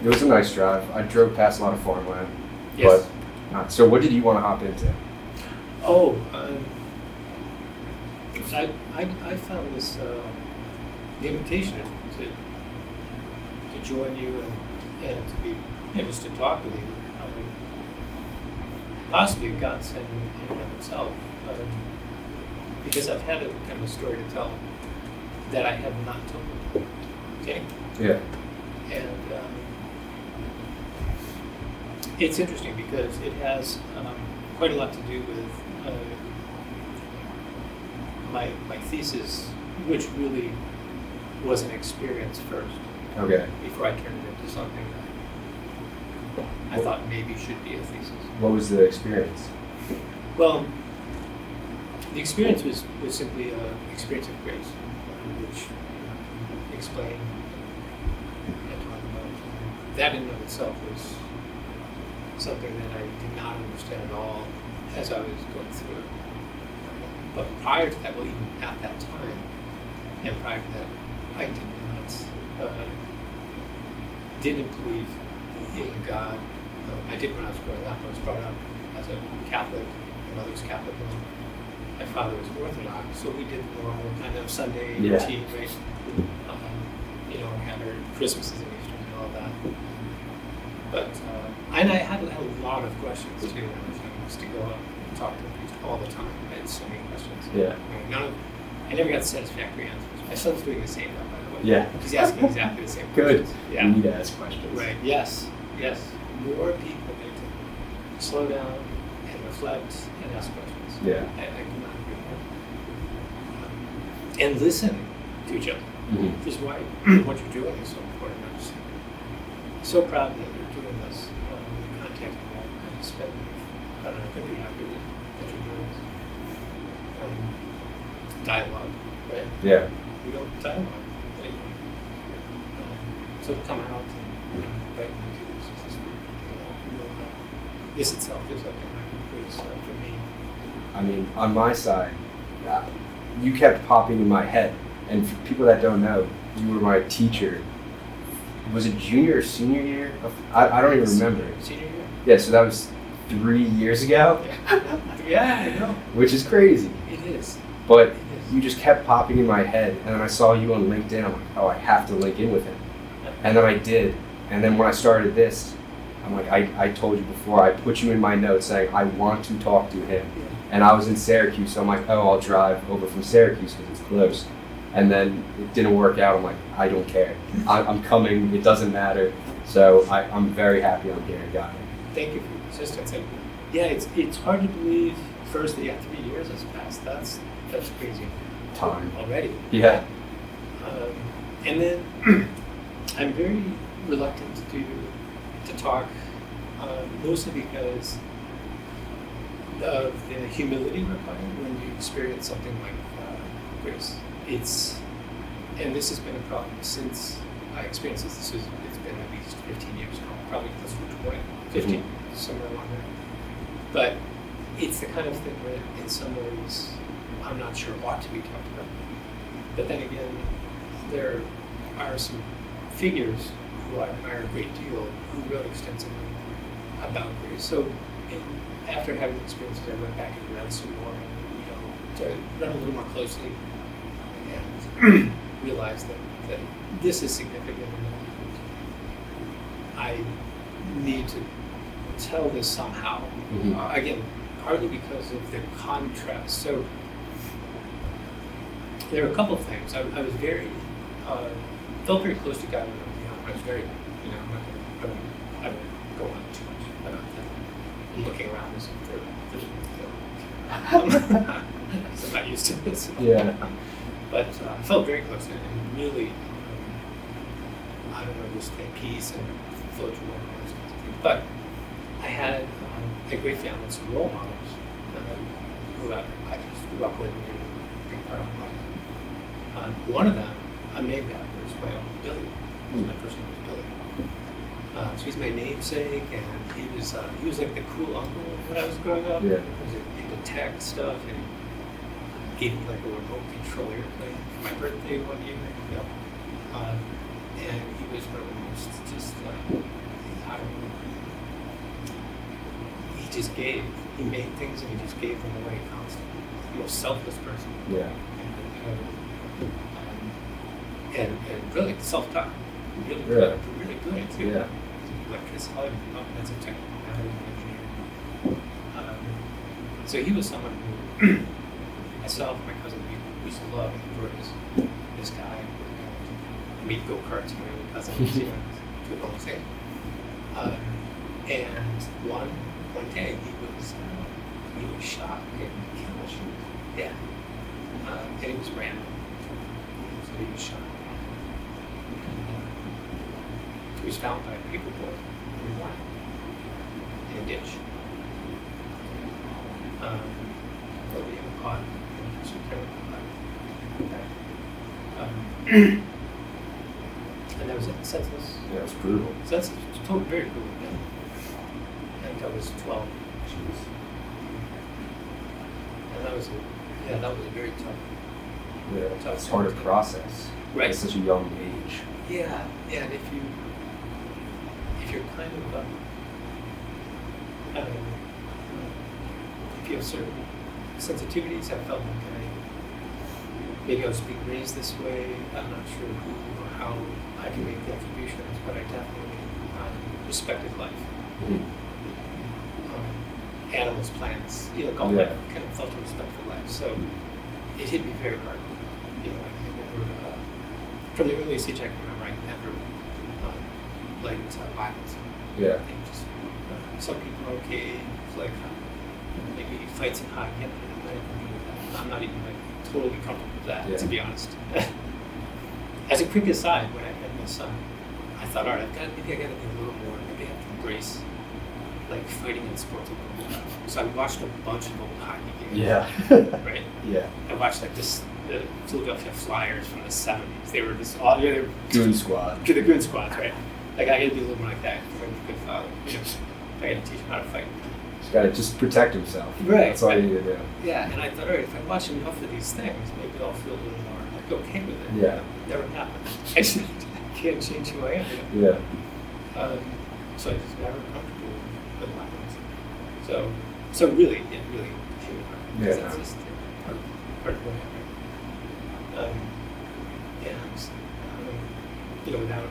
It was a nice drive. I drove past a lot of farmland. Yes. But not. So what did you want to hop into? Oh, I found this the invitation to join you and to be just to talk with you. Possibly a godsend in and of itself, because I've had a kind of a story to tell that I have not told. Okay. Yeah. And it's interesting because it has quite a lot to do with my thesis, which really was an experience first. Okay. Before I turned it into something that I thought maybe should be a thesis. What was the experience? Well, the experience was simply an experience of grace, which explained and talked about. That in and of itself was something that I did not understand at all as I was going through it. But prior to that, well, even at that time, and prior to that, I didn't believe in God. I did when I was growing up. I was brought up as a Catholic. My mother was Catholic. My father was Orthodox, so we did the normal kind of Sunday routine, right? We had our Christmases and Easters and all that. But and I had a lot of questions too. I used to go up and talk to the priest all the time. I had so many questions. Yeah. I never got satisfactory answers. My son's doing the same now, by the way. Yeah. He's asking exactly the same Good. questions. Yeah. You need to ask questions. Right. Yes. More people need to slow down and reflect and ask questions. Yeah. I could not agree more. And listen to each other. Mm-hmm. Which is why what you're doing is so important. I'm just so proud that you're doing this. Contacting that. I just spend, I couldn't be happy that you're doing this. Dialogue, right? Yeah. We don't dialogue anymore. So to come out and invite me to this, this itself is like a great start for me. I mean, on my side, you kept popping in my head. And for people that don't know, you were my teacher. Was it junior or senior year? I don't even remember. Senior year? Yeah, so that was 3 years ago. Yeah, I know. Which is crazy. It is. But you just kept popping in my head. And then I saw you on LinkedIn. I'm like, oh, I have to link in with him. And then I did. And then when I started this, I'm like, I told you before, I put you in my notes saying, I want to talk to him. Yeah. And I was in Syracuse, so I'm like, oh, I'll drive over from Syracuse because it's close. And then it didn't work out. I'm like, I don't care. I'm coming. It doesn't matter. So I'm very happy I'm here and got it. Thank you for your persistence. And yeah, it's hard to believe first that 3 years has passed. That's crazy. Time. Already. Yeah. And then I'm very reluctant to talk, mostly because of the humility required when you experience something like grace. And this has been a problem since I experienced this. It's been at least 15 years now, probably close to 20, 15, somewhere along there. But it's the kind of thing that in some ways I'm not sure ought to be talked about. But then again, there are some figures who I admire a great deal who wrote extensively about grace. So after having experiences, I went back and read some more, to read a little more closely and realized that this is significant and I need to tell this somehow. Mm-hmm. Again, partly because of the contrast. So there are a couple of things. I was felt very close to God when I was young. I was very, I don't go on too much about that. I'm looking around as if I'm not used to this. Yeah. But I felt very close and really, just at peace and flow through all those kinds of things. But I had a great family of some role models who I just grew up with and a big part of my life. One of them, I'm named after, is my uncle Billy. My first name was Billy. So he's my namesake, and he was like the cool uncle when I was growing up. Yeah. He was into tech stuff, and gave me like a remote control airplane for my birthday one year. And he was one of the most just he just gave. He made things and he just gave them away constantly. The most selfless person. Yeah. And brilliant, self-taught. Really good too. Yeah. Electricity, that's a technical engineer. So he was someone who myself, my cousin, we used to love and enjoy this guy. We'd go karts when we were cousins, do the whole thing. And one day he was shot in camel shoot. Yeah. And he was random. So he was shot. He was found by a paperboy in a ditch. Nobody ever caught him. And that was it. Senseless. Yeah, it was brutal. Senseless. It was totally very brutal. Yeah. I think I was 12. Jeez. And that was a very tough. Yeah, it's hard to process. Right. At such a young age. Yeah, and if you're kind of if you have certain sensitivities, I felt like maybe I was being raised this way. I'm not sure who or how I can make the attributions, but I definitely respected life. Mm-hmm. Animals, plants, all that kind of felt a respect for life. So it hit me very hard. I remember from the earliest age I can remember, I never liked violence. Yeah. I think just some people are okay, like maybe fights and hockey. I'm not even totally comfortable with that, to be honest. As a quick aside, when I had my son, I thought, all right, maybe I got to be a little more. Maybe I have to embrace like fighting in sports a little more. So I watched a bunch of old hockey games. Yeah. Right. Yeah. I watched like the Philadelphia Flyers from the '70s. They were this they were Goon Squad. The Goon Squads, right? Like I got to be a little more like that. I'm a good father. I got to teach him how to fight. He's got to just protect himself. Right. That's all you need to do. Yeah, and I thought, all right, if I watch enough of these things, maybe I'll feel a little more like okay with it. Yeah. Never happened. I can't change who I am. Yeah. So I just never comfortable with violence. So really, it really came apart. Yeah. That's just part of what happened. Without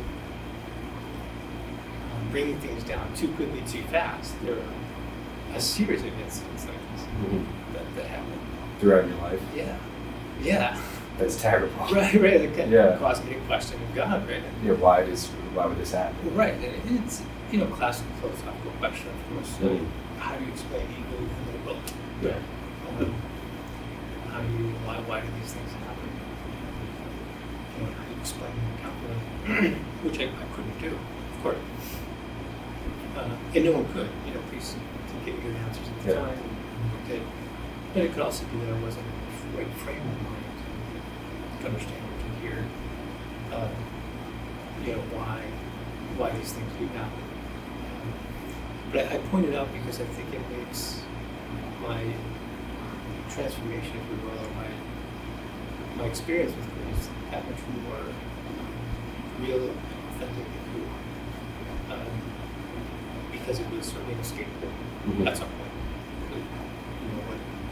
bringing things down too quickly, too fast, there are a series of incidents like this that happen throughout your life. Yeah. That's terrible. Right. That kind of caused me to question God, right? Yeah. Why would this happen? Right, and it's classical philosophical question, of course. So how do you explain ego in the book? Yeah. Why do these things happen? How do you explain calculus? Which I couldn't do, of course. And no one could, please get good answers at the time. But it could also be that I wasn't in the right frame of mind to understand or to hear, why these things do happen. But I point it out because I think it makes my transformation, if you will, or my experience with grace that much more real and authentic and true. Because it was certainly inescapable at some point.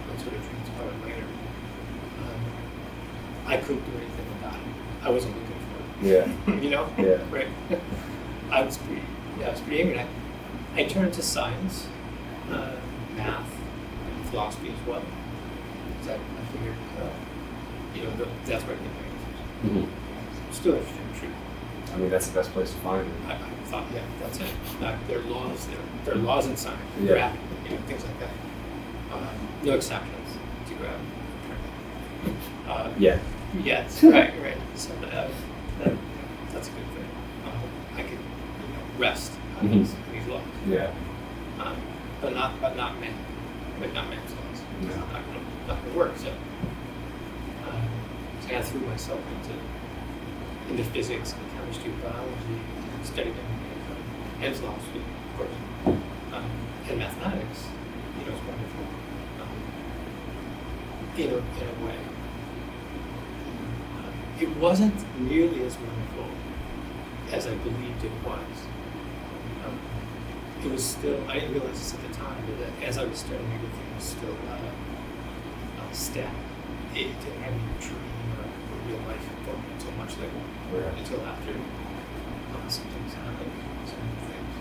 What sort of transpired later. I couldn't do anything about it. I wasn't looking for it. Yeah. Yeah. Right. I was pretty angry. I turned to science, math, and philosophy as well. Because I figured, that's where I get my answers. Still interested in truth. I mean, that's the best place to find it. I thought, that's it. There are laws there. There are laws in science. Gravity, things like that. No exceptions to gravity. Yes, right. So that's a good thing. I could rest on these laws. Yeah. But not men. But not men's laws. No. It's not gonna work. So I threw myself into physics and chemistry, biology, studied and philosophy, of course, and mathematics. Is wonderful. In a way, it wasn't nearly as wonderful as I believed it was. It was still, I didn't realize this at the time, but as I was studying, everything was still static. It didn't have any dream or real life involvement until much later, until after some things happened, some things,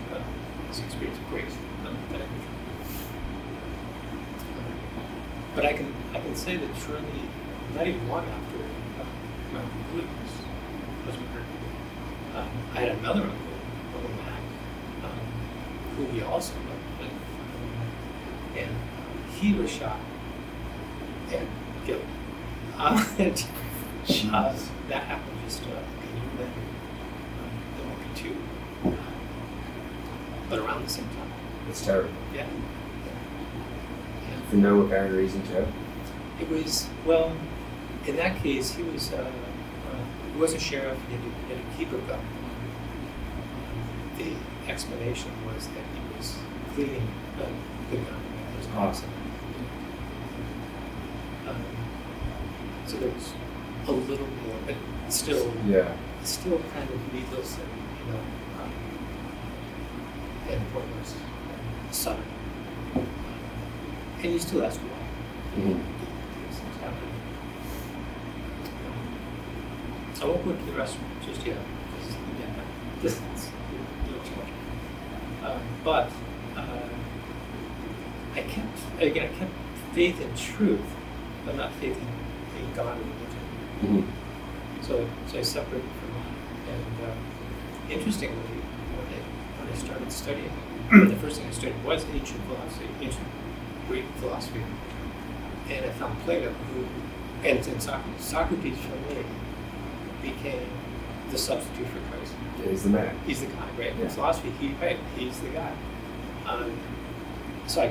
this experience of grace. But I can say that surely, not even long after my uncle was murdered, I had another uncle Mac, who we also loved, and he was shot and killed. That happened just a year later, there won't be two, but around the same time. It's terrible. Yeah. For no apparent reason, too? It was, well, in that case, he was a sheriff, he had to keep a gun. The explanation was that he was cleaning the gun. It was awesome. So there was a little more, but still kind of needless and, and pointless, subtle. And you still ask why. Mm-hmm. I won't go into the rest just yet, because again, this is a little too much. But I kept faith in truth, but not faith in God or religion. Mm-hmm. So I separated from that. And interestingly, when I started studying, the first thing I studied was ancient philosophy, ancient Greek philosophy, and I found Plato, and Socrates. Socrates for me became the substitute for Christ. Yeah, he's the man. He's the guy, right? Yeah. In philosophy, he's the guy. So I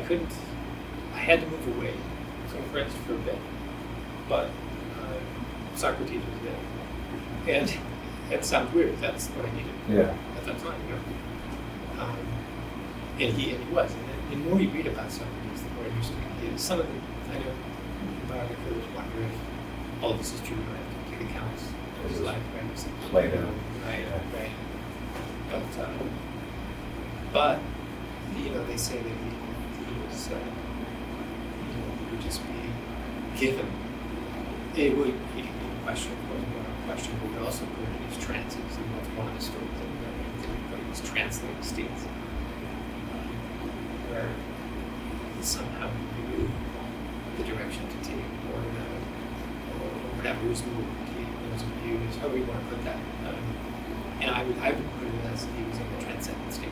had to move away from Christ for a bit, but Socrates was there, and it sounds weird. That's what I needed at that time, and he was. And the more you read about Socrates, the more interesting he is. Some of the biographers wonder if all of this is true. I have to take accounts of his life, right? Plato. Right. But they say that he was, he would just be given. He could be questioned, but he would also put in his trances, and that's one of the stories that he was translating states, where he somehow knew the direction to take, or whatever was moved, was abused, however you want to put that. And I would put it as he was in the transcendent state.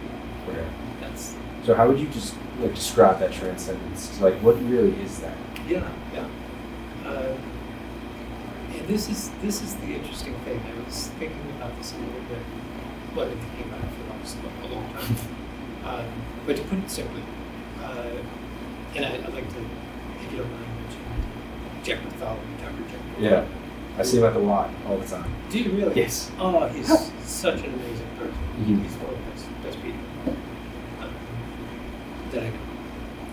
Okay. That's. So how would you just describe that transcendence? What really is that? Yeah. And this is the interesting thing. I was thinking about this a little bit. Well, I've been thinking about it for a long time. But to put it simply, and I'd like to, if you don't mind, mention Jack Bartholomew, Dr. Jack. Yeah. I see him at the Y all the time. Do you really? Yes. Oh, he's such an amazing person. Mm-hmm. He's one of the best people that I know.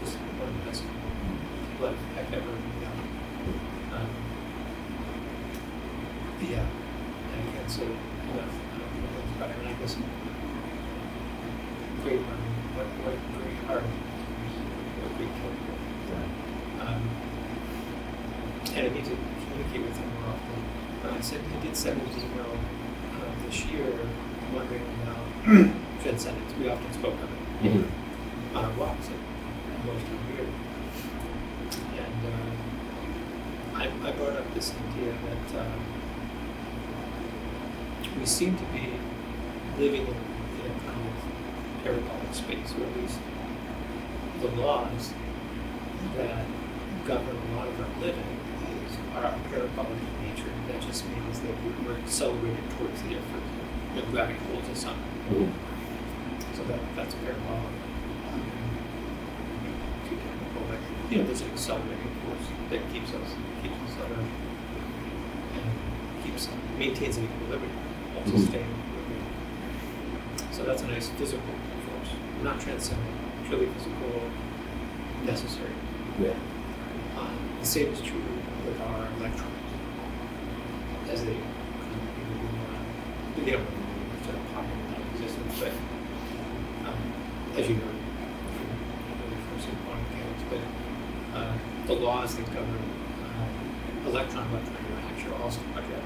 He's one of the best people I've ever known. Yeah, I can't say enough about him. And I guess great man, what a great heart, what a great character. And I need to communicate with him more often. I did send him an email this year wondering about Transcendence. We often spoke of it on our walks at most of the year. And I brought up this idea that we seem to be living in a kind of parabolic space, or at least the laws that govern a lot of our living are parabolic in nature. That just means that we're accelerated towards the earth. Gravity holds us up. Mm-hmm. So that's parabolic. Too technical, but there's an accelerating force that keeps us on Earth and maintains an equilibrium, helps us stay in equilibrium. So that's a nice physical force, not transcendent, purely physical, necessary. Yeah. The same is true with our electrons, as they don't move to the pocket. but as you know, from some quantum mechanics, but the laws that govern electron-electron interaction are also quadratic.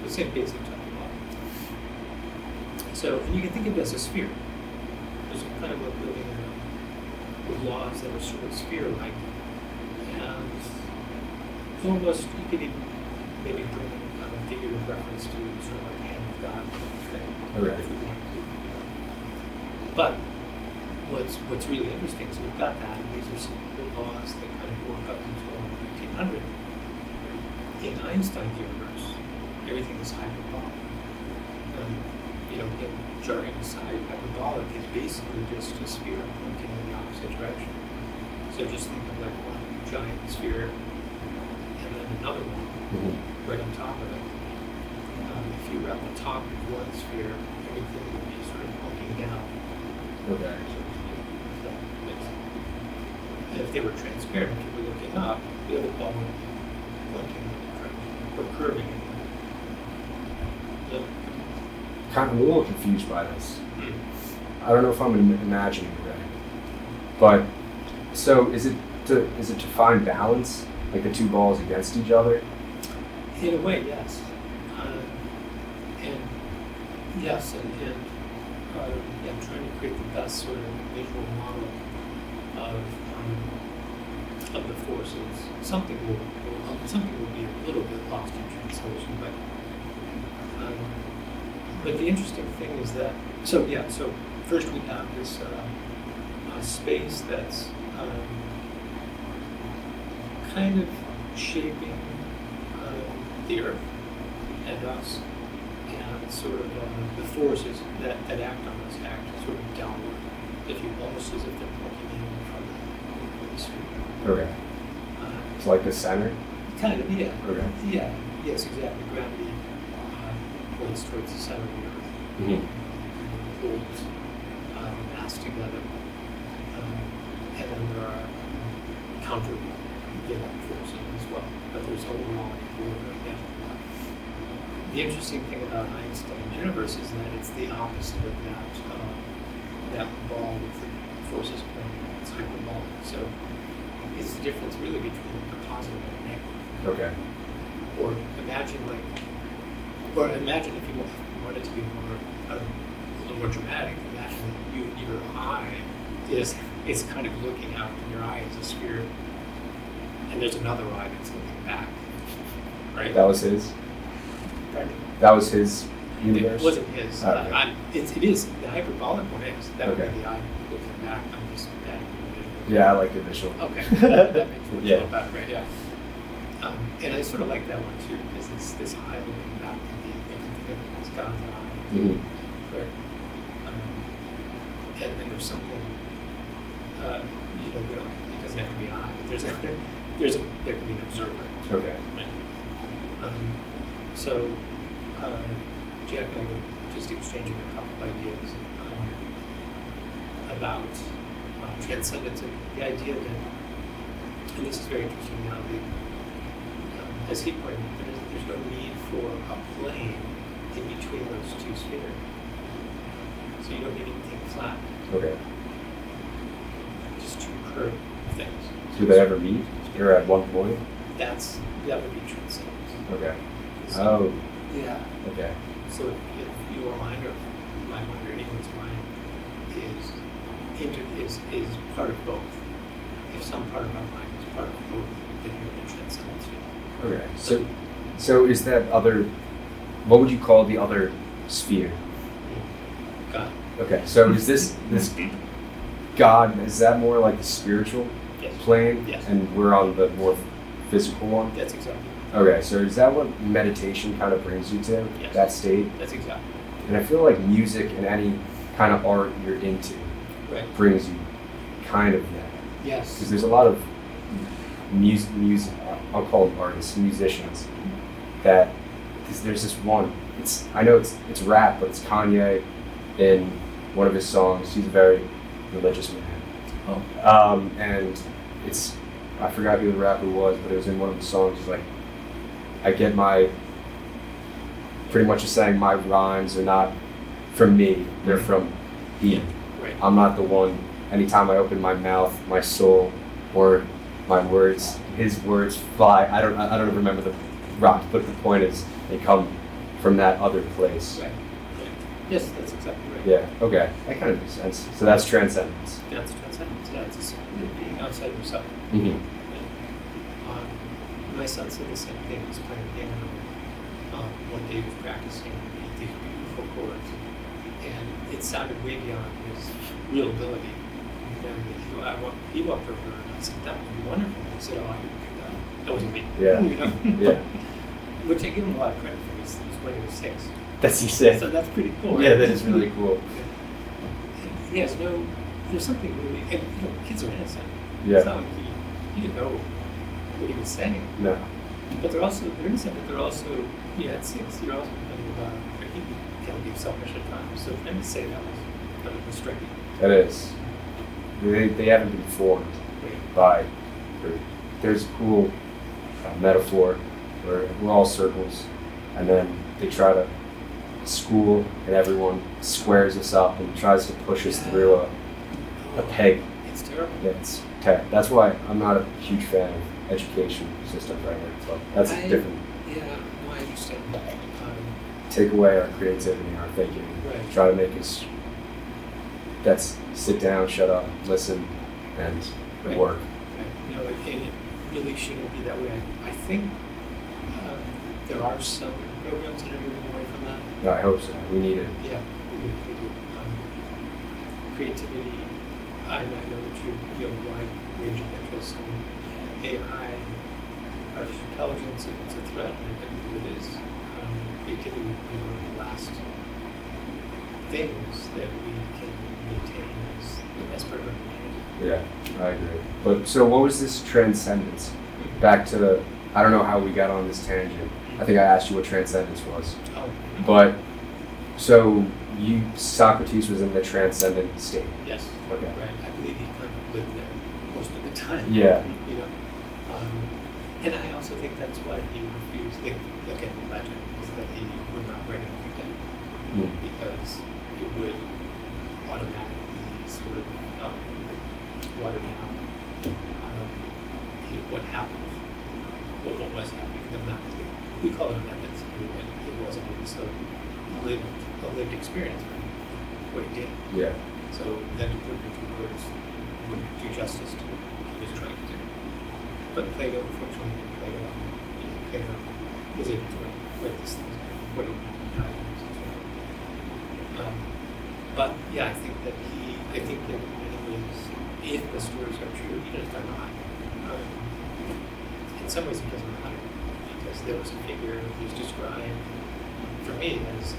The same basic type of law. So, and you can think of it as a sphere. There's kind of like living with laws that are sort of sphere-like, and almost you could even maybe bring a figurative reference to sort of like the hand of God thing, Okay. if we want to. But what's really interesting is we've got that, and these are some good laws that kind of work up until 1900. In Einstein's universe, everything is hyperbolic. Again, jarring aside, hyperbolic is basically just a sphere pointing in the opposite direction. So just think of like one giant sphere and then another one right on top of it. If you were at the top of one sphere, everything would be sort of pointing down. Okay. And if they were transparent, if you were looking up, the other ball would be pointing or curving in the I'm a little confused by this. I don't know if I'm imagining it right, but so is it to find balance, like the two balls against each other? In a way, yes. And yes, and I'm trying to create the best sort of visual model of the forces. Something will be a little bit lost in translation, but the interesting thing is that so first we have this space that's kind of shaping the Earth and us, and sort of the forces that act on us act sort of downward, if you almost as if they're pointing in from the sphere. Okay. It's like the center? Kind of, yeah. Okay. Yeah, yes, exactly. Gravity points towards the center of the Earth. Mm-hmm. Holds mass together. And then there are countervailing forces as well. But there's overall order. Yeah. The interesting thing about Einstein's universe is that it's the opposite of that ball with the forces pointing. It's hyperbolic. So it's the difference really between a positive and a negative. Okay. Or imagine if you wanted to be a little more dramatic, imagine that your eye is kind of looking out, and your eye is a sphere, and there's another eye that's looking back, right? That was his? Pardon? That was his universe? It wasn't his. Okay. It is. The hyperbolic one is. That would Okay. be the eye looking back. I'm just adding the visual. Yeah, I like the visual. Okay, that makes me Yeah. feel better, right? Yeah. And I sort of like that one too, because it's this eye looking back at the it's God's eye. Mm-hmm. Right. And then there's something, it doesn't have to be an eye, but there can be an observer. Okay. Right? So, Jack and I were just exchanging a couple of ideas about transcendence and the idea that, and this is very interesting now, as he pointed out, there's no need for a plane in between those two spheres. So you don't need anything flat, Okay. just two curved things. Do they ever meet? Or at one point? That would be transcendence. Okay. So, Oh, yeah. okay. So if your mind or my mind or anyone's mind is part of both, if some part of our mind is part of both, then you're in transcendence. Okay. So is that other, what would you call the other sphere? God. Okay. So is this God, is that more like the spiritual Yes. plane? Yes. And we're on the more physical one? That's exactly. Okay, so is that what meditation kind of brings you to? Yes. That state? That's exactly. And I feel like music and any kind of art you're into Right. brings you kind of there. Yes. Because there's a lot of music, I'll call them artists, musicians, that there's this one. I know it's rap, but it's Kanye in one of his songs. He's a very religious man. Oh. And I forgot who the rapper was, but it was in one of the songs. He's like, I get pretty much just saying my rhymes are not from me, they're from he. Right. I'm not the one. Anytime I open my mouth, my soul, or my words, his words fly. I don't remember the rhymes, but the point is they come from that other place. Right. Yes, that's exactly right. Yeah. Okay. That kind of makes sense. So that's transcendence. That's transcendence. Yeah, it's being outside yourself. Mm-hmm. My son said the same thing. He was playing piano. One day he was practicing these beautiful chords, and it sounded way beyond his real ability. And he walked over and I said, "That would be wonderful." He said, "Oh, I didn't do that. That wasn't me." Yeah. You know? Yeah. Which I give him a lot of credit for. He's when he was 6. That's you said. So that's pretty cool. Yeah, Right? that is really cool. And he has no. There's something really. And kids are innocent. Yeah. It's not like he didn't know what he was saying. No. But they're innocent, but they're also, at 6, you're also thinking about, he can be selfish at times. So for him to say that was kind of striking. That is. They haven't been formed by. There's a cool metaphor where we're all circles, and then they try to school, and everyone squares us up and tries to push us through a peg. It's terrible. Yeah, it's terrible. That's why I'm not a huge fan of education system right now. But that's a different. Yeah, no, I understand. Take away our creativity, our thinking. Right. Try to make us. That's sit down, shut up, listen, and work. Right. No, it really shouldn't be that way. I think there are some programs that are moving away from that. No, I hope so. We need it. Yeah, we do. Creativity. I know that you have a wide range of interests in AI, artificial intelligence. If it's a threat, and I think it is. Creativity would be one of the last things that we can maintain as part of our humanity. Yeah, I agree. But so, what was this transcendence? Back to I don't know how we got on this tangent. I think I asked you what transcendence was. Oh. But so Socrates was in the transcendent state. Yes. Okay. Right. I believe he kind of lived there most of the time. Yeah. And I also think that's why he refused. Again, the legend is that he would not write anything down because it would automatically sort of water down what happened, what was happening. We call it methods. It wasn't. It was a lived experience for him, what he did. Yeah. So then to put it into words wouldn't do justice to what he was trying to do. But Plato, unfortunately, Plato was able to write this thing, what he died. But yeah, I think that in many ways, if the stories are true, even if they're not, in some ways it doesn't matter, because there was a figure who was described, for me, as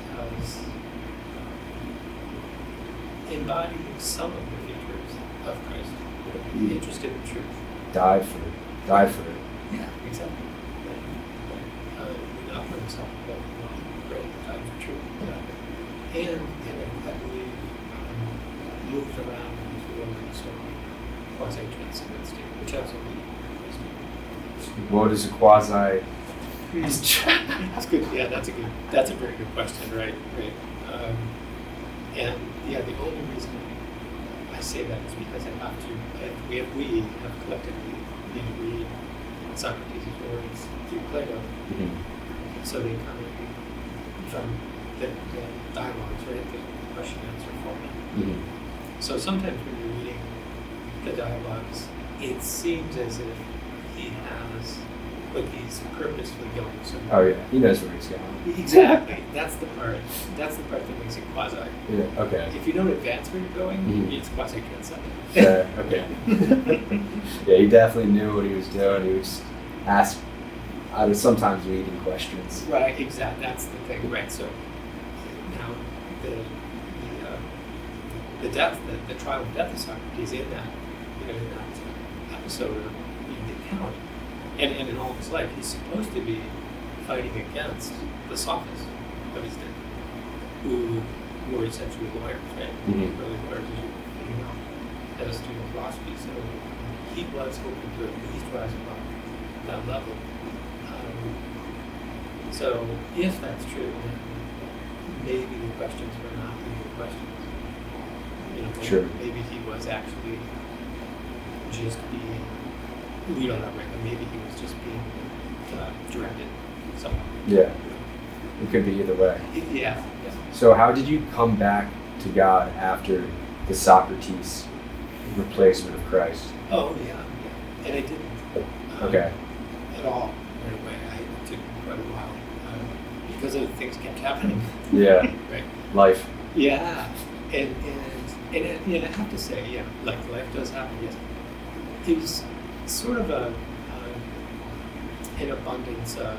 embodying some of the features of Christ, interested in truth. Died for it. Yeah, exactly. Not for himself, but great, died for truth. And I believe moved around into the world sort of quasi-transcendent state, which also What is a quasi? That's good. Yeah, that's a very good question, right? And yeah, the only reason I say that is because I have to. We have collectively read Socrates' words through Plato, so they come from the dialogues, right? The question-answer format. So sometimes when you're reading the dialogues, it seems as if he has. Like he's purposefully going somewhere. Oh yeah, he knows where he's going. Exactly. That's the part that makes it quasi. Yeah. Okay. If you don't advance where you're going, it's quasi transcendent. Okay. Yeah, he definitely knew what he was doing. He was asked sometimes leading questions. Right. Exactly. That's the thing. Right. So now the death, the trial and death of Socrates in that episode or in the account. And in all of his life, he's supposed to be fighting against the sophists of his day, who were essentially lawyers, right? Early lawyers, as you know, as a student of philosophy. So he was hoping to at least rise above that level. So if that's true, then maybe the questions were not legal questions. know, Sure. maybe he was actually just being, we don't know, right? But maybe he was just being directed somewhere. Yeah. It could be either way. Yeah. So how did you come back to God after the Socrates replacement of Christ? Oh, yeah. And I didn't. Okay. At all, right away. It took quite a while. Because other things kept happening. Yeah. Right. Life. Yeah. And I have to say, yeah, like life does happen, yes. It was sort of an abundance of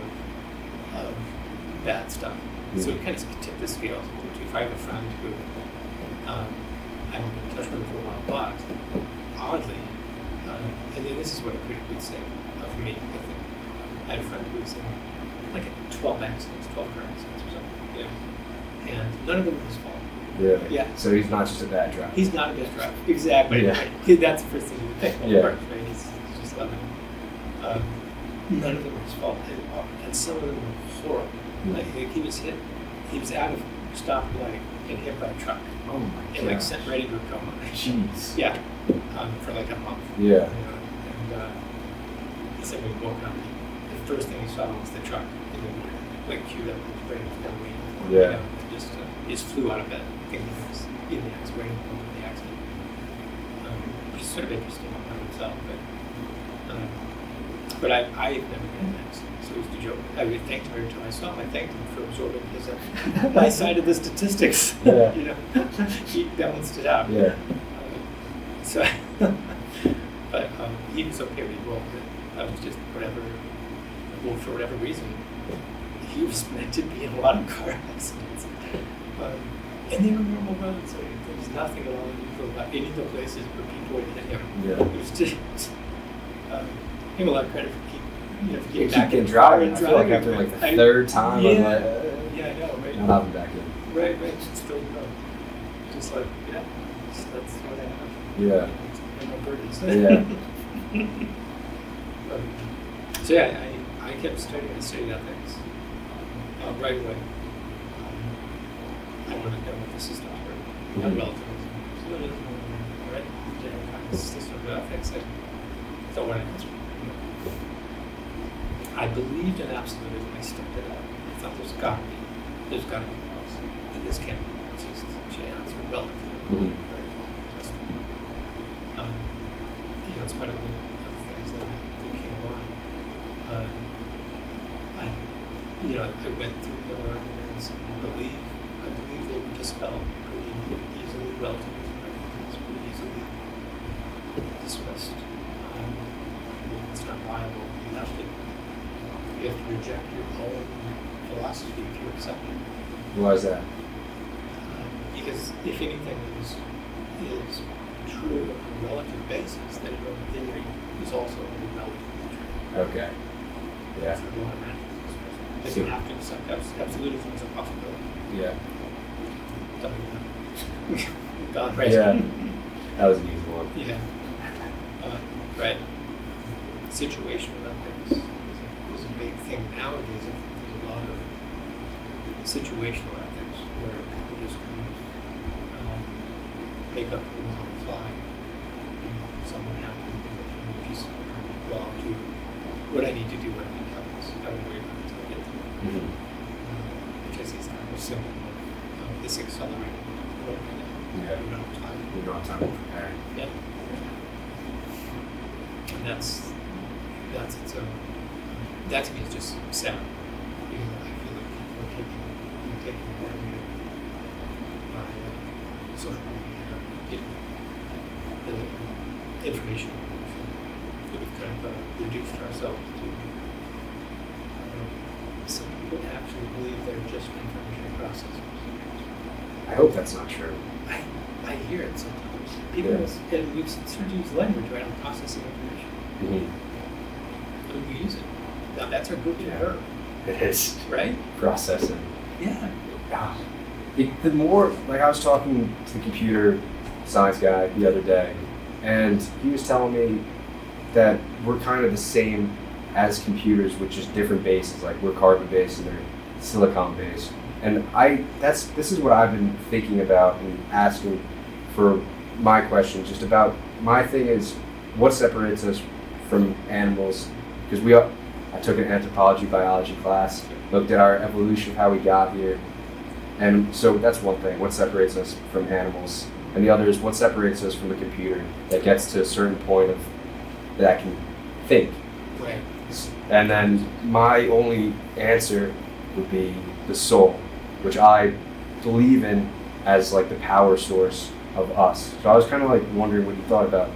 bad stuff. So it kind of tipped the scales. If I have a friend who I'm in touch with for a while, but oddly, and then this is what a critic would say of me, I think. I had a friend who was in like 12 accidents, 12 car accidents or something, yeah. And none of them were his fault. Really? Yeah. So he's not just a bad driver. He's not a bad driver. Exactly. Yeah. Right. That's the first thing you would think. Yeah. Right? He's just loving it. None of them were his fault. And some of them were horrible. Like he was out of stoplight and hit by a truck. Oh my god. And like sent ready to a coma. Jeez. Yeah. For like a month. Yeah. You know? And he said when he woke up, the first thing he saw was the truck. And then like queued up and ready to go waiting for him. Yeah. You know, and he just flew out of bed thinking he was in the accident, waiting for the accident. Which is sort of interesting on himself, but I've never been in an accident, so it was the joke. I would thank him every time I saw him. I thanked him for absorbing his my side of the statistics. Yeah. You know, he balanced it out. Yeah. So, but he was okay with it. I was just well, for whatever reason, he was meant to be in a lot of car accidents. And they were normal roads. There was nothing at all unusual about any of the places where people would hit him. Yeah. It was just, give him a lot of credit for getting Keep back getting driving. I feel like driving, after like the right? third time, I'm like, Yeah, I know, right? I'll have him back in. Right, still go. Just like, yeah, that's what I have. Yeah. And my birdies. Yeah. So yeah, I kept studying ethics right away. I wanted to know what the system were, not relativism. So I read different kinds of system of ethics. I thought what I was. I believed in absolutism. I stepped it out. I thought there's got to be else. And this can't be just chance or relativism. It's part of the things that came along. I went through the arguments and I believe they were dispelled pretty easily. Relativism, is pretty easily dismissed. It's not viable. You have to reject your own philosophy if you accept it. Why is that? Because if anything is true on a relative basis, then your own theory is also relatively true. Okay. Yeah. That's what I meant. If you have to accept absolutism as a possibility. Yeah. God, right? Yeah. That was an easy one. Yeah. Right. Situational ethics is a big thing nowadays. There's a lot of situational ethics where people just kind of make up rules on the fly. Someone happened to piece of well, I'll do what I need to do when it happens. I won't worry about it until I get there. Because it's kind of simple. This accelerated. Yeah. We don't have time. We don't have time to prepare. Yeah. And that's its own. That to me is just sad. I feel like people are taking advantage by social media, the information that we've kind of reduced ourselves to. Some people actually believe they're just information processors. I hope that's not true. I hear it sometimes. People, and we've started to use language, right, on processing information. And we use it. Now that's our go-to verb. It is. Right? Processing. Yeah. The more, like I was talking to the computer science guy the other day, and he was telling me that we're kind of the same as computers with just different bases. Like we're carbon-based and they're silicon-based. And this is what I've been thinking about and asking for my question, just about my thing is what separates us from animals? Because I took an anthropology biology class, looked at our evolution, how we got here, and so that's one thing. What separates us from animals? And the other is what separates us from a computer that gets to a certain point of that can think. Right. And then my only answer would be the soul, which I believe in as like the power source of us. So I was kind of like wondering what you thought about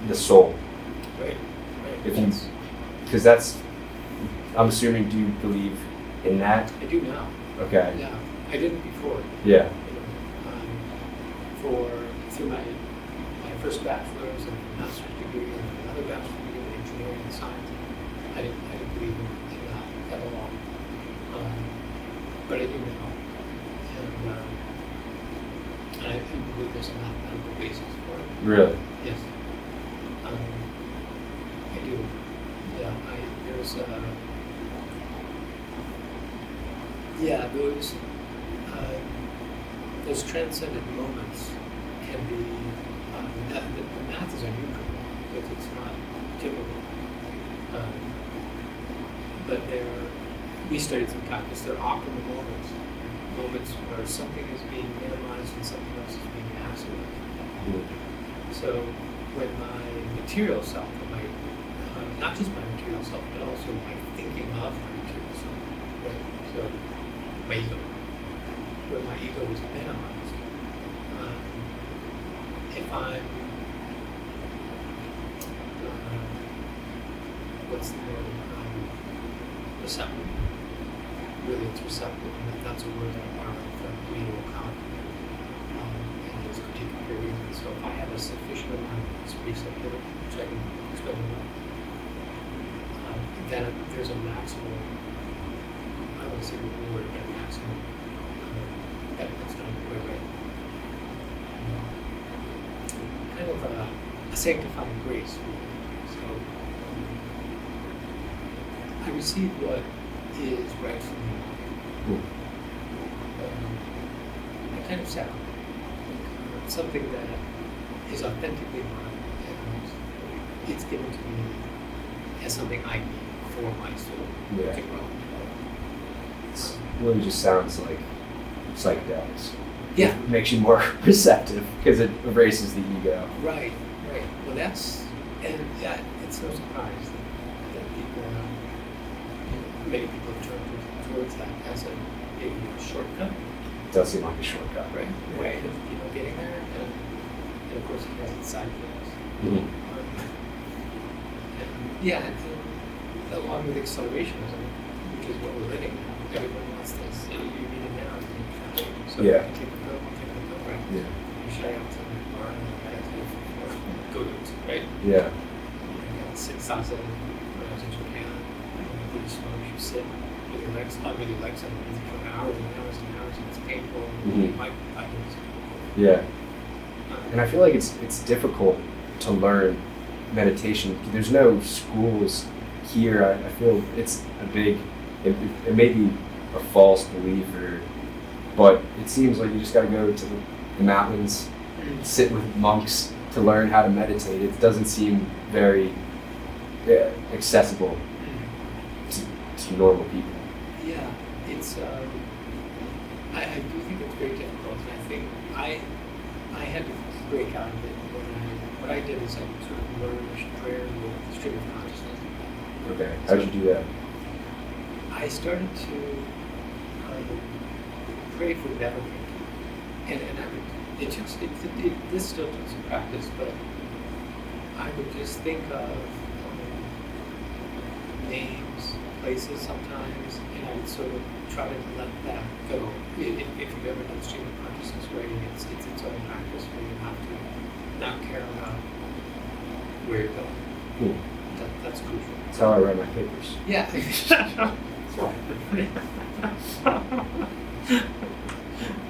the soul. Right. If you, because that's, I'm assuming, do you believe in that? I do now. Okay. Yeah. I didn't before. Yeah. Through my first bachelor's and master's degree and another bachelor's degree in engineering and science, I didn't believe in that at all. But I do now. And I believe there's a mathematical basis for it. Really? Yes. I do. Yeah. Those transcendent moments can be, the math is unusual, because it's not typical. But we studied some calculus, they're optimal moments where something is being minimized and something else is being maximized. So when my material self, not just my material self, but also my thinking of my material self, right? So my ego. When my ego is minimized, if I'm, what's the word? Receptive. Really, it's receptive, and that's a word that I borrowed from Guido in his critique of period. And so if I have a sufficient amount of receptivity, which I can explain more, then there's a maximum, I don't want to say reward, but a maximum benefits done right. Kind of a sanctifying grace. So I receive what is right from me. I kind of sacrifice something that is authentically mine, and it's given to me as something I need for my soul to grow. It really just sounds like psychedelics. Yeah. It makes you more receptive because it erases the ego. Right. Well, it's no surprise that people, many people turn towards that as maybe a shortcut. It does seem like a shortcut. Right. Way of getting there, and of course it has its side effects. Mm-hmm. And along with accelerationism, which is what we're living now, everyone wants this. You need it now. So you can take the pill, right? Yeah. You should have to learn go to it, right? Yeah. I got sick salsa when I was in Japan. You smoke, you sit with your legs, not with your legs underneath for hours and hours and hours, and it's painful. Mm-hmm. You might find it. Yeah. And I feel like it's difficult to learn meditation. There's no schools here. I feel it's a big, it may be a false belief, but it seems like you just got to go to the mountains, sit with monks to learn how to meditate. It doesn't seem very accessible to normal people. Yeah, it's. I do think it's very difficult, and I think I had to break out of it. What I did is I sort of merged prayer with stream of consciousness. Okay, how'd you do that? I started to pray for better thinking, and I would, this still took some practice, but I would just think of names, places sometimes, and I would sort of try to let that go. If you've ever done stream of consciousness writing, it's its own practice where you have to not care about where you're going. Cool. That's crucial. That's how I write my papers. Yeah.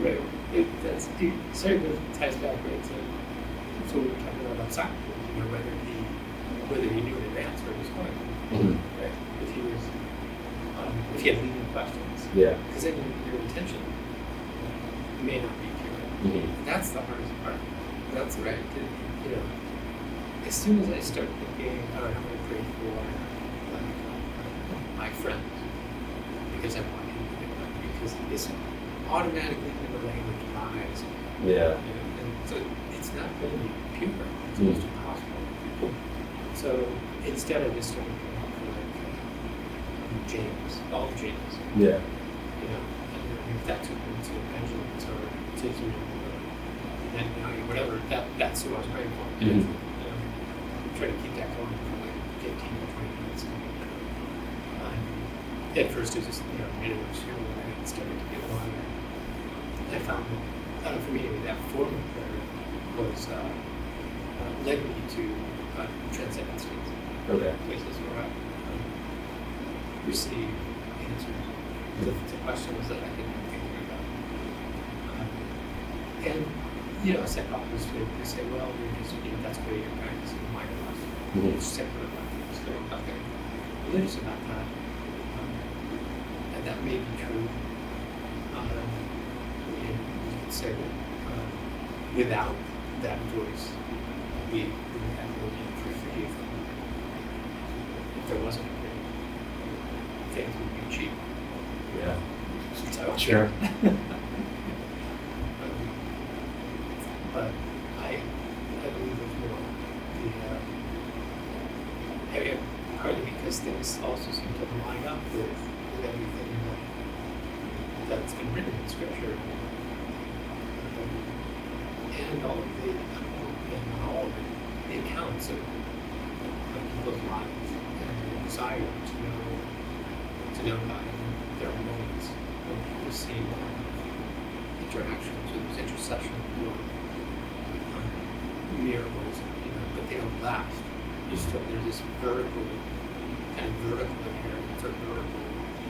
Right. Sorry, but it ties back right to what we were talking about Socrates. Whether he knew in advance where he was going. Mm-hmm. Right. If he had leading questions. Yeah. Because then your intention may not be pure. Mm-hmm. That's the hardest part. That's right. You know, as soon as I start thinking, all right, I'm going to pray for my friends because I want him to get better, because it's automatically in the language of eyes. Yeah. You know, and so it's not going to be pure. It's almost impossible. So instead, I just started praying for James, all the James. Yeah. You know, and if that took me to Benjamin's or to and whatever, that's who I was praying for. Mm-hmm. Try to keep that going for like 15 or 20 minutes. At first, it was just, made it sure when I started to get longer. I found that, for me, that form of prayer was led me to Transcendence. Okay. Places where I received answers to questions that I had been thinking about. And psychologists they say, well, you're just, that's the way you're practicing mindfulness. It's separate about it. So nothing religious about that. And that may be true. You could say that without that voice, we wouldn't have really true faith. If there wasn't faith would be cheap. Yeah. So, sure. But I believe there's more. Partly because things also seem to line up with everything that's been written in Scripture, and all of the accounts of people's lives and their desire to know God in their own moments when people see interactions with this intercession or miracles, but they don't last. There's this vertical inheritance or vertical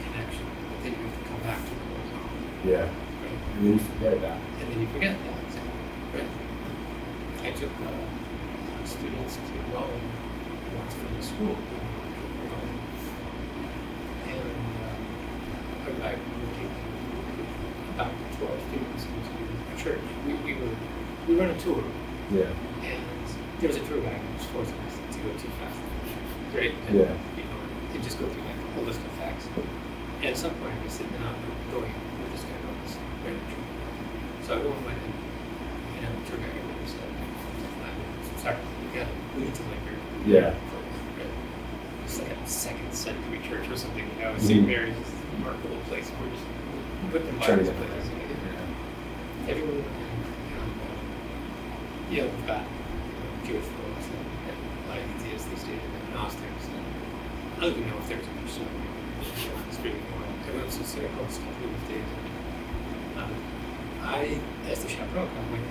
connection that then you have to come back to the horizontal. Yeah. Right? And then you forget that. And then you forget that, exactly. Right? I took students to Rome once from the school. And I would take about 12 students into a church. We run a tour. Yeah. And there was a tour guide who was forcing us to go too fast. Right? And, Yeah. and just go through like a list of facts. And at some point I was sitting down and going, we're just going to go this right true. So everyone went in, and the tour guide said, I'm sorry, we need to linger. Yeah. It's like a 2nd century church or something, St. Mary's is a remarkable place where just put them by this place. Everyone went in, we've got Jewish folks and atheists, these days, and agnostics. I don't even know if there's a person on the street anymore. Everyone's just sort of close to these days. I, as the chaperone, I went in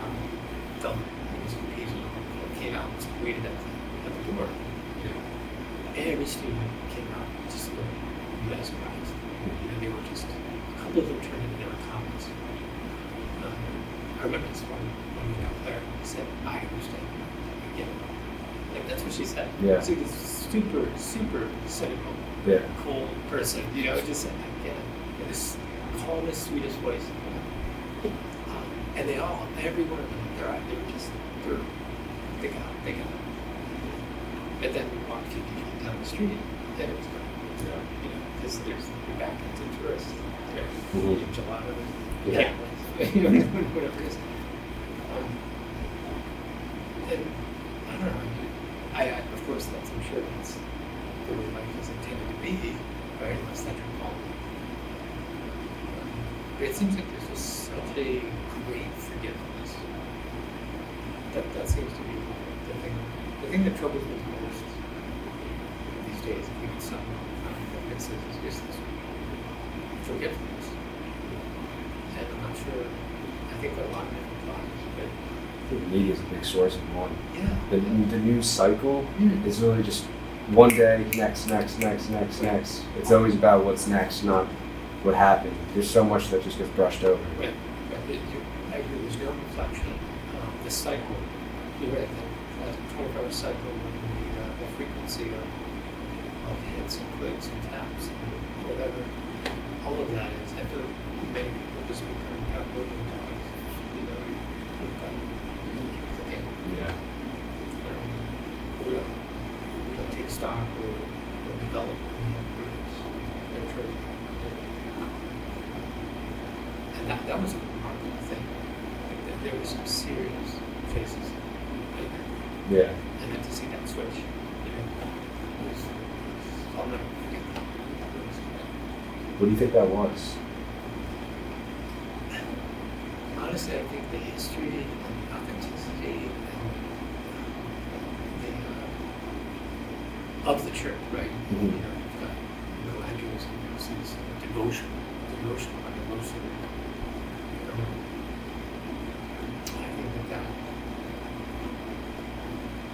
and felt it was amazing. Came out and waited at the door. Every student came out just mesmerized. They were just, a couple of them turned in their comments. I remember this one we got there said, I understand. I get it. Like, that's what she said. Yeah. So this super, super cynical, cold person, just said, I get it. And this calmest, sweetest voice. And they all, every one of them, they got it. And then we walked 50 feet down the street, and it was gone. Because you're back into tourists. Gelato, cameras, whatever it is. And I don't know. I of course, I'm sure that's the way life is intended to be, right? Unless that's your fault. But it seems like there's just such a great forgiveness. That seems to be the thing that troubles me most these days, if we could somehow fix it, is just this forgiveness. And I'm not sure, I think there are a lot of different causes, but I think media is a big source of one. yeah. The news cycle is really just one day, next. It's always about what's next, not what happened. There's so much that just gets brushed over. Right. I agree, there's no reflection. The cycle, you're right, that 24-hour cycle with the frequency of hits and clicks and taps and whatever, all of that is, I feel like many people just become calculating dogs. You've got stock or develop their church. And that was a remarkable thing. Like, there were some serious faces. Yeah. And then to see that switch, I'll never forget that. What do you think that was? Honestly, I think the history and the authenticity and of the church, right? Mm-hmm. You've got Andrews and Lucy's devotion by devotion. I think that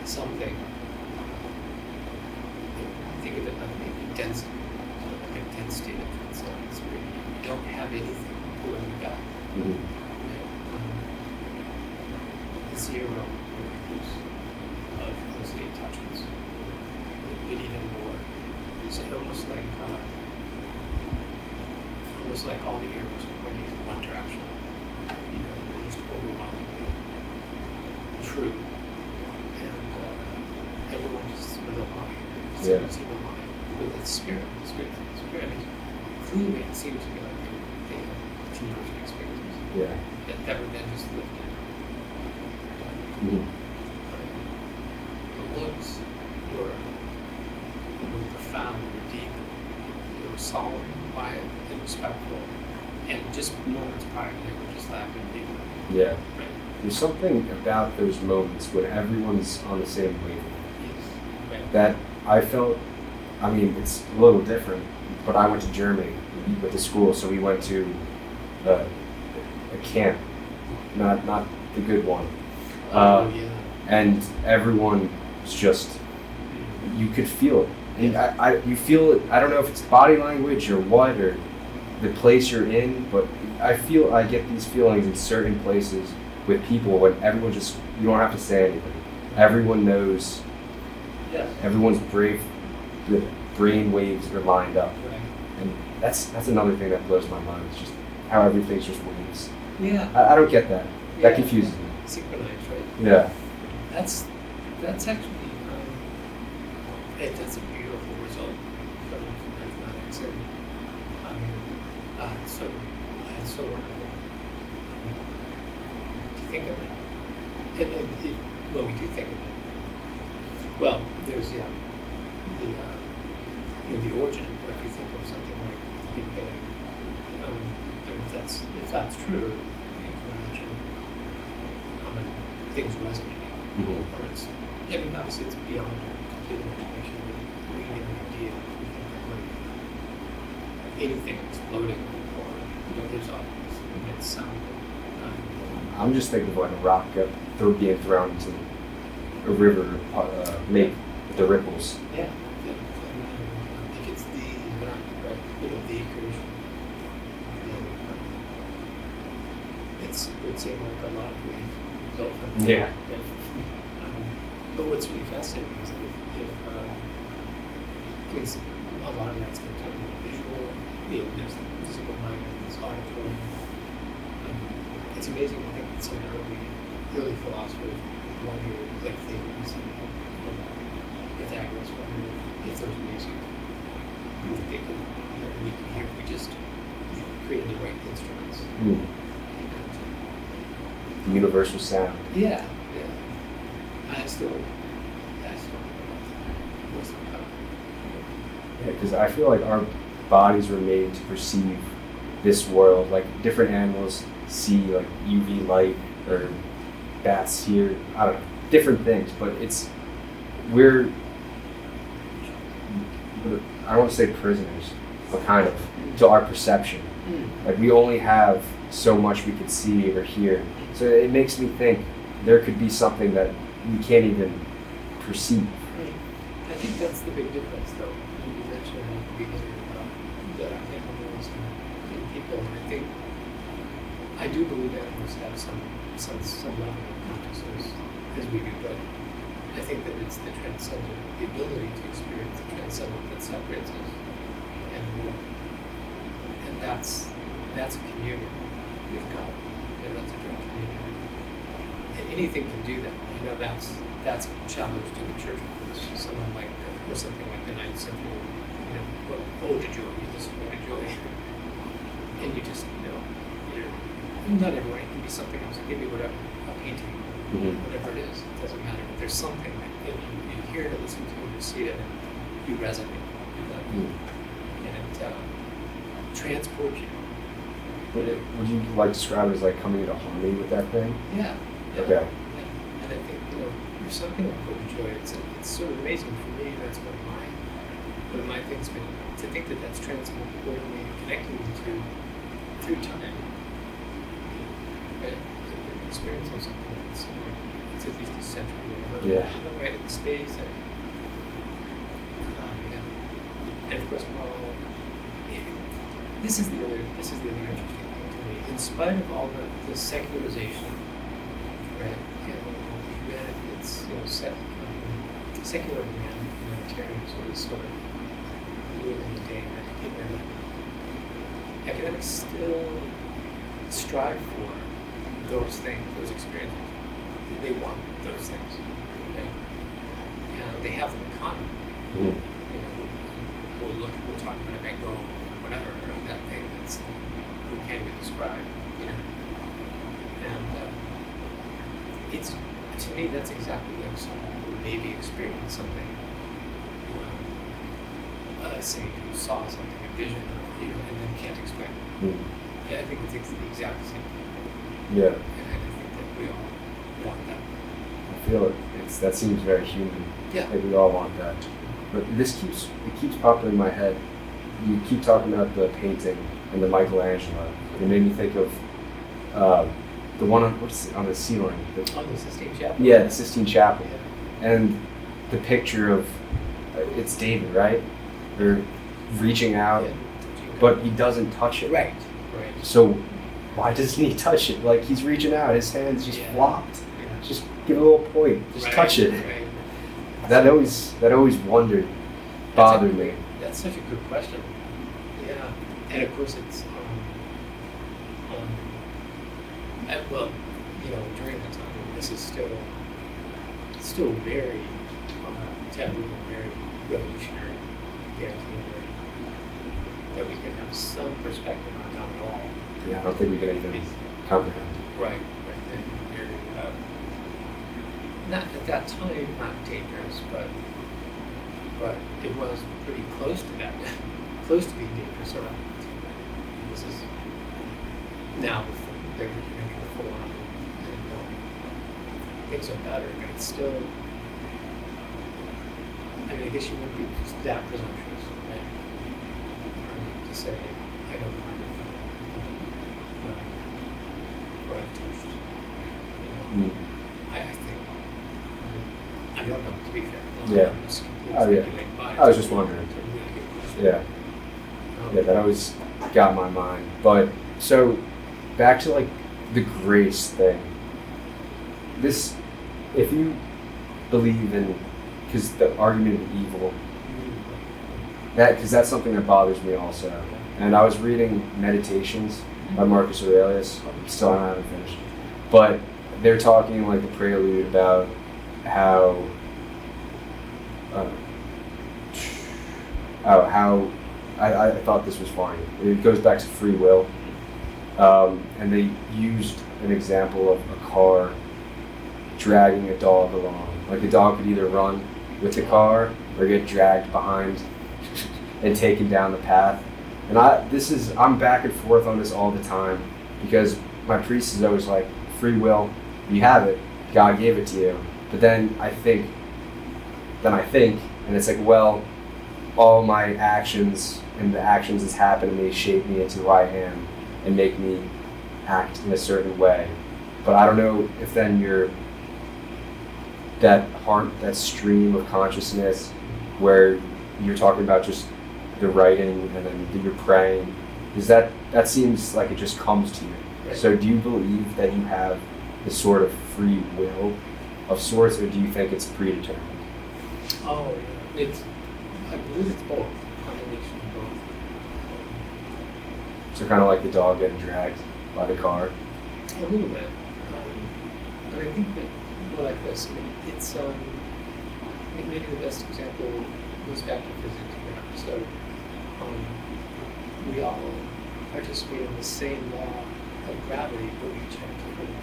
something. Think of it like maybe density, like density that transcends, where you don't have anything pulling you back. Mm-hmm. Zero use of those eight touches, but even more. So almost like all the arrows are pointing in one direction. Just overwhelmingly true, and everyone just with a mind, single mind, with its spirit. I mean, clearly it seems to be like they have conversion experiences. Yeah. That were then just lived in. Mm-hmm. The looks were profound, were deep, they were solemn, quiet, and respectful, and just moments prior, they were just laughing people. Yeah. Right? There's something about those moments when everyone's on the same wavelength. Yes. Right. That I felt, I mean, it's a little different, but I went to Germany with the school, so we went to a camp, not the good one. Yeah. And everyone was just, you could feel it. And you feel it, I don't know if it's body language or what, or the place you're in, but I get these feelings in certain places with people when everyone just, you don't have to say anything. Everyone knows, Yes. everyone's brave, the brain waves are lined up. Right. And that's another thing that blows my mind, it's just how everything's just waves. Yeah. I don't get that. That confuses me. Synchronized, right? Yeah. That's actually that's a beautiful result from mathematics, and it's so wonderful to think of it. When we do think of it, well, there's the origin. If you think of something like the Big Bang, if that's true, you can imagine things resonating. Mm-hmm. Or it's, I mean, obviously it's beyond complete imagination. We get an idea. We think of like anything exploding, or there's obviously it's sound. I'm just thinking of like a rock being thrown into a river, lake with the ripples. Yeah. I think it's the creation. It would seem like a lot of ways built from Yeah. But what's really fascinating is that because a lot of that's been kind of visual, there's the physical mind and this auditory. It's amazing to think that some early philosophers wonder, like things, Pythagoras wondered if there's music. They could, we could hear, we just created the right instruments. Mm. The universal sound. Yeah. I still Yeah, because I feel like our bodies were made to perceive this world. Like different animals see like UV light, or bats hear, I don't know, different things. But we're, I don't want to say prisoners, but kind of, to our perception. Like we only have so much we could see or hear. So it makes me think there could be something that we can't even perceive. I think that's the big difference, though. You mentioned at the beginning that I think animals in people, and I do believe animals have some level of consciousness as we do, but I think that it's the transcendent, the ability to experience the transcendent that separates us and more. And that's a communion with God. And that's a direct communion. And anything can do that. That's a challenge to the church. Someone like or something like the Ninth Symphony, or Ode to Joy, you listen to Ode to Joy, and you just, not everyone, it can be something else, it can be whatever, a painting, whatever it is, it doesn't matter, but there's something that you hear it, listen to it, you see it, and you resonate with that, and it transports you. Would you like to describe it as like coming into harmony with that thing? Yeah. Okay. Yeah. And I think, there's something like Ode to Joy, it's sort of amazing for me, that's one of my things, but to think that that's transporting me, connecting me to through time. Experiencing something that's it's at least essential. Right in space, and of course, this is the other interesting thing to me. In spite of all the secularization, right? It's secular humanitarians sort of ruling the day. Academics still strive for those things, those experiences. They want those things. Okay? And they have them in common. We'll talk about a mango or whatever, or that thing that's who can't be described. And it's, to me, that's exactly like someone who maybe experienced something, say who saw something, a vision, and then can't explain it. Yeah, I think it's the exact same thing. Yeah. And I think that we all want that. I feel that seems very human. Yeah. Like we all want that. But it keeps popping in my head. You keep talking about the painting and the Michelangelo. It made me think of the one on the ceiling. On the Sistine Chapel. Yeah, the Sistine Chapel. Yeah. And the picture of it's David, right? They're reaching out, but he doesn't touch it. Right. So why doesn't he touch it? Like he's reaching out, his hands just flopped. Yeah. Just give it a little point. Just touch it. Right. That always bothered me. That's such a good question. Yeah, and of course it's during that time, this is still very taboo and very revolutionary. The idea that we can have some perspective on not at all. Yeah, I don't think we can even comprehend. Right. And very, not at that time, not dangerous, but it was pretty close to that, close to being dangerous. So this is now they're full on, and things are better, but it's still. I mean, I guess you wouldn't be that presumptuous, right? To say I don't mind what I've touched. I think I don't know, to be fair. Yeah. Oh yeah. I was just wondering. Yeah. Yeah, that always got my mind. But so back to like the grace thing. This, if you believe in, because the argument of evil, because that's something that bothers me also. And I was reading Meditations by Marcus Aurelius. Still I haven't finished, but they're talking like the prelude about how I thought this was funny. It goes back to free will, and they used an example of a car dragging a dog along. Like a dog could either run with the car or get dragged behind and taken down the path. And I'm back and forth on this all the time because my priest is always like, free will, you have it, God gave it to you. But then I think, and it's like, well, all my actions and the actions that's happened to me shape me into who I am and make me act in a certain way. But I don't know if then that stream of consciousness where you're talking about just the writing and then you're praying, is that seems like it just comes to you. Right. So do you believe that you have this sort of free will of sorts, or do you think it's predetermined? Oh, I believe it's both. A combination of both. So kind of like the dog getting dragged by the car? A little bit. But I think that more like this. I mean, it's maybe the best example goes back to physics again. So we all participate in the same law of gravity, but we each have different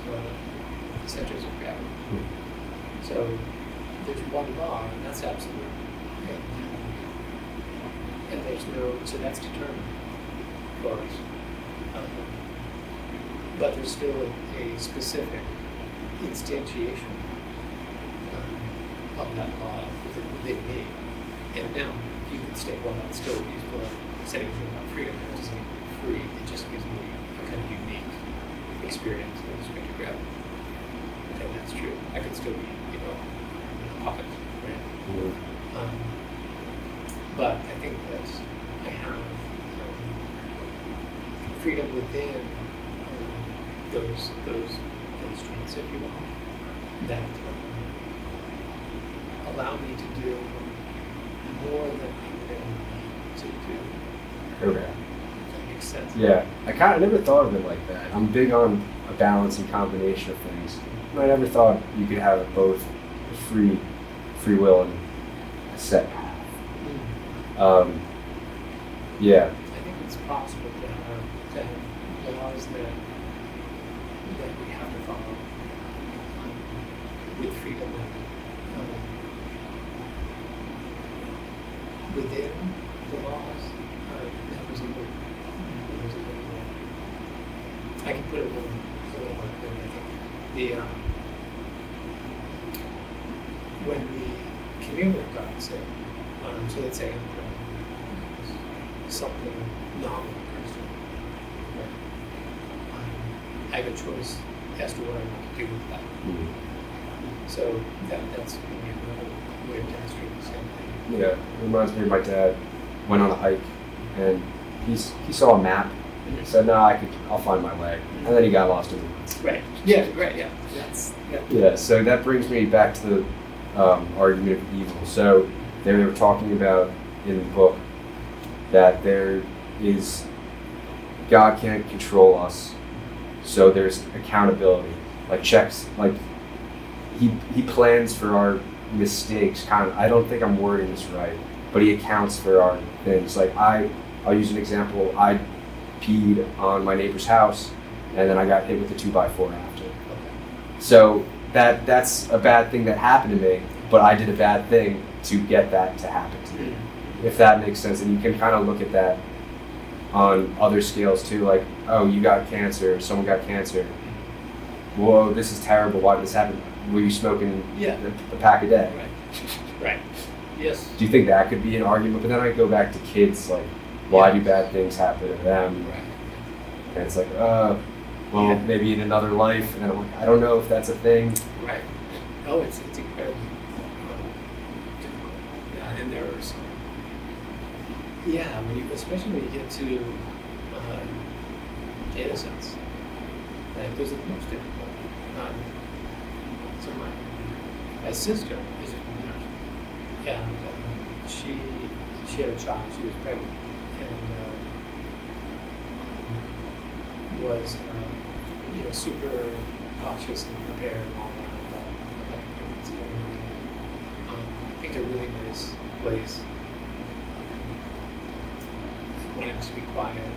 centers of gravity. So there's one law, and that's absolute. And there's no, so that's determined for us. But there's still a specific instantiation of that law within me. And now you could say, well, that's still useful saying about freedom. It doesn't make me free. It just gives me a kind of unique experience with respect to gravity. And that's true. I could still be, a puppet, right? But I think that I have freedom within those traits, if you will, that allow me to do more than I really need to do. Okay. If that makes sense. Yeah, I never thought of it like that. I'm big on a balance and combination of things. I never thought you could have both free will and a set path. Yeah. I think it's possible to have laws that we have to follow with freedom and within the laws. That was a good. I can put it a little more clearly. I think when we commune with God, say, so let's say something novel occurs to me. I have a choice as to what I want to do with that. So that's maybe another way of demonstrating the same thing. Yeah, it reminds me of my dad went on a hike and he saw a map and he said, "No, I'll find my way." And then he got lost in the woods. Right. Yeah. Right. Yeah. Yeah. So that brings me back to the argument of evil. So they were talking about in the book that God can't control us, so there's accountability, like checks, like he plans for our mistakes. I don't think I'm wording this right, but he accounts for our things. Like I'll use an example. I peed on my neighbor's house, and then I got hit with a 2x4 after. So that's a bad thing that happened to me, but I did a bad thing to get that to happen to me. If that makes sense, and you can kind of look at that on other scales too, like, oh, you got cancer, someone got cancer. Whoa, this is terrible. Why did this happen? Were you smoking a pack a day? Right. Yes. Do you think that could be an argument? But then I go back to kids, like, why do bad things happen to them? Right. And it's like, maybe in another life. And I'm like, I don't know if that's a thing. Right. Oh, it's incredibly difficult. Yeah, and there are some. Yeah, especially when you get to innocence, those are the most difficult. So my sister is a nurse, and she had a child. She was pregnant, and was super cautious and prepared and all that about pregnancy. I think a really nice place. Wanted to be quiet, and,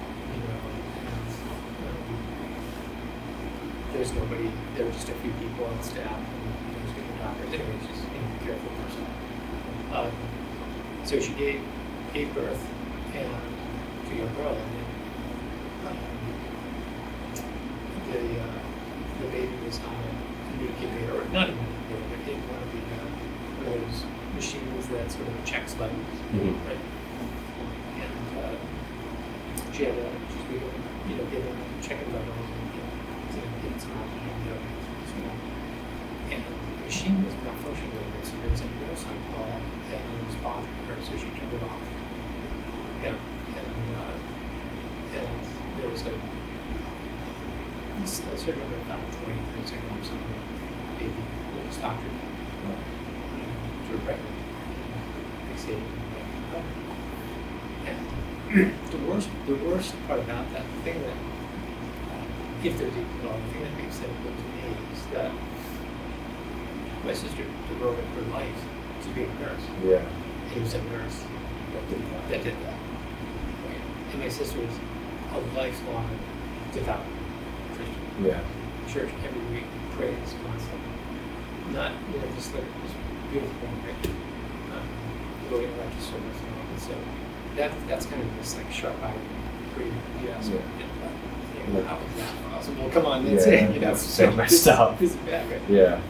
there's nobody, there were just a few people on staff, and there was different doctors. Anyway, she's a careful person. So she gave birth to a young girl, and then the baby was on a new incubator, or not an incubator, but in one of those machines that sort of checks buttons, right? She had given checking buttons and get some alcohol, and the machine was malfunctioning a little bit, so there was a nurse on call and it was bothering her, so she turned it off. And there was a certain number, about 20, 30 seconds or something, baby was doctored to her pregnant. They say, the worst part about that, the thing that, if there's even the thing that makes that good to me is that my sister devoted her life to being a nurse. Yeah. He was a nurse that did that. Right? And my sister was a lifelong devout Christian. Yeah. Church every week, prays constantly. Not, just like this beautiful right? Devoting life to service and all. And so that's kind of this like sharp eye creative. Yeah. So, how is that possible? Come on, that's it. That's so messed up. This is bad, right? Yeah.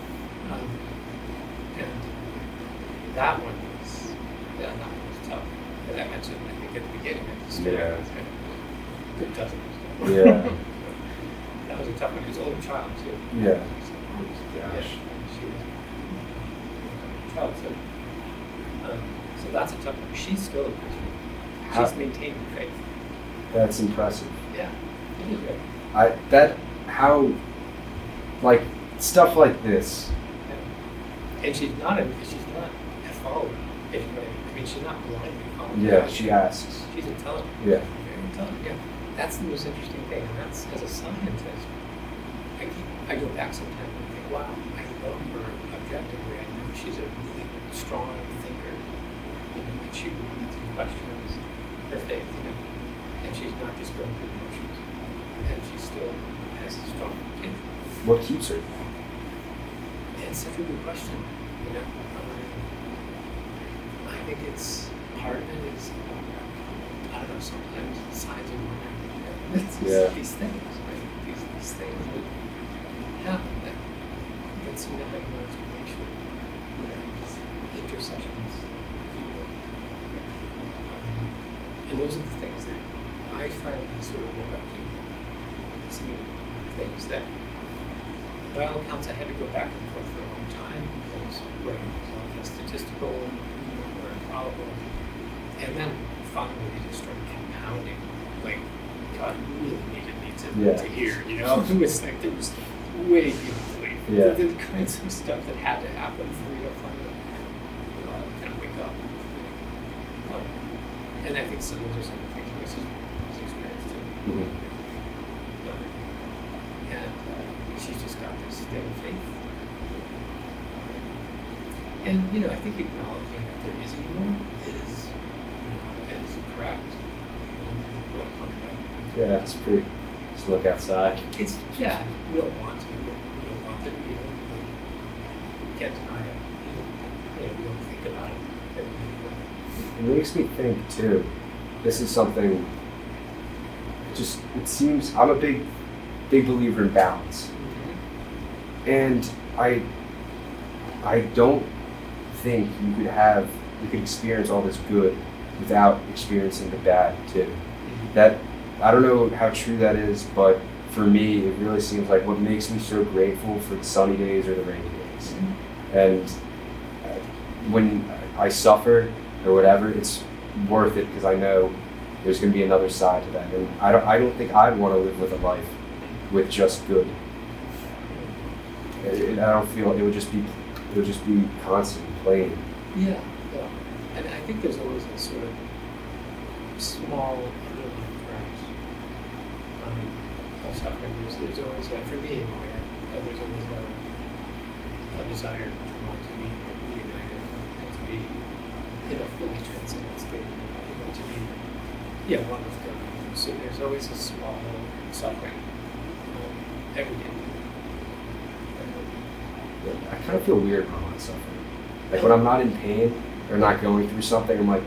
And that one was, tough. As I mentioned, I think at the beginning of the story, Yeah. good dozen. Yeah. That was a tough one. He was an older child too. Yeah. Gosh. She was a child, so that's a tough one. She's still a Christian. She's maintaining faith. That's impressive. Yeah, it is right. Like stuff like this. And she's not a follower. If you know what I mean. I mean, she's not blindly following. Yeah, she asks. She's intelligent. Yeah. Very intelligent. Yeah. That's the most interesting thing, and that's as a scientist. I go back sometimes and think, wow, I love her objectively. I know she's a really strong thinker. And she questions her faith, and she's not just going through the motions. And she still has a strong faith. What keeps her? It's such a good question. I think it's part of it is I don't know. Sometimes signs of wonder. It's these things, right? These things that happen that seem to have no explanation. These intersections. And those are the things that I finally sort of woke up to. Some things that, by all accounts, I had to go back and forth for a long time because writing was statistical or improbable. And then finally we just started compounding. Like, God really needed me to hear, It was like there was way beautifully. The kinds of stuff that had to happen for me to finally kind of wake up. And I think some of those are some of the things Mrs. has experienced too. Mm-hmm. And she's just got this steady faith. And, I think acknowledging that there is evil is correct. Yeah, that's pretty. Just look outside. We don't want to. We don't want there to be evil. We can't deny it. We don't think about it. It makes me think too. This is something. It seems I'm a big believer in balance, and I don't think you could experience all this good without experiencing the bad too. That I don't know how true that is, but for me, it really seems like what makes me so grateful for the sunny days or the rainy days, and when I suffer or whatever, it's worth it because I know there's going to be another side to that, and I don't think I'd want to live with a life with just good. I don't feel it would just be constant plain. Yeah. And I think there's always a sort of small underlying crash of suffering. There's always that, for me anyway, there's always a desire to want to be reunited and to be in a fully transcendent state, to be one with God. So there's always a small suffering every day. I kind of feel weird when I'm not suffering. Like when I'm not in pain or not going through something, I'm like,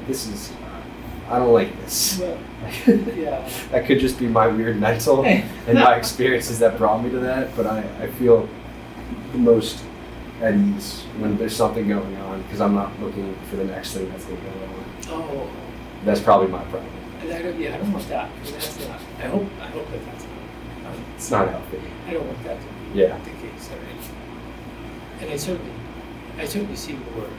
I don't like this. Well, That could just be my weird mental and my experiences that brought me to that, but I feel the most at ease when there's something going on because I'm not looking for the next thing that's going to go on. Oh. That's probably my problem. I don't want that. I mean, that's not. I hope that that's not. It's not healthy. I don't want that to be the case. And I certainly see more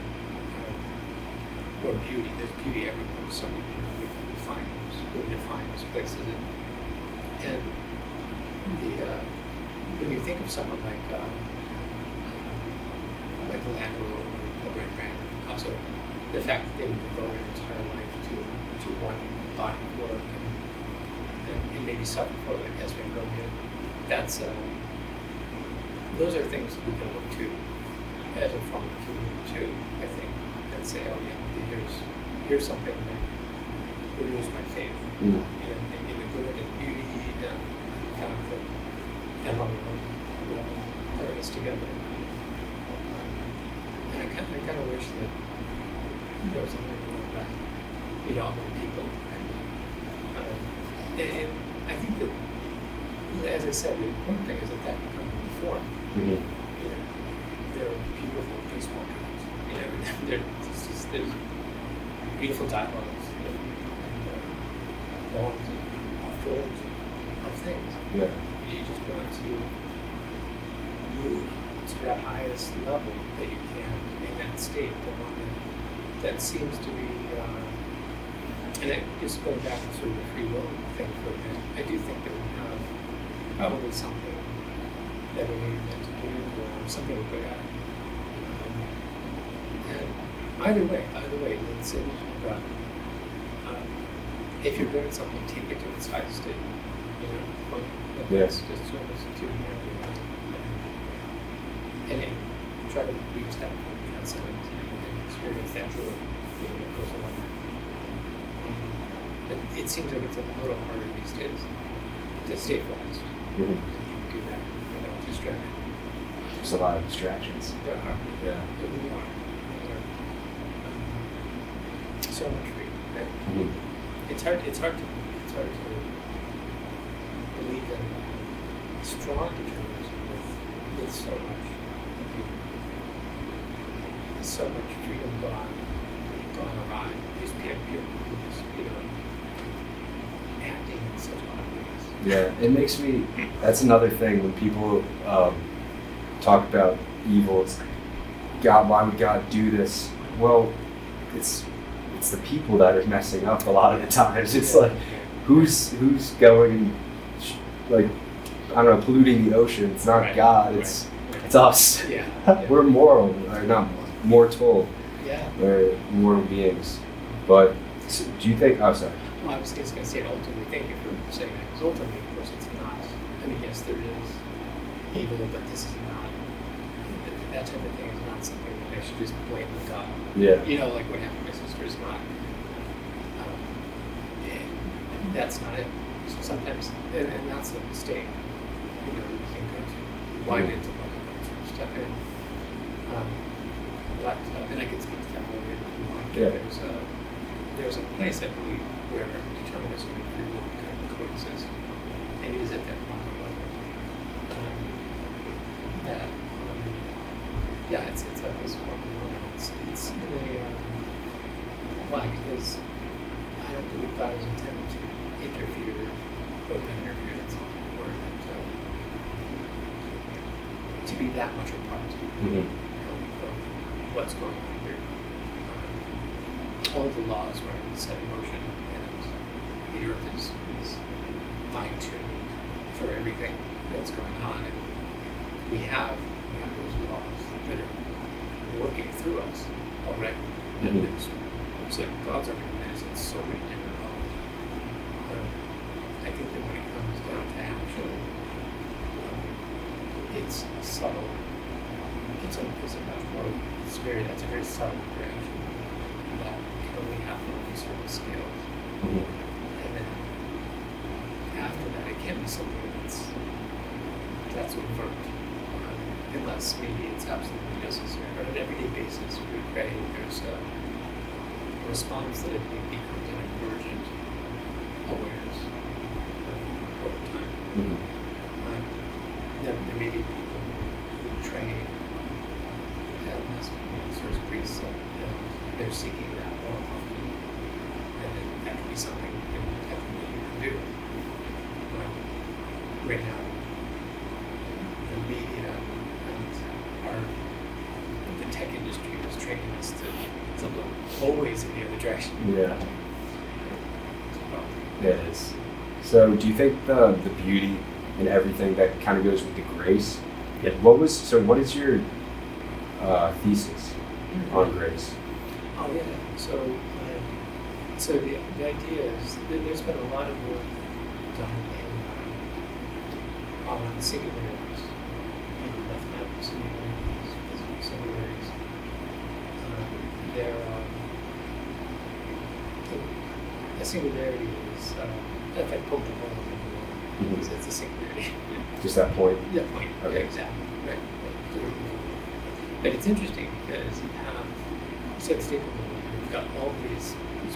beauty. There's beauty everywhere. So we find those places. And when you think of someone like Landor or Rembrandt, also the fact that they would devote their entire life to one body of work and maybe suffer for it as we grow in, those are things we can look to as a form of community too, I think, and say, oh yeah, here's here's something that renews my faith in the good and beauty and kind of and how we put this together. And I kind of wish that there was something like that, among people. And I think that, as I said, the important thing is that becomes a form. They're beautiful peaceful times. There's beautiful dialogues and poems and forms of things. Yeah. You just want to move to that highest level that you can in that state, the one that seems to be, and it just going back to sort of the free will thing for a minute. I do think that we have probably something that we need to do, or something we're good at. And either way, let's say that if you're good at something, take it to its highest state. Yes. Just sort of to and try to reach that transcendence and experience that joy that goes along. But it seems like it's a little harder these days to stay focused. Do that without distraction. There's a lot of distractions. There are. Yeah. There really are. So much freedom. It's hard to believe in strong determinism with so much freedom gone awry. These people who acting in such odd ways. Yeah, it makes me. That's another thing when people talk about evil. It's God. Why would God do this? Well, it's the people that are messing up a lot of the times. It's like, who's going, like, I don't know, polluting the ocean. It's not God. It's us. Yeah. We're moral, or not mortal. Yeah. We're mortal beings. But so, do you think? Oh, sorry. Well, I was just going to say ultimately. Thank you for saying that. Because ultimately, of course, it's not. I mean, yes, there is evil, but this is not. That type of thing is not something that I should just blame on God. Yeah. Like what happened to my sister is not. That's not it. So sometimes, and that's the mistake. You can go to wide into stuff in. But and I can speak to that more if you want. Yeah. There's a place I believe where determinism and free will kind of coexist, and it is at that moment level. It's at this point. It's in a why? Because I don't believe God is intended to interfere, open interference, or to be that much a part of what's going on here. All of the laws are set in motion, and the earth is fine-tuned for everything that's going on, and we have those laws that are working through us already. And it's like God's organized in so many different levels. I think that when it comes down to action, it's subtle. It's much more. That's a very subtle interaction that can only happen on these certain scales. And then after that, it can't be something that's overt, unless maybe it's absolutely necessary. But on an everyday basis, we pray. There's a response that it becomes an emergent awareness over time. There may be people who train as sort of priests, they're seeking that more often, and that can be something that you can do. Right now, the media and the tech industry is training us to look always in the other direction. Yeah. It is. So do you think the beauty in everything that kind of goes with the grace? Yeah. What is your thesis on grace? Oh yeah. So the idea is that there's been a lot of work done on singularities, mathematics, singularities. a singularity is, if I poke the hole in the wall, Mhm. it's a singularity. Just that point. That point. Okay. Yeah, exactly. Right. But it's interesting because you have set stable, you've got all these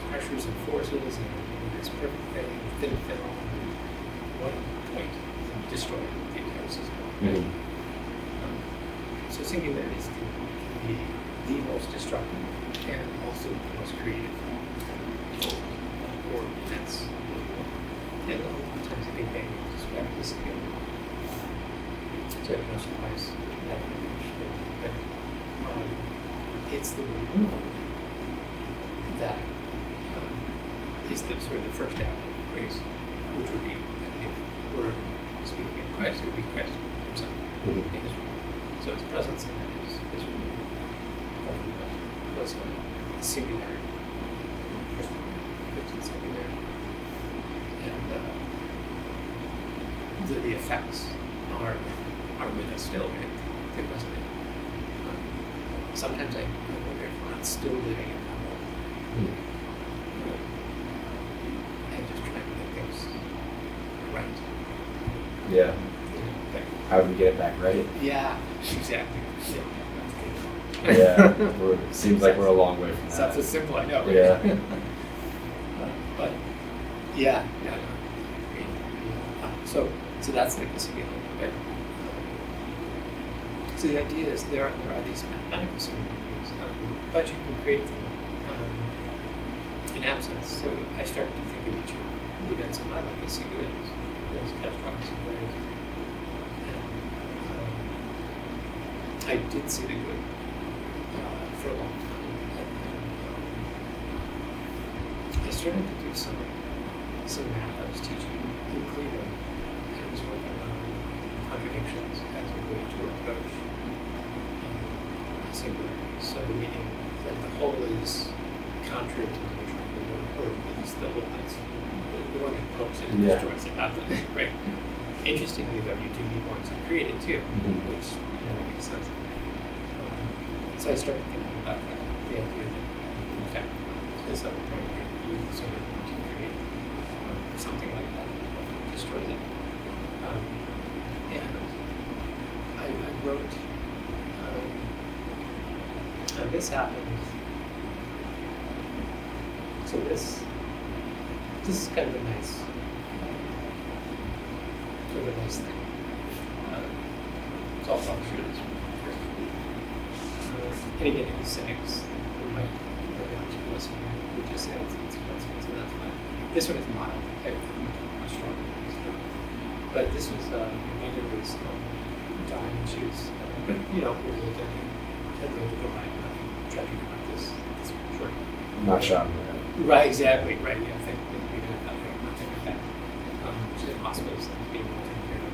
pressures and forces and this perfect thing, thin film, and one point destroy the entire system. Mhm. So singularities can be the most destructive and also the most creative or events. And a lot of times the Big Bang is described as singular. So no surprise that but it's the renewal that is the sort of the first act of grace, which would be, if we're speaking of Christ, it would be Christ himself in his rule. So his presence in that is was a singularity, Christian singularity. And the effects are with us still, right? They resonate. Sometimes I wonder if we're not still living in that world. And just trying to get things right. Yeah. But, How do we get it back right? yeah, exactly. Yeah. It seems like we're a long way from that. Sounds so simple, I know. Right? Yeah. But yeah. So that's like the singular. But, so the idea is there are these mathematical singularities, but you can create them in absence. So I started to think of each of the events in my life as singularities, as catastrophic singularities. And I did see the good for a long time. And I started to do some math. I was teaching in Cleveland, and I was working on contradictions as a way to approach singularity. So meaning that the whole is contrary to the neutral, or at least the whole is the one that pokes it and destroys it. Right. Interestingly, though, you do need ones to create it too, which makes sense. So I started thinking about that, the idea that, in fact, this other point you sort of want to create something like that, destroy it. And I wrote, and this happened. So this is kind of a nice, sort of a nice thing. So I'll show this one first. And again, any cynics who might be listening would just say it's expensive, so that's fine. This one is mild. I'm stronger than this one. But this was, Amanda was dying, and she was, but we were really getting 10 years ago by tragic about this short. Not shot in the head. Right, exactly, right, yeah, I think we did that, nothing like that. She's in hospitals and being taken care of.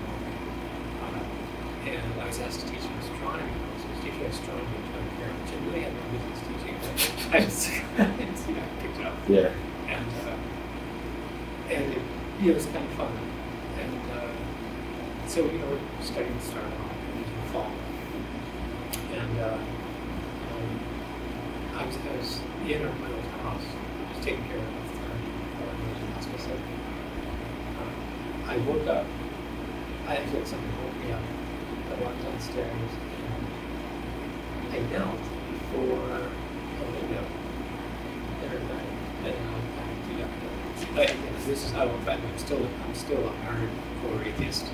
And I was asked to teach astronomy. So I was teaching astronomy and trying to care, which I really had no business teaching. I just picked it up. Yeah. And it was kind of fun. And so, we're starting to start off in the fall. And I was in my old house, just taking care of the hospice. I woke up. I actually had something woke me up. I walked downstairs and I knelt before a window every night. And this is I'm still a hardcore atheist.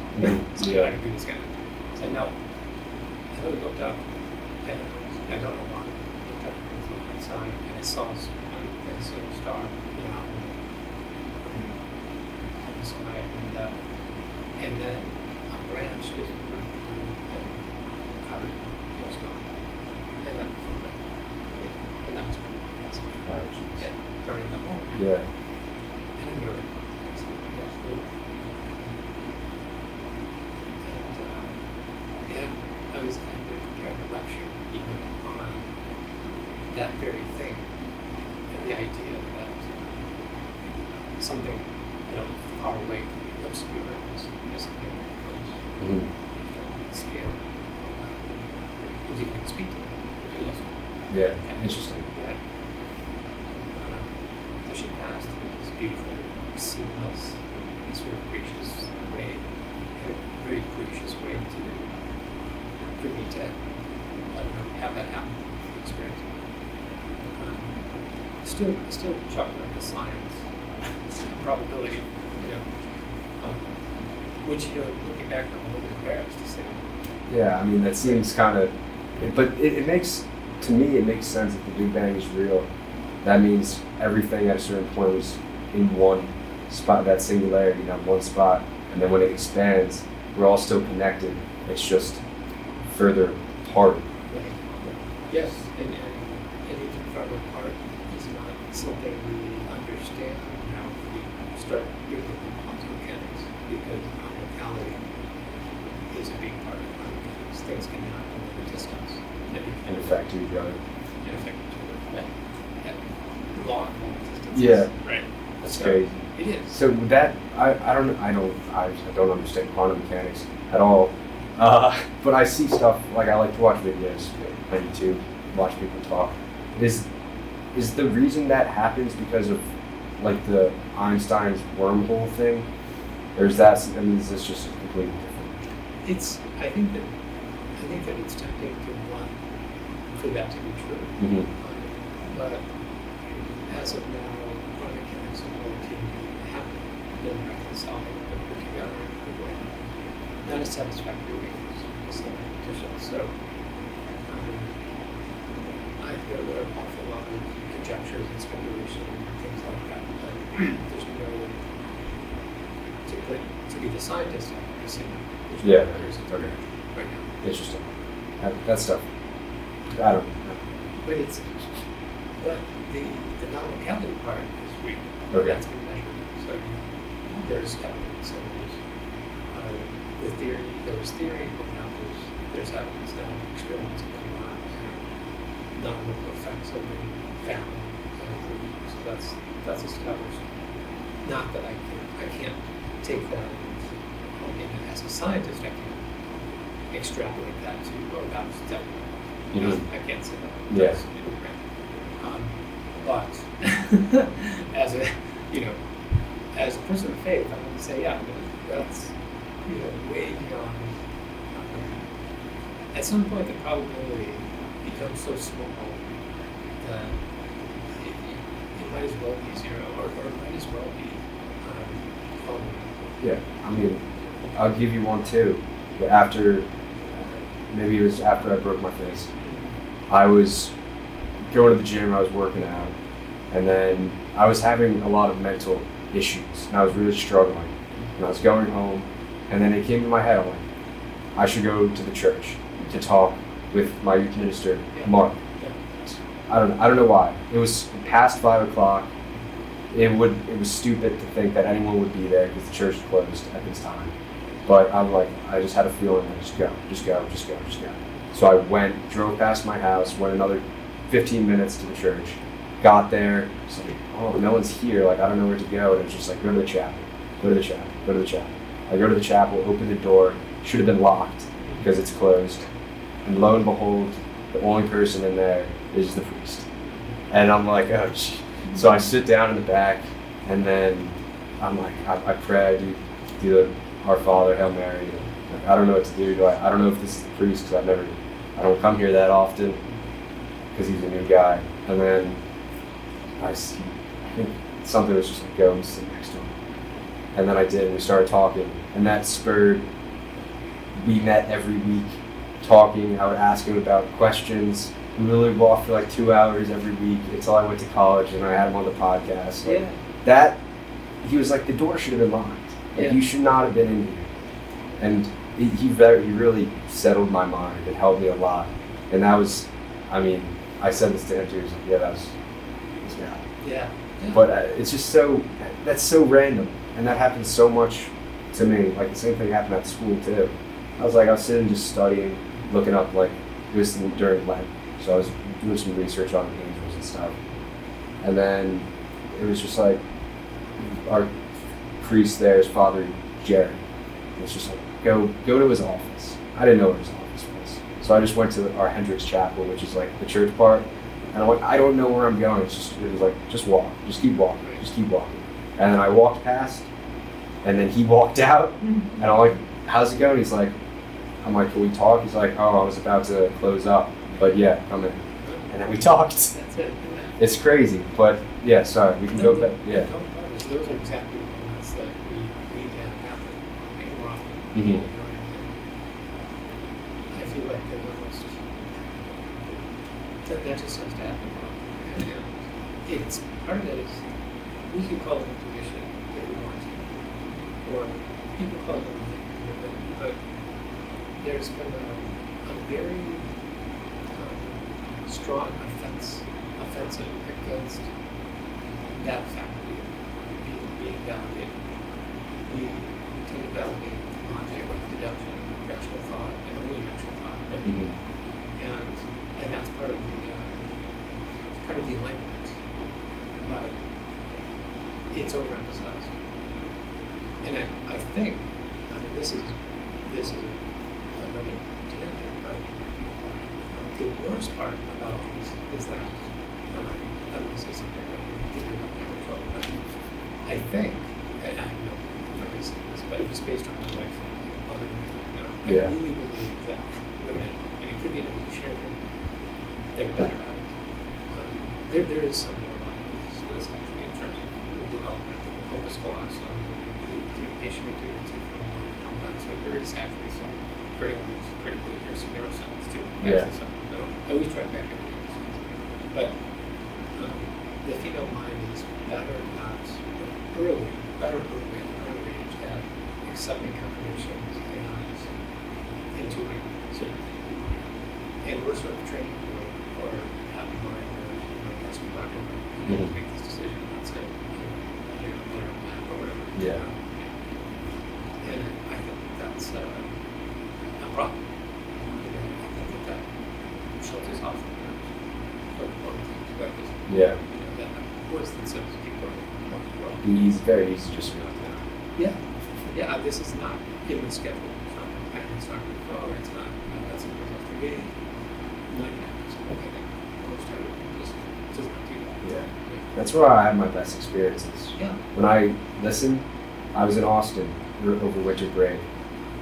So I can do this kind of thing. So I knelt. And I looked up and I don't know why. I looked up outside and I saw a star, on the sky, and then a branch just covered was gone. And then and that was pretty during the moment. Yeah. And I knew it. And I was kind of preparing a lecture even on that very thing. And the idea that something far away can be obscure as something close. Scale. Because you can speak to it if you listen. Yeah. Interesting. Yeah. So she passed. beautiful, seamless, sort of gracious way, a very gracious way for me to, I don't know, have that happen, experience. Still chuckling at the science, probability, which, looking back, I'm a little bit embarrassed to say. Yeah, I mean, that seems kind of, but it makes, to me, it makes sense if the Big Bang is real. That means everything at a certain point was in one spot, that singularity, one spot. And then when it expands, we're all still connected. It's just further apart. Right. Yes, and even further apart is not something we understand now we start doing quantum mechanics, because locality is a big part of quantum mechanics. Things can happen at a distance. And affect each other. And affect each other. At long distances. Yeah. Right. That's crazy. It is. So that I don't understand quantum mechanics at all. But I see stuff, like I like to watch videos on YouTube, watch people talk. Is the reason that happens because of like the Einstein's wormhole thing, or is this just completely different? I think that it's tempting to want for that to be true. Mm-hmm. But as of now, quantum mechanics and relativity haven't been reconciled and put together in a good way. Not a satisfactory way for some competition. So I feel there are an awful lot of conjectures and speculation and things like that. But there's no to be the scientist I'm guessing. Yeah. Okay. Right now. Interesting. That stuff. I don't know. But the non-locality part is real. Okay. That's been measured. So there's evidence, and there's the theory. There was theory, but now there's evidence now. Experiments have come out, and non-local effects have been found. So that's established. Not that I can't take that. As a scientist, I can't extrapolate that to that's definitely. Mm-hmm. I can't say that. Yeah. But as a person of faith, I would say, yeah, that's way beyond. At some point, the probability becomes so small that it might as well be zero, or it might as well be. Yeah, I mean, I'll give you one too. After, maybe it was after I broke my face, I was going to the gym, I was working out, and then I was having a lot of mental issues, and I was really struggling. And I was going home, and then it came to my head, I'm like, I should go to the church to talk with my youth minister, Mark. I don't know why. It was past 5 o'clock. It was stupid to think that anyone would be there because the church was closed at this time. But I'm like, I just had a feeling that just go. So I went, drove past my house, went another 15 minutes to the church, got there, it's like, oh, no one's here, like I don't know where to go, and it was just like, go to the chapel. I go to the chapel, open the door, should have been locked because it's closed, and lo and behold, the only person in there is the priest. And I'm like, oh, gee. So I sit down in the back, and then I'm like, I pray, I do the Our Father, Hail Mary. Like, I don't know what to do. I don't know if this is the priest because I don't come here that often because he's a new guy. And then I think something was just like, go and sit next to him. And then I did, and we started talking, and that spurred. We met every week, talking. I would ask him about questions. We really walked for like 2 hours every week until I went to college, and I had him on the podcast. Like, that, he was like, the door should have been locked. Like, you should not have been in here. And he really settled my mind and helped me a lot. And that was, I mean, I said this to him too. He was like, yeah, that was God. Yeah. But it's just that's so random. And that happens so much to me. Like the same thing happened at school too. I was sitting just studying, looking up, like, it was during Lent. So I was doing some research on angels and stuff. And then it was just like, our priest there is Father Jerry. It's just like, go to his office. I didn't know where his office was. So I just went to our Hendricks Chapel, which is like the church part. And I'm like, I don't know where I'm going. It was like, just walk. Just keep walking. And then I walked past, and then he walked out, and I'm like, how's it going? He's like, I'm like, can we talk? He's like, oh, I was about to close up, but yeah, come in. And then we talked. That's it. It's crazy, but yeah, sorry, we can go back. Yeah. Those are exactly the moments that we need to have happen more often. Mm-hmm. I feel like they're almost, that just has to happen more often. And it's, part of that is, we can call it intuition if we want to, or people call it enlightenment, but there's been a very strong offensive against that faculty being validated. We tend to validate logic, deduction, rational thought, and only rational thought. Mm-hmm. And that's part of the enlightenment. But it's overemphasized. And I think, this is another tangent, but the worst part about this is that, I don't want to say something that will give you trouble, but I think, and I know I'm not going to say this, but just based on my life, I really believe that women, and it could be an evolutionary, they're better at it. There is some more about this actually in terms of development, focus class, communication activities, so there is actually some critical literacy neuroscience too. Yeah. So, I always try back everything. But the female mind is better early at an early age at accepting contradictions and intuiting certain things. And we're sort of trained or have in mind that's what we're going to make this decision, let's say, or whatever. Yeah. And I think that's a problem. I think that shows us off from important things about this. Yeah. That worse than some people are. He's very easy just to know. Yeah. Yeah, this is not in the schedule. It's not planned, it's not referral, it's not, that's a result for me. 99%, I think most everyone just does not do that. Yeah. That's where I had my best experiences. Yeah. When I listened, I was in Austin over winter break,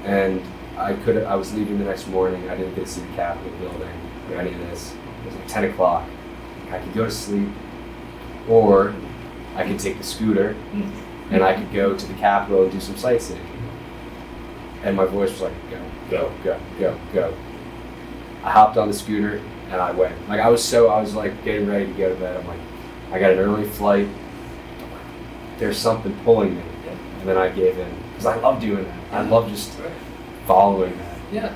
and I was leaving the next morning. I didn't get to see the Capitol building or any of this. It was like 10 o'clock. I could go to sleep, or I could take the scooter, and I could go to the Capitol and do some sightseeing. And my voice was like, go, go, go, go, go. I hopped on the scooter, and I went. Like I was like getting ready to go to bed. I'm like, I got an early flight. There's something pulling me. And then I gave in. Because I love doing that. I love just following that. Yeah.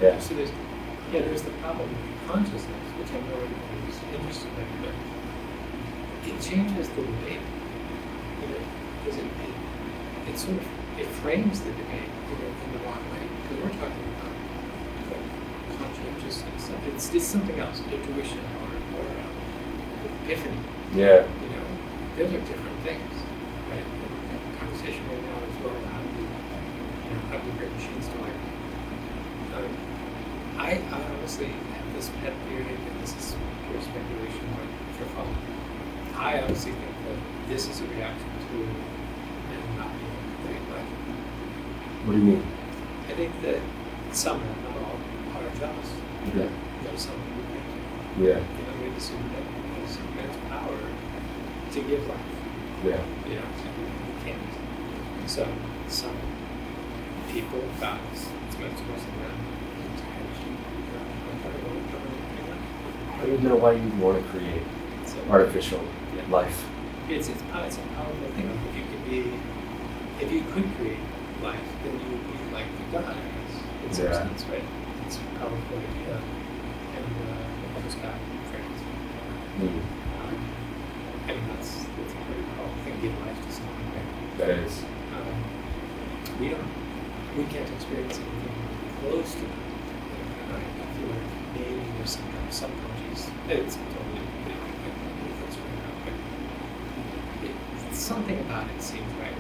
Yeah. So there's the problem of consciousness, which I know everybody's interested in, but it changes the debate. Because it sort of frames the debate in the wrong way. Because we're talking about conscientiousness. It's something else, intuition or epiphany. Yeah. Those are different things. Right? The conversation right now is well, how do we bring machines to life? I honestly have this pet theory, and this is pure speculation, but for fun. I honestly think that this is a reaction to men not being able to create life. What do you mean? I think that some, not all, are jealous. Yeah. Some people Yeah. we assume that it's men's power to give life. Yeah. You can't. So some people, gods, it's meant to most of them. I don't know why you would want to create artificial life. It's a powerful thing. If you could create life, then you would be like the God, I guess, in some sense, right? It's a powerful idea. And the just got friends. I mean, that's a pretty powerful thing, give life to something, right? That is. We can't experience anything close to that. And I feel like maybe there's some kind of subconscious, it's totally it's something about it seems right.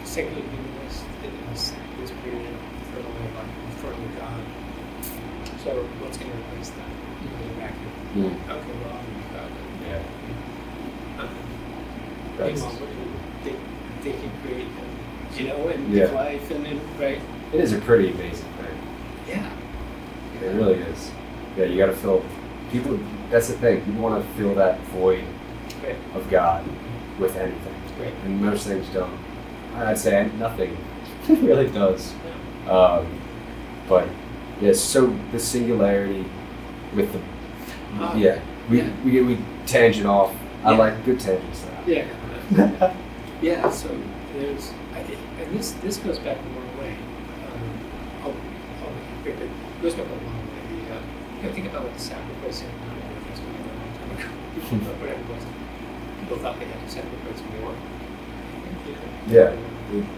Secular humanist in this period for a long life, for God. So what's going to replace that? The vacuum. Okay, well, God. Yeah. That's, meanwhile, they can create, and Yeah. live life, and right? it is a pretty amazing thing. Yeah. It really is. Yeah, you got to fill people. That's the thing. People want to fill that void Right. of God with anything, Right. and most things don't. I'd say nothing really does. Yeah. But yeah, so the singularity with the we tangent off. I Yeah. like good tangents. Yeah. Yeah. So there's, and this goes back a long way. I'll make it quick. It goes back a long way. Think about what the sacrificing. Whatever it was. People thought they had to sacrifice more. Yeah,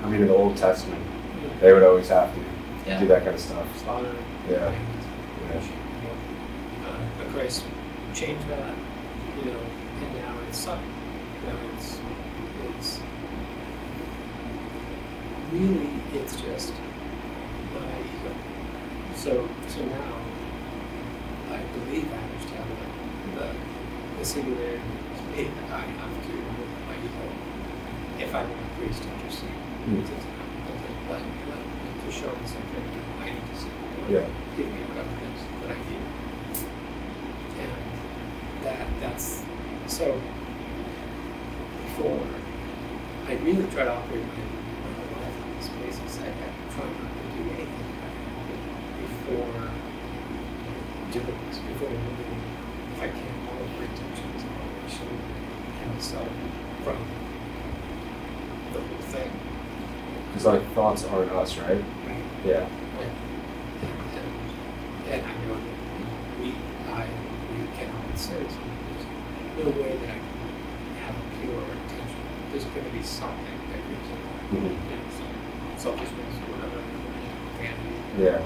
I mean in the Old Testament, they would always have to do that kind of stuff. Slaughter. Yeah. But Christ changed that, and now it's something. It's really, it's just my ego. So now I believe I understand the singularity is me. I have to remove my ego if I want Christ to intercede. To show me something I need to see. Give me whatever it is that I need. And that's so before I really try to operate my life on this basis. I try not to do anything before doing this, before moving, if I can, all of my intentions and motivation and myself from the whole thing. Because like thoughts aren't us, right? Right. Yeah. And I know that we cannot say there's no way that I can have a pure intention. There's going to be something that creeps in, some selfishness or whatever, vanity. Yeah.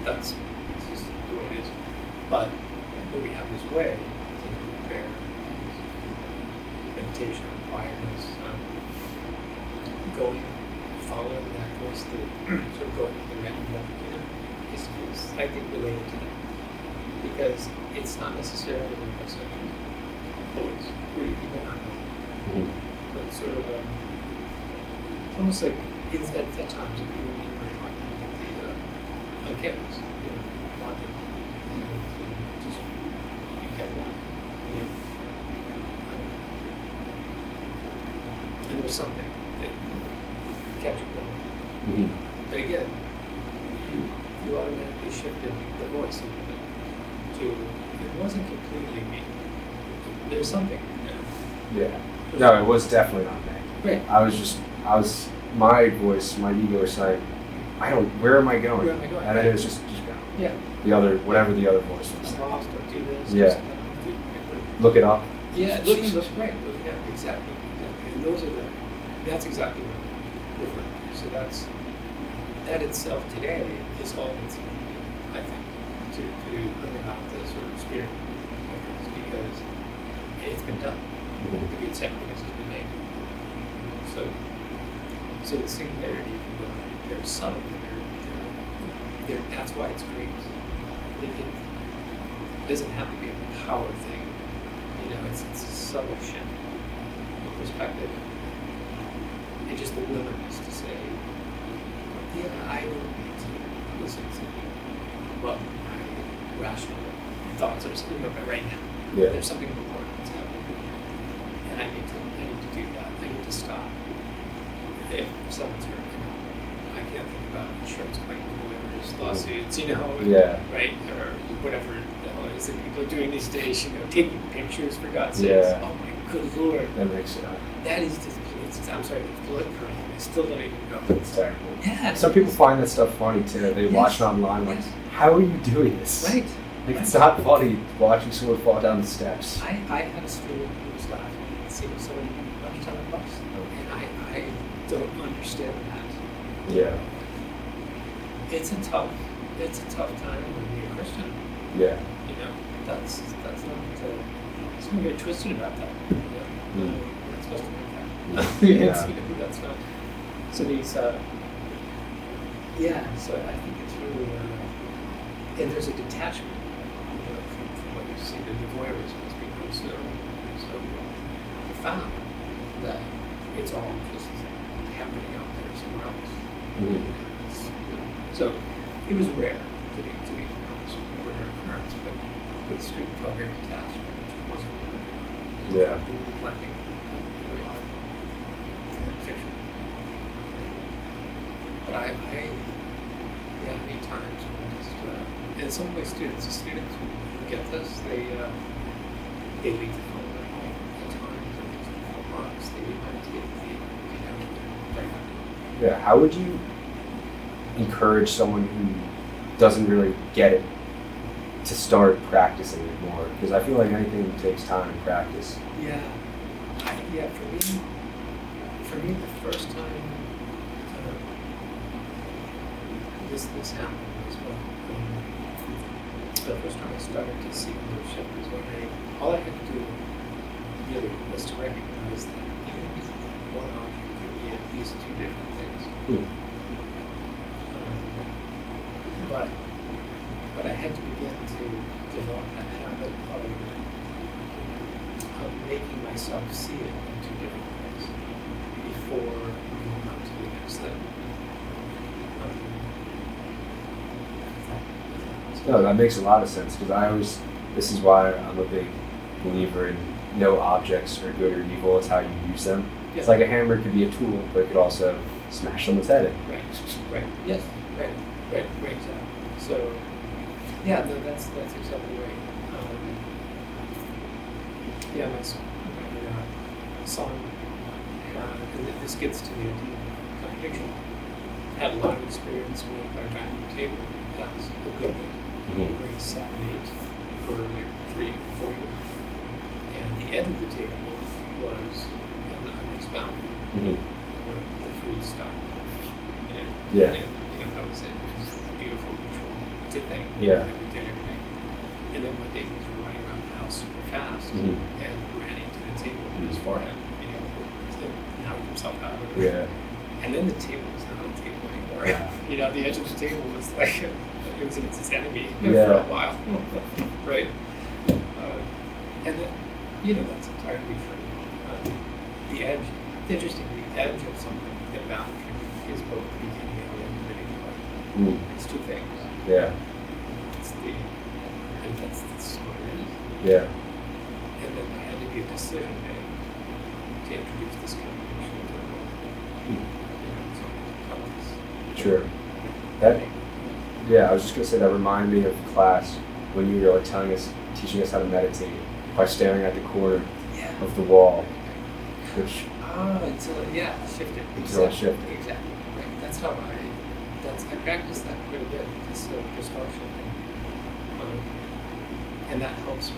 That's just the way it is. But we have this way to prepare meditation requires following that voice, sort of going with the random, is I think related to that. Because it's not necessarily a perception. Always. We may not know. But it's sort of it's almost like it's at times if you were talking about on campus, watching, just you kept walking. And there's something that kept you going. But again, you automatically shifted the voice a little bit to, it wasn't completely me. There's something there. Yeah. No, it was definitely not me. Right. My voice, my ego was saying, where am I going? Where am I going? And then it was just go. Yeah. Whatever the other voice was. I'm lost, don't do this. Yeah. Look it up. Yeah, looking right. Yeah, exactly. And that's exactly what we're doing. So that itself today is all it's, I think, to bring about the sort of spirit of this, because it's been done. The good sacrifice has been made. So the singularity, there's subtle there. That's why it's great. It doesn't have to be a power thing. It's a subtle shift of perspective. It's just the willingness to say, I don't need to listen to what my rational thoughts are saying right now. Yeah. There's something important that's happening, and I need to do that. I need to stop. If someone's hurt, I can't think about insurance claim lawyers, lawsuits, Yeah. right, or whatever the hell it is that people are doing these days. Taking pictures for God's sakes. Yeah. Oh my good Lord. That makes sense. That is just. I'm sorry, it's blood curdling. I still don't even go. It's terrible. Yeah. Some people find that stuff funny too. They watch it online like, how are you doing this? Right. Like, it's not funny watching someone fall down the steps. I had a student who was laughing and seeing somebody left on a bus. And I don't understand that. Yeah. It's a tough time when you're a Christian. Yeah. That's not someone get twisted about that. We're not supposed to make that. That's not. So these so I think it's really and there's a detachment from what you see. The voyeurism has become so profound that it's all just happening out there somewhere else. Mm-hmm. So it was rare, to be honest, rare occurrence, but with student program task, which wasn't reflecting really hard fiction. But I many times when just, and some of my students, the students who get this, they leave the phone at home at times, and it's 4 months, they need my TV, they're happy. Yeah, how would you encourage someone who doesn't really get it to start practicing it more? Because I feel like anything takes time and practice. Yeah, for me, the first time this happened as well. The first time I started to see leadership was when all I had to do really was to recognize that even if one object could be at least two different things. But I had to begin to develop that habit of making myself see it in two different ways before moving on to the next thing. No, that makes a lot of sense, because this is why I'm a big believer in no objects are good or evil, it's how you use them. Yeah. It's like a hammer could be a tool, but it could also smash someone's head in. Right. Yes. Right. Exactly. So, yeah, no, that's exactly right. My son, and this gets to the idea of contradiction, had a lot of experience with our dining table. That's a good one. Grades 7, 8 for like 3, 4 years. And the end of the table was an unexpounded, where the food stopped. And that was it. It was a beautiful ritual thing. Yeah. And we did everything. And then one day he was running around the house super fast and ran into the table with his forehead. Knocked himself out of it. Yeah. And then the table was not on the table anymore. Yeah. The edge of the table was like, it was its enemy for Yeah. a while. Right? And then, that's entirely true. The edge, it's interesting, the edge of something, the boundary, is both the beginning and the end of it. It's two things. Yeah. And that's what it is. Yeah. And then there had to be a decision made to introduce this combination into the world. Sure. I was just gonna say that reminded me of class when you were like teaching us how to meditate by staring at the corner of the wall, which until it shifted. Until it shifted. Exactly. Right. That's how I practice that quite a bit. This distortion, and that helps me.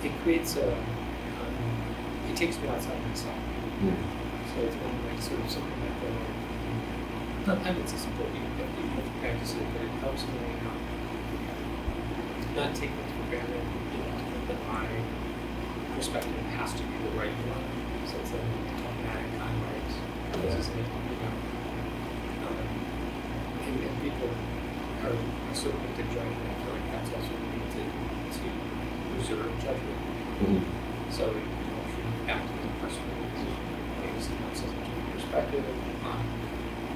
It creates it takes me outside myself. So it's one like sort of something that I would say support you, but you have to practice it, but it helps me not take it for granted, that my perspective has to be the right one. So it's a dogmatic kind of right. And people are sort of quick to judge, and I feel like that's also the need to reserve judgment. So if you act as a person maybe someone says a different perspective,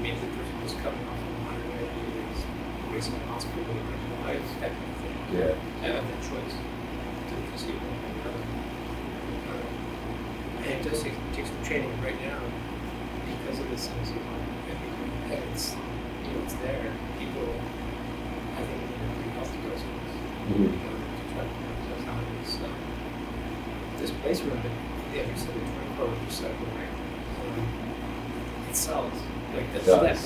maybe the person who's coming off of modern way is wasting a hospital with their lives, that kind of thing. Yeah. I have that choice to proceed with and it does take some training right now because of this sense of and it's there. People I think need a pretty healthy dose of this. To try to process how it is. This place we're in, you said the 24% right? It sells. Like It does.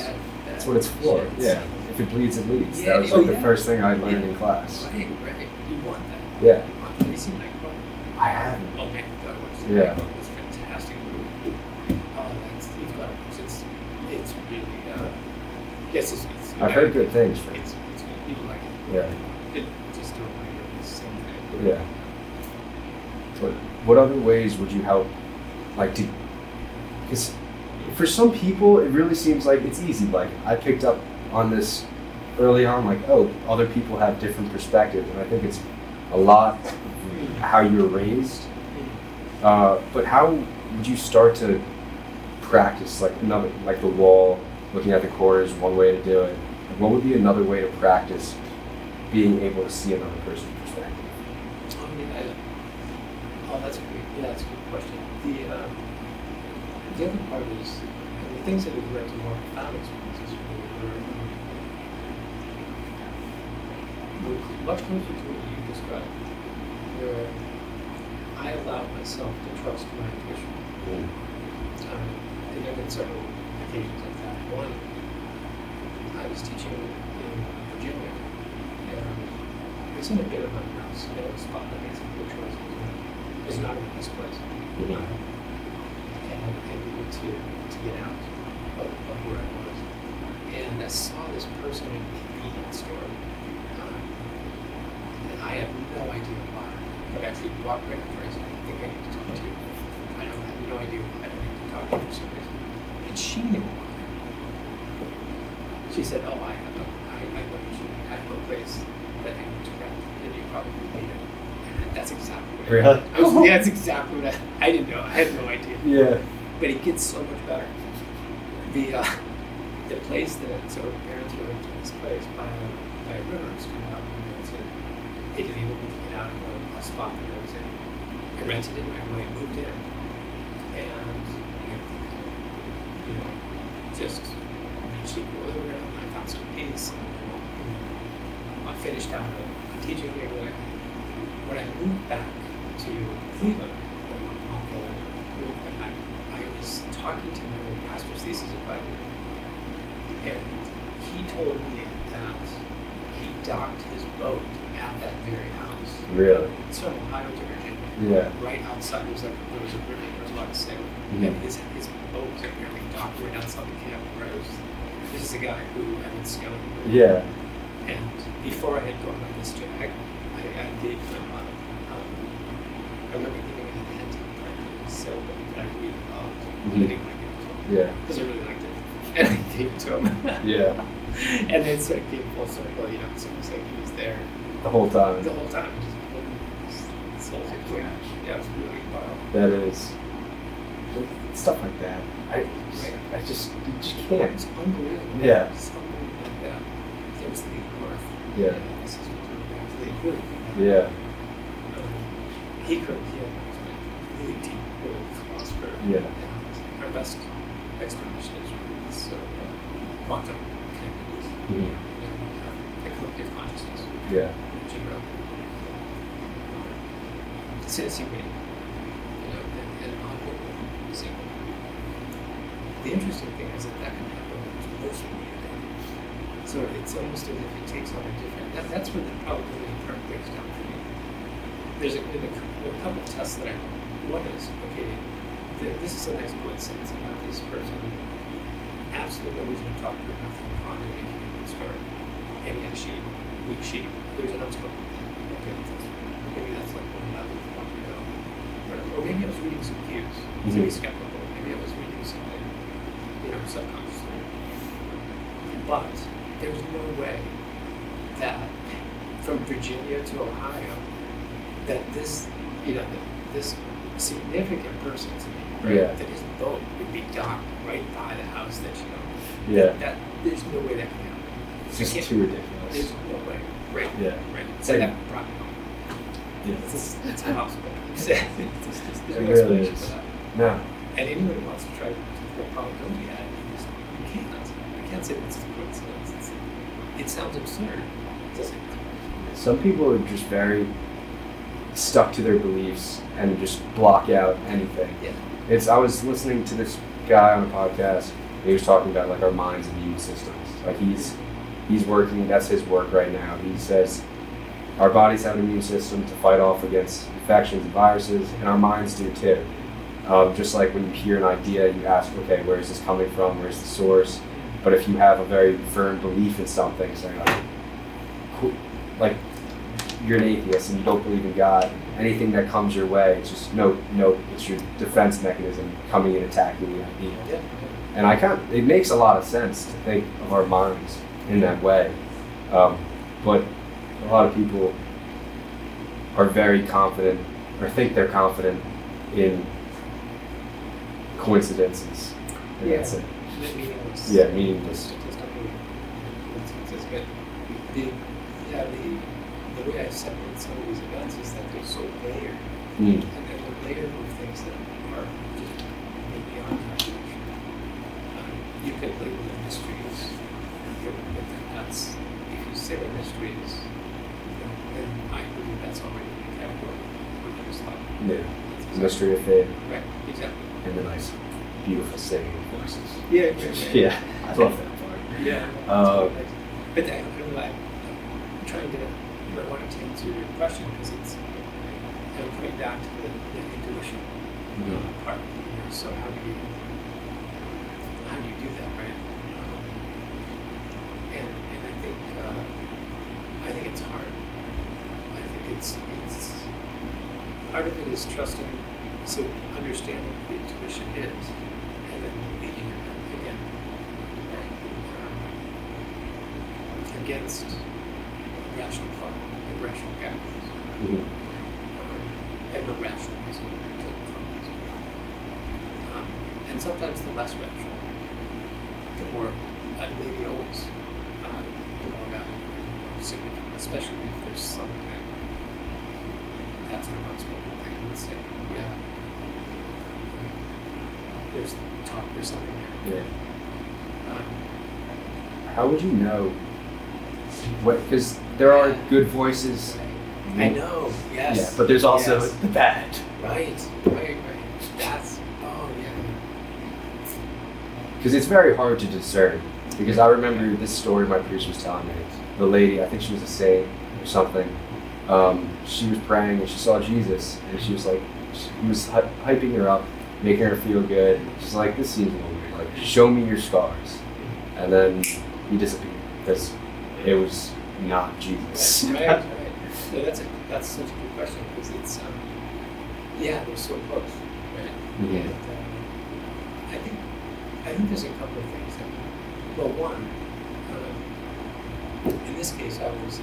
That's what it's for. Yeah. If it bleeds, it leads. That was like the first thing I learned in class. Right. You want that. Yeah. Have you seen that quote? I haven't. Oh man, that was It's fantastic movie. You've got it. It's really it's I've heard good things from it. It's good. People like it. Yeah. It just a reminder of the same thing. Yeah. What other ways would you help, because for some people it really seems like it's easy. Like I picked up on this early on, like, oh, other people have different perspectives, and I think it's a lot how you were raised. But how would you start to practice like the wall, looking at the corners, one way to do it? What would be another way to practice being able to see another person's perspective? That's a good question. The other part is the things that have led to more profound experiences were much closer to what you described, where I allowed myself to trust my intuition. And there have been several occasions like that. One, I was teaching in Virginia, and it's in a bit of my house. I know a spot that makes a good choice. It's not a nice place. And I needed to get out of where I was. And I saw this person in a convenience store. And I have no idea why. But I actually walked right up to her and said, I think I need to talk to you. I have no idea why I don't need to talk to you for some reason. And she knew why. She said, oh, I know you have no place that I need to rent, and you probably need it. And that's exactly what Really? that's exactly what I didn't know. I had no idea. Yeah. But it gets so much better. The place that so our parents were into this place by a river in Student House. It didn't even get out of a spot that I was in. I rented it right away, moved in, and just reached equilibrium. I found some peace. And, I finished out a teaching gig. When I moved back to Cleveland, I was talking to my pastor's thesis advisor, and he told me that he docked his boat at that very house. Really? It's from Ohio to Virginia. Yeah. Right outside, there was a river, there was a lot of sail. Mm-hmm. And his boat was apparently docked right outside the camp. This is a guy who I had scouted. Yeah. And before I had gone on this trip, I gave him I remember giving him a hint of sailboat that I really loved. Mm-hmm. I didn't like it. Yeah. Because I really liked it. And I gave it to him. Yeah. And then sort of came full circle, so it was like he was there The whole time. the whole time. Just soul quick. Yeah, it was really wild. That is stuff like that. I just you just can't. It's unbelievable. Yeah. It's unbelievable. Yeah. There was the north. Yeah. This is really Yeah. he had really deep world philosopher. Yeah. And our best explanation is really this quantum connectedness. Mhm. The collective consciousness. Yeah. General. Sensing me. And on seeing. The interesting thing is that can happen to most people today. So it's almost as if it takes on a different. That's where the probability part breaks down for me. There's a couple of tests that I know. One is, okay, this is a nice coincidence about this person. Absolutely no reason to talk to her, nothing on it, making a good start. And yet weak sheep, there's an unspoken. Okay, maybe that's like one that we want to know. Or maybe I was reading some cues to be skeptical. Maybe I was reading something, subconsciously. But there's no way that from Virginia to Ohio, that this significant person to me, right? Yeah. That his boat would be docked right by the house that Yeah. That there's no way that can happen. It's just too ridiculous. There's no way. Right. Yeah. Right. It's So like- that brought me home. Yeah. It's impossible. There's no really explanation is. for that. No. And anyone who wants to try to put probability at it, you can't. You can't say this is a coincidence. It sounds absurd. Doesn't it? Some people are just very stuck to their beliefs and just block out anything. Yeah. I was listening to this guy on a podcast, and he was talking about like our mind's immune systems. Like he's working, that's his work right now. He says our bodies have an immune system to fight off against infections and viruses, and our minds do too. Just like when you hear an idea, you ask, okay, where is this coming from? Where's the source? But if you have a very firm belief in something, saying like you're an atheist and you don't believe in God, anything that comes your way, it's just no, it's your defense mechanism coming and attacking the idea. Yeah. And it makes a lot of sense to think of our minds in that way. But a lot of people are very confident or think they're confident in coincidences. And Yeah. that's it. Meaningless. Yeah, meaningless. Statistical coincidences. But the way I separate some of these events is that they're so layered. Mm. And they're layered with things that are just beyond calculation. You can label them mysteries, but that's, if you say they're mysteries, then I believe that's already a category of Aristotle. Yeah. Mystery of fate. Right, exactly. And the nice, beautiful singing voices. Yeah, right. Yeah, I love that part. Yeah. But I don't know, I'm trying to, I want to answer your question because it's, I'm coming back to the intuition part. So how do you do that, right? And I think it's hard. I think it's part of it is trusting, so understanding what the intuition is, and then leading it again, against rational thought and rational guidance, and the rationalism. And sometimes the less rational, the more, maybe always, the more significant, especially if there's something that's an unspoken thing. Let's say, yeah, there's something there. Yeah. How would you know what? Because there are good voices. I know. Yes. Yeah, but there's also the bad. Right. That's. Oh yeah. Because it's very hard to discern. Because I remember this story my priest was telling me. The lady, I think she was a saint or something. She was praying and she saw Jesus, and she was like, he was hyping her up, making her feel good. She's like, this seems a little weird. Like, show me your scars. And then he disappeared because it was not Jesus. Right. So that's such a good question because it's they're so close, right? Yeah. And, I think there's a couple of things. Well, one, in this case, I was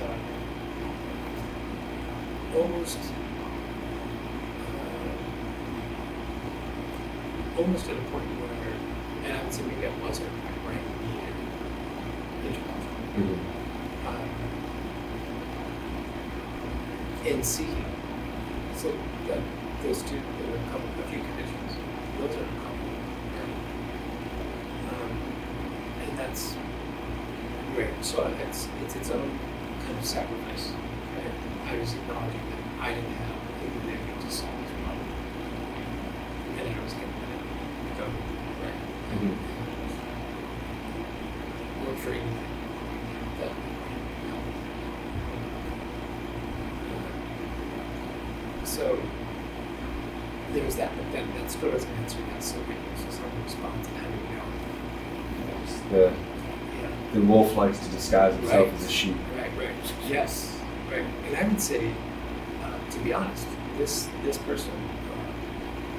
almost at a point where, and I would say maybe I wasn't right needed intervention. And seeking. So those two, there were a few conditions. Those are a couple, right? And that's rare. So it's its own kind of sacrifice. Right? I was acknowledging that I didn't have anything to solve this problem, and I was getting it go right. Work for anything that helped. So there was that, but then that still doesn't answer that. So we use some response, and how do we know? The wolf likes to disguise himself as a sheep. Right. Yes. Right. And I would say, to be honest, this person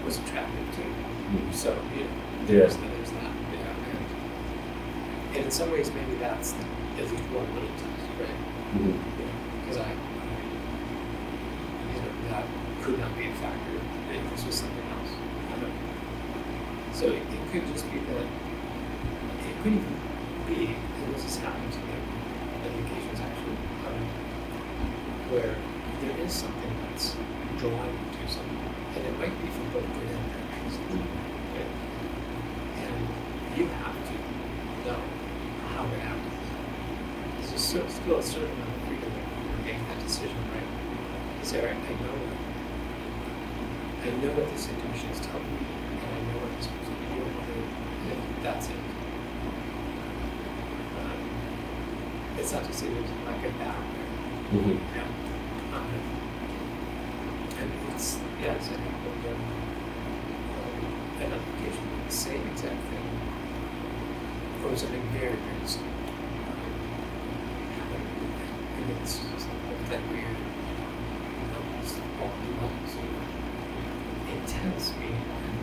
was attractive too. So there's that. Yeah. And in some ways, maybe that's at least one little test, right? Because that could not be a factor. Maybe this was something else. So it could just be that. It could even be, and this has happened to me on occasions actually, where there is something that's drawing you to something, and it might be for both good and bad reasons. Right? And you have to know how to act. There's still a certain amount of freedom in making that decision, right? To say, all right, I know what this intuition is telling me, and I know what I'm supposed to be doing with it, and that's it. It's not to say there's like a battle there. And it's an application of the same exact thing, or something very, very simple. And it's just that weird, it's all so intense meaning and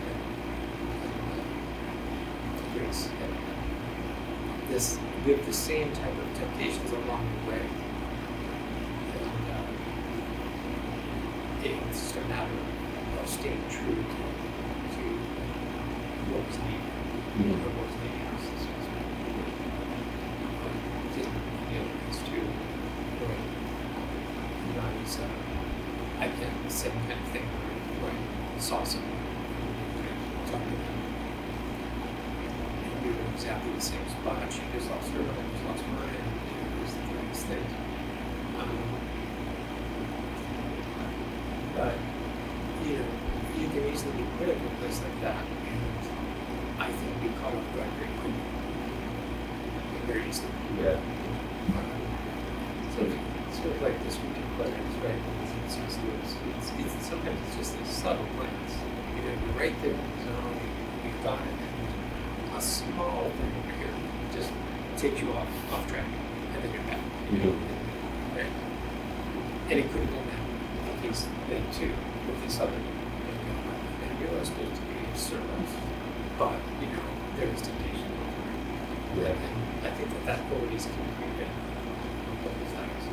grace. We have the same type of temptations along the way. And it's just a matter of staying true to what was needed. Mhm. Or what was needed. It's too, I was, I get the same kind of thing where I saw someone, talked to them, and we were exactly the same spot. She just lost her, I just lost mine, and it was the greatest thing. But, you can easily be critical of a place like that, and I think we caught off guard very quickly, very easily. Yeah. Sort of like this weekend plans, right? It's sometimes it's just these subtle plans. You're right there in the zone, you've got it, and a small thing over here just takes you off track, and then you're back. Right? And it could have been that case then too, with this other, and you're supposed to be of service, but there is temptation. Yeah. And I think that always can creep in.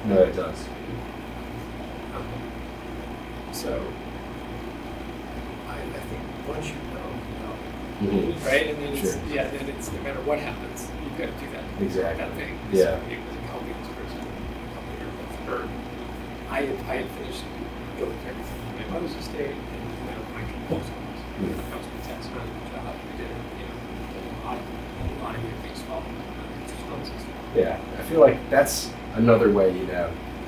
No, it does. So, I think once you know, Mm-hmm. right? And then Sure. then it's no matter what happens, you've got to do that. Exactly. That thing. Yeah. So it was helping this person, helping her with her. I had finished going through everything. My mother's estate and my post office. Mm-hmm. I was with tax man job. We did a lot of good things following. Yeah, I feel like that's another way,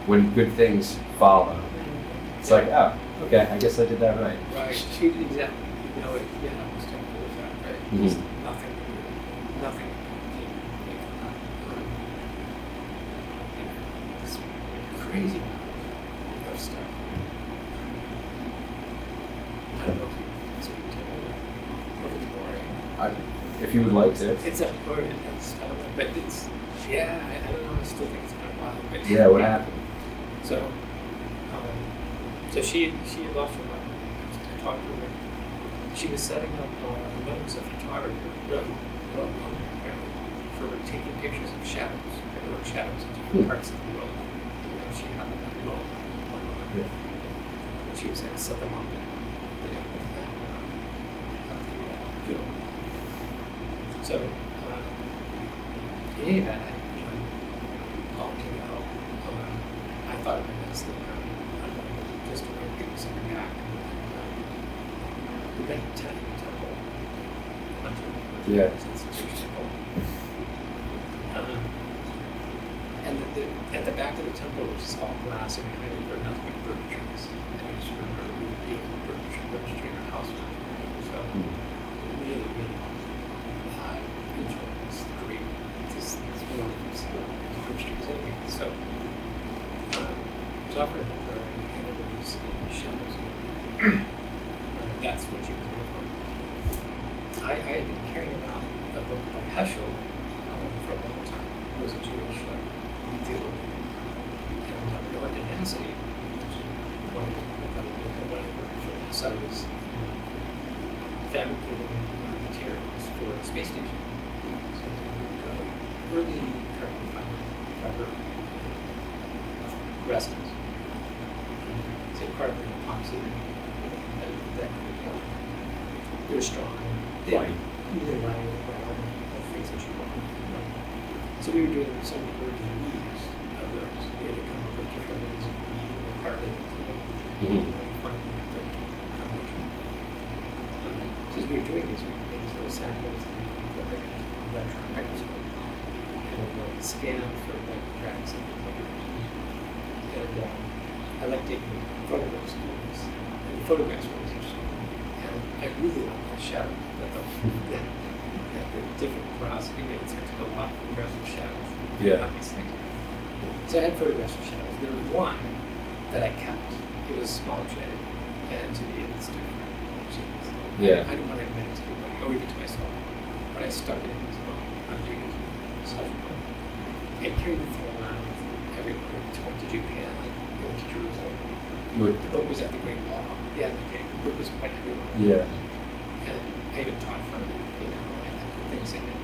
when good things follow. It's like, oh, okay, I guess I did that right. Right. Exactly. I was thankful with that, right? Mhm. Just nothing. This crazy amount of stuff. I don't know if you speak to it or if it's boring. If you would like to. It's a boring stuff, but it's, I don't know, I still think it's been a while. But Yeah, what happened? So she had lost her mind. I talked to her. She was setting up a mother was a photographer for taking pictures of shadows, shadows in different parts of the world. She had that role. She was going to set them up and film. So in any event, all came out. I thought it was just to give something back. We've been attending the temple. Yeah. And at the back of the temple, which is all glass, and behind it were nothing but birch trees. And I just remember we were being birch tree in our house. So really enjoyed this great, this one of these birch trees anyway. So was offered her and it was shadows. That's what you can look for. I had been carrying around a book by Heschel for a long time. It was a Jewish theologian. And going to Nancy, one of the studies fabricating materials for the space station. So early carbon fiber resins. So carbon epoxy. They're strong. Light. Really light, all things that you want. So we were doing some early use of those. We had to come up with different ways of using the carbon. So as we were doing this, we made these little samples and put them in an electron microscope. And scan for cracks and things. And I like taking photographs of those. And the photographs were always interesting. And I really like the shadow. The different porosity makes it a lot of photographs of shadows. Yeah. These things. So I had photographs of shadows. There was one that I kept. It was small shaded. And to me, it's different. Yeah. I didn't want to admit it to anybody or even to myself. But I stuck it in this book. I'm doing it such a book. I carried the thing around everywhere. Went to Japan, went to Jerusalem. The book was at the Great Wall. Yeah, the book was quite everywhere. Yeah. And I even taught from it, I had things in it,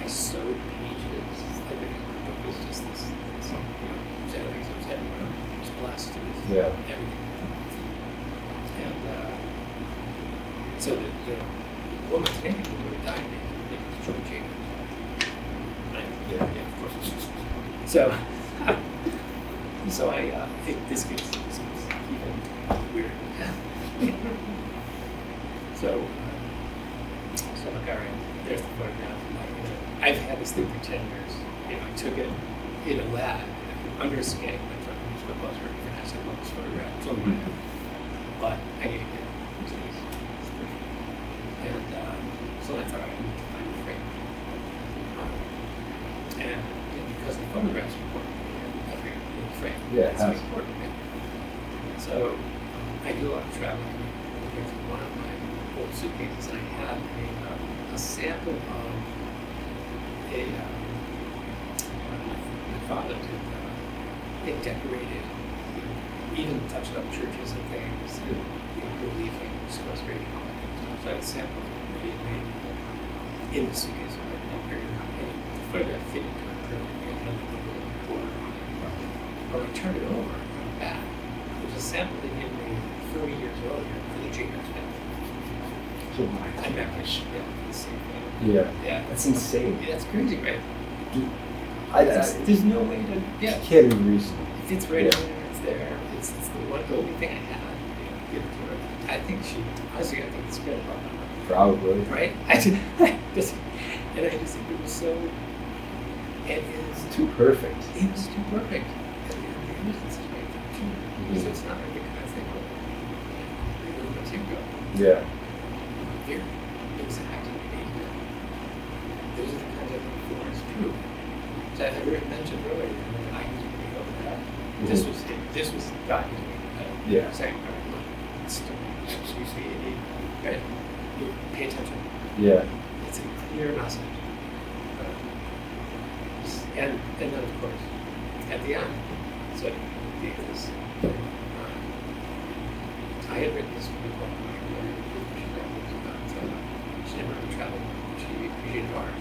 I sewed pages, the book was just this, it was everywhere, it was blessed, it was everything. And so the woman today who would have died maybe George Jacob. Right? Yeah. Yeah, of course. So I think this gets even weird. So look, all right, there's the photograph. I've had this thing for 10 years. I took it in a lab under a scan. My friend was a buzzer for NASA Lux photograph. But I need to get into these. And so I thought I need to find a frame. And because the photographs are important, every frame is important. So I do a lot of traveling. With one of my old suitcases, and I had a sample of my father did decorated, even touched up churches and things, relieving, sequestrating, all that kind of stuff. So I had a sample that he had made in the suitcase. And the photograph fitted kind of perfectly. It had a little border on it. When I turned it over on the back, there's a sample that he had made 30 years earlier for the Jacobs family. Oh my I met my shit the same thing. Yeah. Yeah. That's insane. Yeah, that's crazy, right? There's no way to. Yeah. Can't even reason. If it's right on there, it's there. It's the only thing I had. Give it to her. I think honestly, I think it's good about that. Probably. Right? I just think it was so. It is too perfect. It was too perfect. And the image is right there too. So it's not like the kind of thing where you let him go. Yeah. Here, exactly. Those are the kinds of things true. So I mentioned earlier, I used to be over that. This was God used me. Yeah. Saying, look, it's still, you see it, right? You pay attention. Yeah. It's a clear message. And then, of course, at the end, so because I had written this book called she never really traveled. She appreciated art.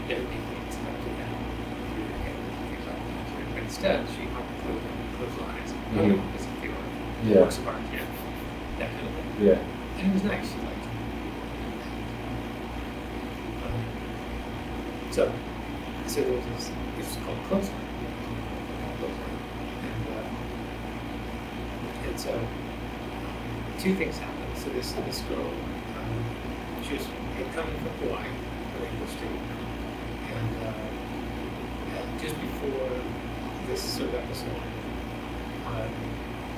Never made things about it. But instead, she closed lines. As if they were works of art, that kind of thing. Yeah. And it was nice. She liked it. So there was this called Clothesline. And so two things happened. So this girl, she had come from Hawaii, from English student, and just before this sort of episode,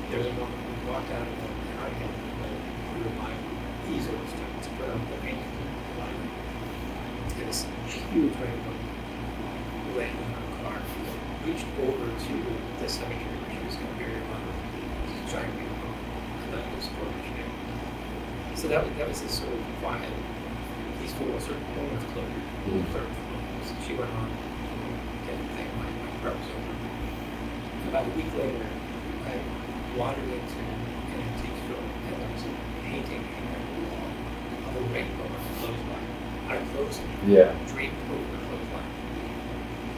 there was a woman who walked out of an art gallery where my easel was to put up the painting. And this huge rainbow landed on her car, reached over to the cemetery where she was going to bury her mother. Giant rainbow, and that was gorgeous. So that was this sort of quiet, peaceful sort of moment of closure. So she went on getting my part was over. About a week later, I wandered into an antique store, and there was a painting hanging on the wall of a rainbow on a clothesline. Draped over the clothesline.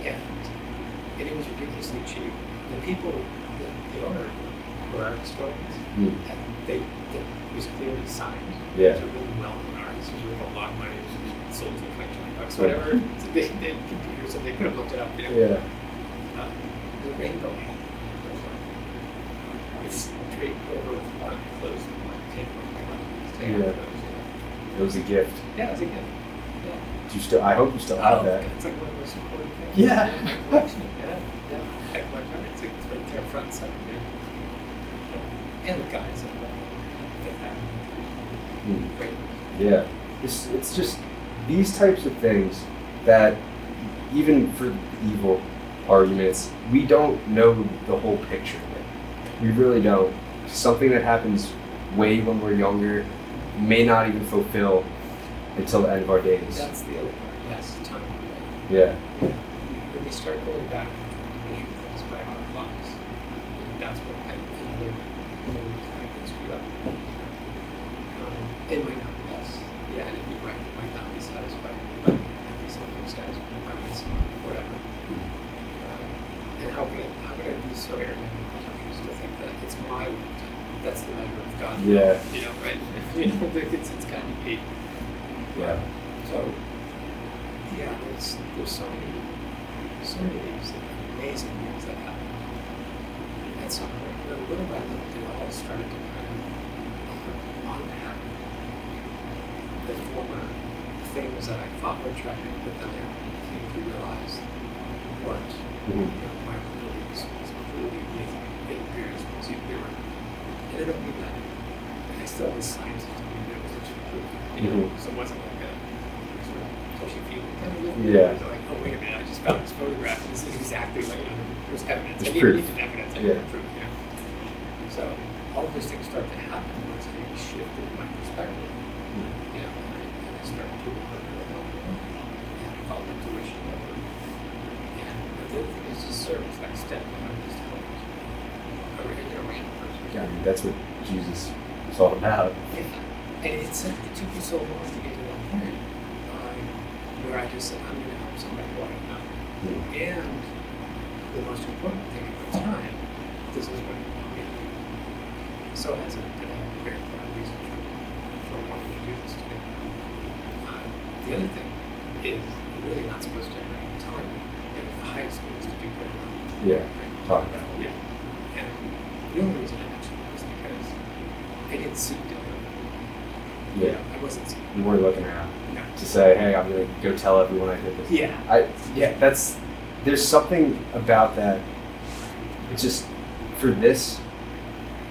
And it was ridiculously cheap. The people, the owner, were art historians, and it was clearly signed. It was a really well-known artist. It was worth a lot of money. It was sold for like $20, whatever. So they had computers, so they could have looked it up. The rainbow hand. It's draped over one closed table. It was a gift. Yeah, it was a gift. I hope you still have that. It's like one of the most important things. Yeah. In my collection. I collect art. It's right there front and center. And the guys that have great. Yeah. It's just these types of things that even for evil arguments, we don't know the whole picture of it. We really don't. Something that happens way when we're younger may not even fulfill until the end of our days. That's the other part, yes, time. Yeah. When we start going back to measure things by our clocks, that's what I really kind of screwed up. It might not be us. Yeah, and you're right, it might not be satisfied, but at least something satisfied, might be smart, whatever. And how could I be so arrogant and still think that it's my work that's the measure of God. Yeah. You know, right? You know, it's kind of neat. Yeah. So, yeah, there's so many these amazing things that happen. At some point, little by little, they all started to kind of unpack the former things that I thought were attractive, but then I came to realize weren't. Mm-hmm. You know, my abilities was really amazing. It appears was they were, and I don't mean that. I still have a scientist to me that was a true. You know, so it wasn't like a sort of touchy feely kind of look. Yeah. It was like, oh wait a minute, I just found this photograph, and this is exactly like there's evidence. There's I proof. needed evidence. I needed proof. You know. So all of those things start to happen once I shifted my perspective. You know, and I started to work and follow intuition over. And the other thing is just service, like step behind just helping a random person. Yeah, I mean, that's what Jesus is all about. Yeah. And it took me so long to get to that point where I just said, I'm going to help somebody who I don't know. And the most important thing at the time, this is what made me so hesitant that I have a very clear reason for wanting to do this today. The other thing is you're really not supposed to ever tell anyone. And the highest goal is to do good enough. Yeah, talk about it. Yeah. And the only reason I mentioned it was because I didn't seek to do it. Yeah. I wasn't seeking. You weren't looking around No. to say, hey, I'm going to go tell everyone I did this. Yeah. There's something about that. It's just, for this,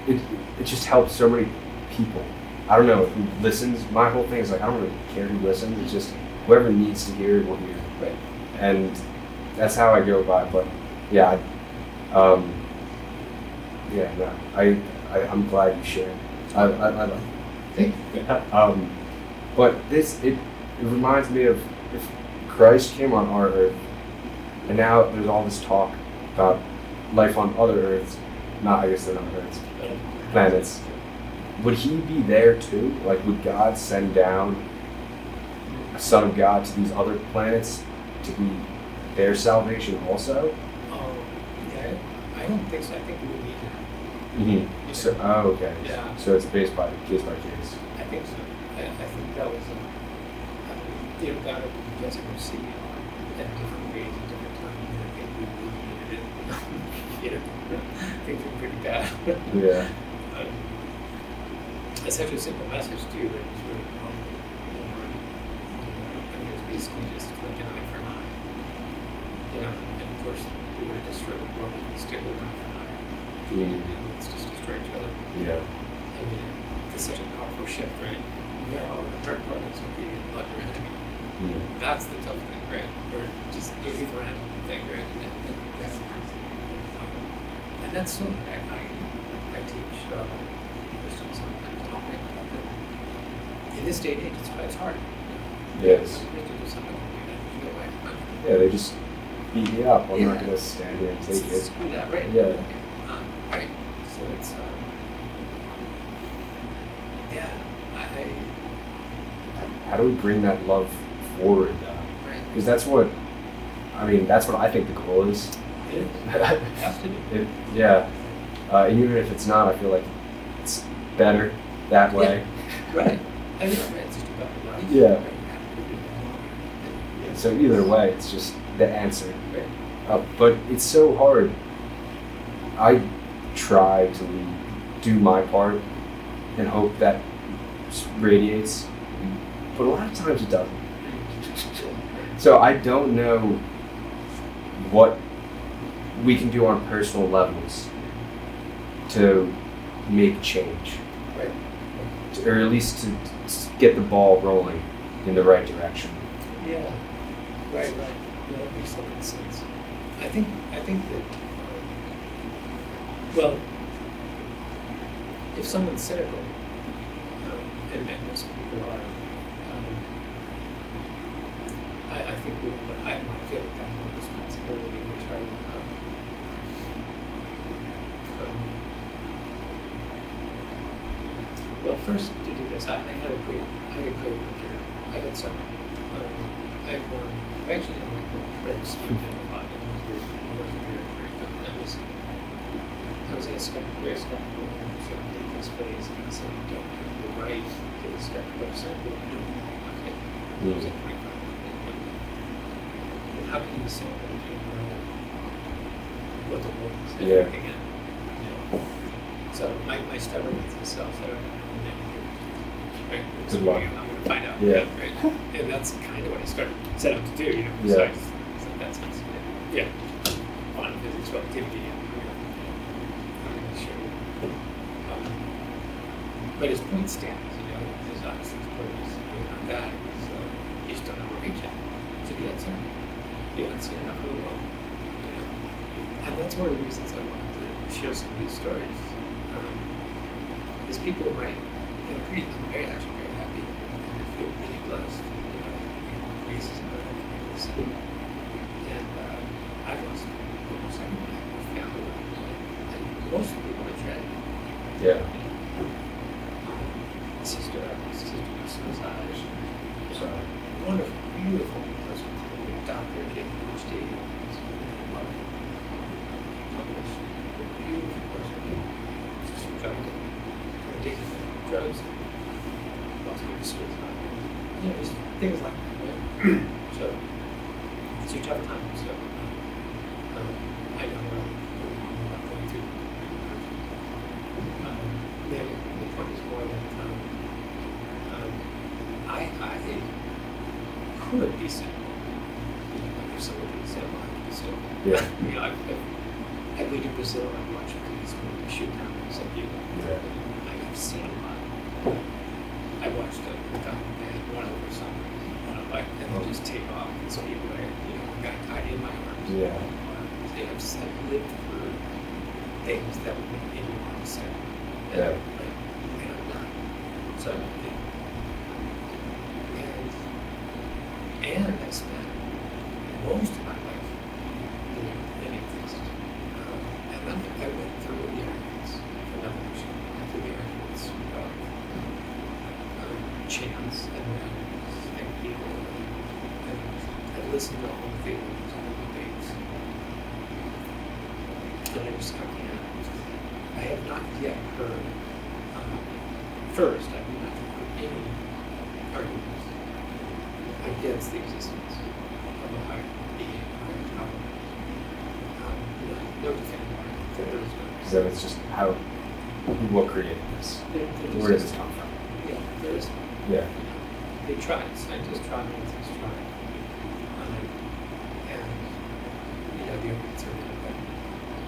it just helps so many people. I don't know who listens. My whole thing is like, I don't really care who listens. It's just whoever needs to hear it will hear it. Right. And that's how I go by. But yeah, I'm glad you shared. I like it. Thank you. But it reminds me of if Christ came on our earth, and now there's all this talk about life on other earths, I guess they're not earths, planets. Would he be there too? Like, would God send down a son of God to these other planets to be their salvation also? Yeah, I don't think so. I think we would need to. Mm-hmm. So, okay. Yeah. So it's based by case by case. I think so. I think that was God gets to see at different ways at different times. And I think we really needed it. You know, things were pretty bad. Yeah. It's such a simple message too that it's really powerful. I mean, it's basically just like an eye for an eye. You know, and of course we would have destroyed the world if we still with an eye for an eye. Let's just destroy each other. Yeah. I mean, it's such a powerful shift, right? No, the hard part is being like your enemy. That's the tough thing, right? Or just any random thing, right? And that's something I teach Christians sometimes. In this day and age, it's hard. Yes. Yeah, Yeah, they just beat me up. I'm not going to stand here and take it. Screw that, right? Yeah. Right. So it's, yeah, How do we bring that love forward, though? right. Because that's what I think the goal is. It is. It has to be. Yeah. And even if it's not, I feel like it's better that way. Right. I mean, it's just about the life. Yeah. Right? You have to do that. Yeah. So either way, it's just the answer. Right. But it's so hard. I try to do my part and hope that radiates, but a lot of times it doesn't. So I don't know what we can do on personal levels to make change, Right. or at least to get the ball rolling in the right direction. Yeah. Right. Yeah, that makes a lot of sense. I think that, well, if someone's cynical, and most people are, I think I might feel like I have more responsibility to try to, well, first to do this, I had a great winter. I had some, I had one, I actually had one friend speak in a lot, and it was very good. I was in a very skeptical, so this phase, and so you don't have the right to start to represent what you're doing. Okay. Those are pretty fun. And how can you solve it if you don't know what the world is and everything in? You know? So my stubbornness with myself, I don't know many years. Right? Good luck. I'm going to find out. Yeah. Right? And that's kind of what I set out to do, you know. Yeah. So I just, so that sounds good. Yeah. Quantum physics, relativity, but his point stands, you know, his obviously his purpose, on that, so you just don't know where to reach it. So you haven't seen enough of the world, you know. And that's one of the reasons I wanted to share some of these stories. Is people might, I'm actually very happy, and I feel really blessed, you know, graces and other things. And I've lost almost everyone in my family, and most of the people are tragedy. Yeah. Sister suicide. So wonderful, beautiful person, doctor, PhD, published, beautiful person, just addicted to drugs, lots of suicide. You know, just things like that, right? So it's a tough time. So I know I'm not going through. The point is more that I could be cynical. Like if someone could say, well, I could be cynical. Yeah. You know, I've been to Brazil and I've watched police shoot down some people. Yeah. I've seen a lot. I watched a documentary, one over something, on a bike, and they just take off and some people are, you know, got tied in my arms. Yeah. They have lived through things that would make anyone want to say. Yeah. And I'm not. So, and I spent most of my life doing many things. And then I went through the arguments for evolution, I went through the arguments of chance and randomness and people. And I listened to all the theories, all the debates. And I just I have not yet heard, first, I have not heard any arguments against the existence of a higher being, a higher power. No definitive argument. There is no. So it's just what created this? Where does this come from? Yeah, there is. Yeah. They tried, scientists tried, scientists tried. And, you know, the arguments are good, but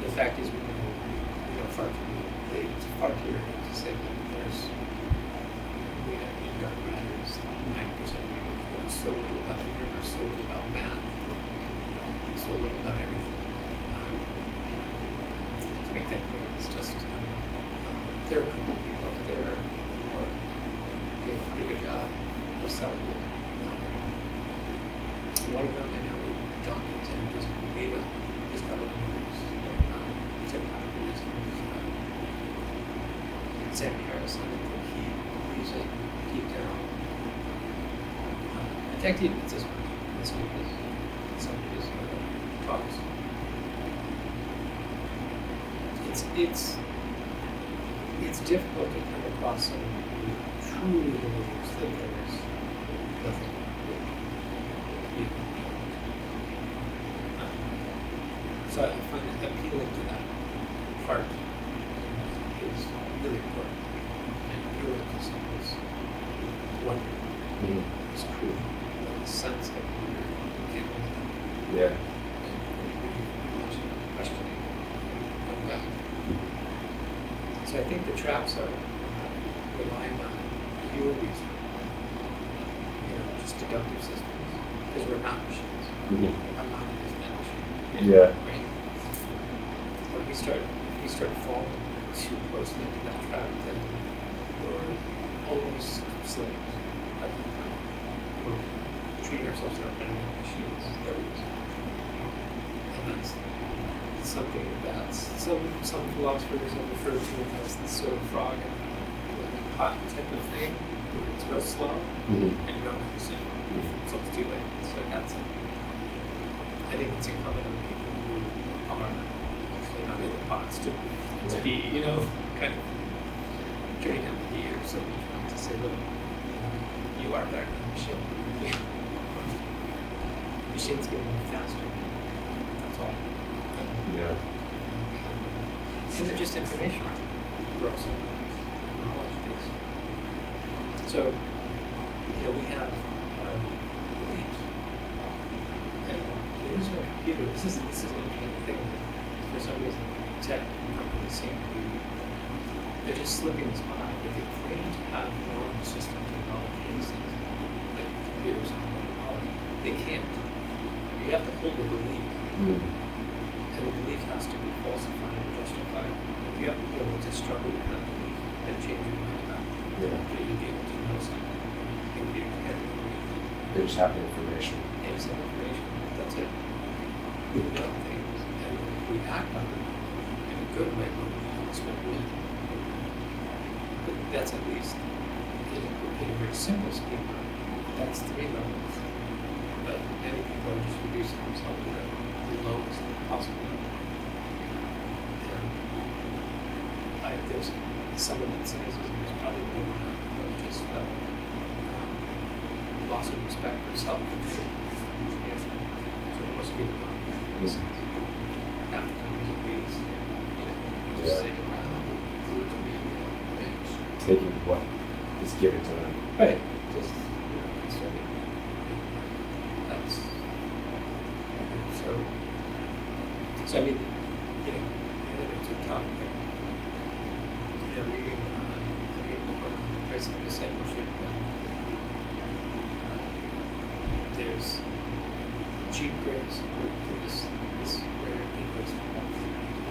the fact is we know far too early to say that we have dark matter is 90% of people, so little about the universe, so little about math, so little about everything. To make that clear, it's just there are a couple of people out there who are doing a pretty good job of selling it. One of them, I know, John Newton, just made up his couple of movies, technologies, Sam Harris, I think he's a deep down. In fact, he admits this one. This one is some of his talks. It's difficult to come across someone who truly believes that there is nothing. So I find that appealing to that part is really important. And appealing to someone's wonder is true. The sense that you can't really Yeah. questioning of that. So I think the traps are relying on pure reason, just deductive systems, because we're not machines. I'm not a machine. Yeah. Right? When we start falling too closely into that trap, then we're almost slaves. We're treating ourselves like machines that we use. And that's something that some philosophers have referred to as the sort of frog and hot type of thing, where it's real slow and you don't have to sit until it's too late. So I think it's incumbent on people who are actually not in the pots to be, kind of simply trying to say, look, you are better than the machine. Machines get more faster. That's all. Yeah. And they're just information. We're also knowledge base. So, we have beliefs. And there is no computer. This is an interesting thing. For some reason, tech companies seem to be, they're just slipping this by. But they claim to have their own system technology these things, like computers and technology. They can't. You have to hold a belief. And the belief has to be falsified and justified. You have to be able to struggle with that belief and change your mind about it. Yeah. So you be able to know something. You can be They just have the information. and some information. That's it. We know things and we act on them in a good way, but we don't expect it. But that's at least in a very simple scheme. That's 3 levels. But many people are just reducing themselves to the lowest possible level. There's someone that says there's probably more just loss of respect for self. So most people don't. Half the time it's just sitting around. Taking what is given to them. Right. Just that's so I mean, it's a topic. Reading the book on Basic Discipleship. There's cheap grace. This where English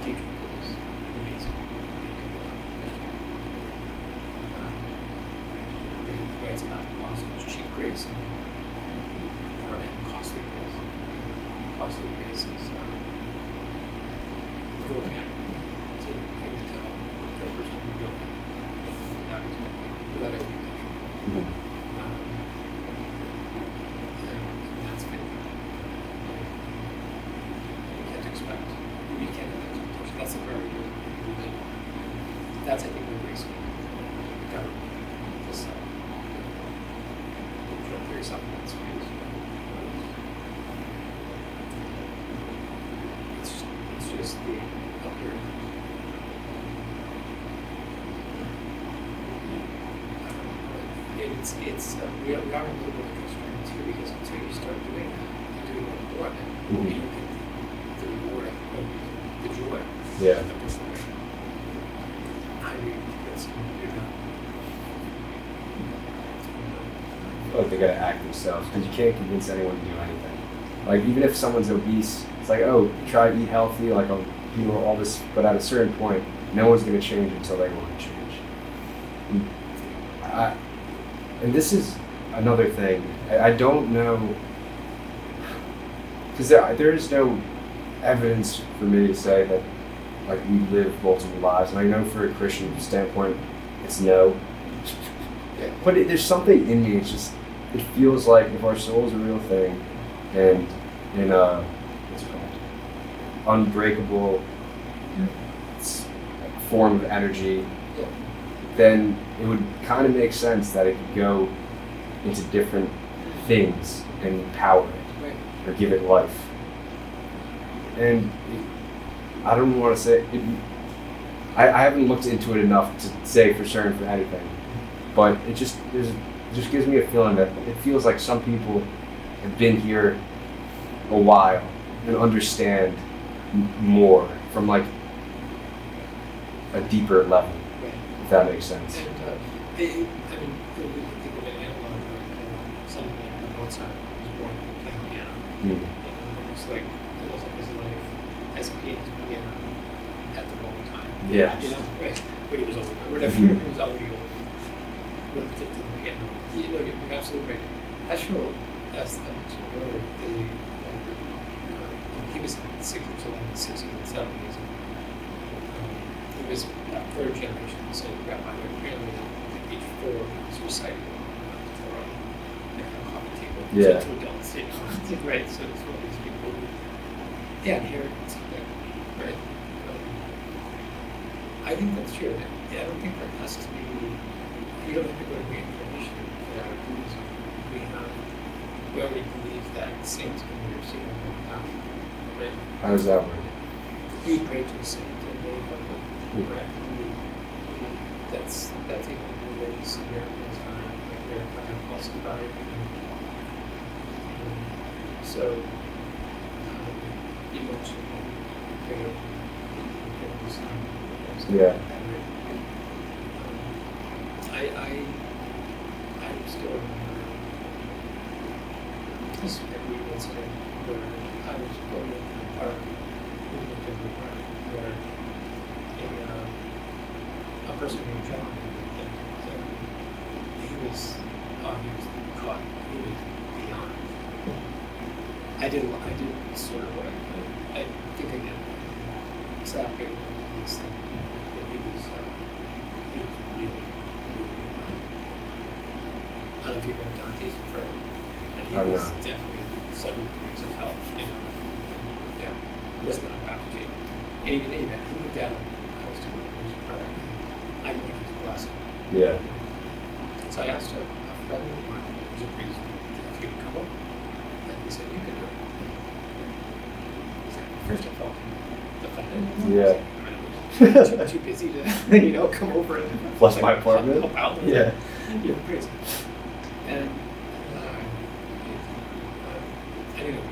teacher is amazing. He writes about philosophy, cheap grace and costly grace. Costly grace is going at to tell the person who go without education. And that's been you can't have expectation. That's the priority of the that's I think the reason the government this very supplements space. It's just the up here. It's we are a little bit constrained too because until you start doing that, you're doing it more than you get the reward of the joy. Yeah. Of this thing. I mean, it's you're not. I feel like they gotta act themselves because you can't convince anyone to do anything. Like even if someone's obese, it's like, oh, try to eat healthy, like I'll do all this, but at a certain point, no one's gonna change until they want to change. And this is another thing. I don't know, because there is no evidence for me to say that like we live multiple lives, and I know for a Christian standpoint, it's no. But there's something in me. It's just it feels like if our soul is a real thing, and in a what's it called, unbreakable form of energy, then it would kind of make sense that it could go into different things and power it or give it life. And I don't want to say it, I haven't looked into it enough to say for certain for anything, but it just gives me a feeling that it feels like some people have been here a while and understand more from like a deeper level. If that makes sense. And I mean, we can think of an analog like someone like Mozart was born playing piano. It's like it was like his life as a piano at the wrong time. Yeah. You know, right? When he was older, whatever. He was already old. Relative to the piano. You know, you're absolutely right. Heschel, as I mentioned earlier, he was in the 60s and 70s. He was third generation, so Rabbi apparently at age 4 he was reciting Torah on a coffee table to adults, you know. Right, so it's one of these people who inherit something, right? I think that's true. I don't think there has to be you don't have to go to reincarnation for Buddhism. We already believe that saints can receive a path. Right? How does that work? You pray to a saint and they help you. Right? That's even the way you see miracles time, like they're kind of falsified. So, emotionally, very yeah. I still remember this every incident where I was going to the park, in the Wittenberg Park, where a person named John, he was caught, he was beyond. I did sort of what I think I did exactly this thing. He was really, really. I don't know if you've been Dante's Inferno, and he was definitely 7 degrees of hell. Yeah, wasn't on faculty. And even he looked at him. I was doing it. I wanted to bless him. Yeah. So I asked a friend of mine, who was a priest, if he could come up. And he said, you can do it. First I felt offended. Yeah. Too busy to, come over and Flush my apartment. Help out. Yeah. You're crazy. And anyway.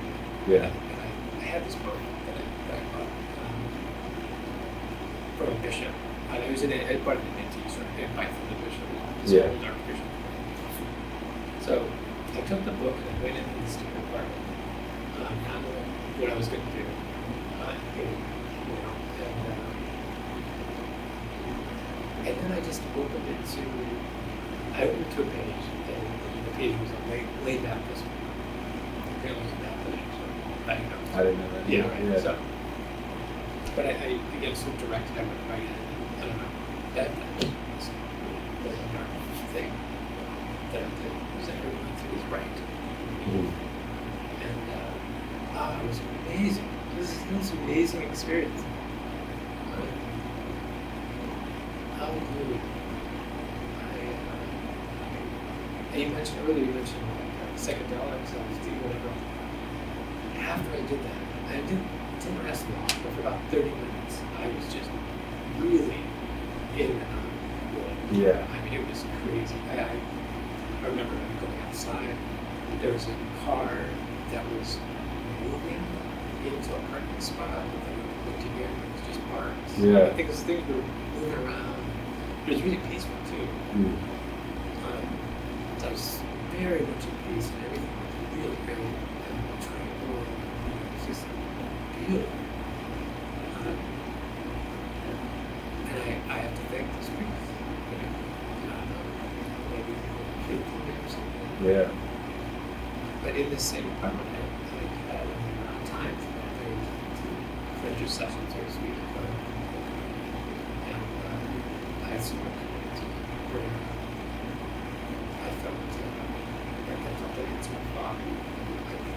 Yeah. And I had this book that I bought from a bishop. I was I bought it in NT, so I didn't buy it from the bishop. This old archbishop. So I took the book and I went into the stupid apartment. Not knowing what I was going to do. And then I just opened it to, I opened to a page, and the page was on lay baptism. Apparently it's Baptist, so I didn't know. I didn't know that. Yeah, right. Yeah. So, but I again, so directed, I went right in. I don't know. That was a dark thing that everyone through is right. Mm-hmm. And it was amazing. This is an amazing experience. Hallelujah. And you mentioned earlier, psychedelics, LSD, whatever. After I did that, I didn't rest long, but for about 30 minutes, I was just really in and out. Yeah. I mean, it was crazy. I remember going outside. There was a car that was moving into a parking spot. I looked again, it was just parked. Yeah. I think those things were moving around. It was really peaceful too. Mm. I was very much at peace, and everything was really very tranquil. It was just beautiful. And I have to thank this priest. Maybe he or something. Yeah. But in this same apartment, I had time for that pleasure sessions, so to speak. And I had some community where I felt like I had some thought.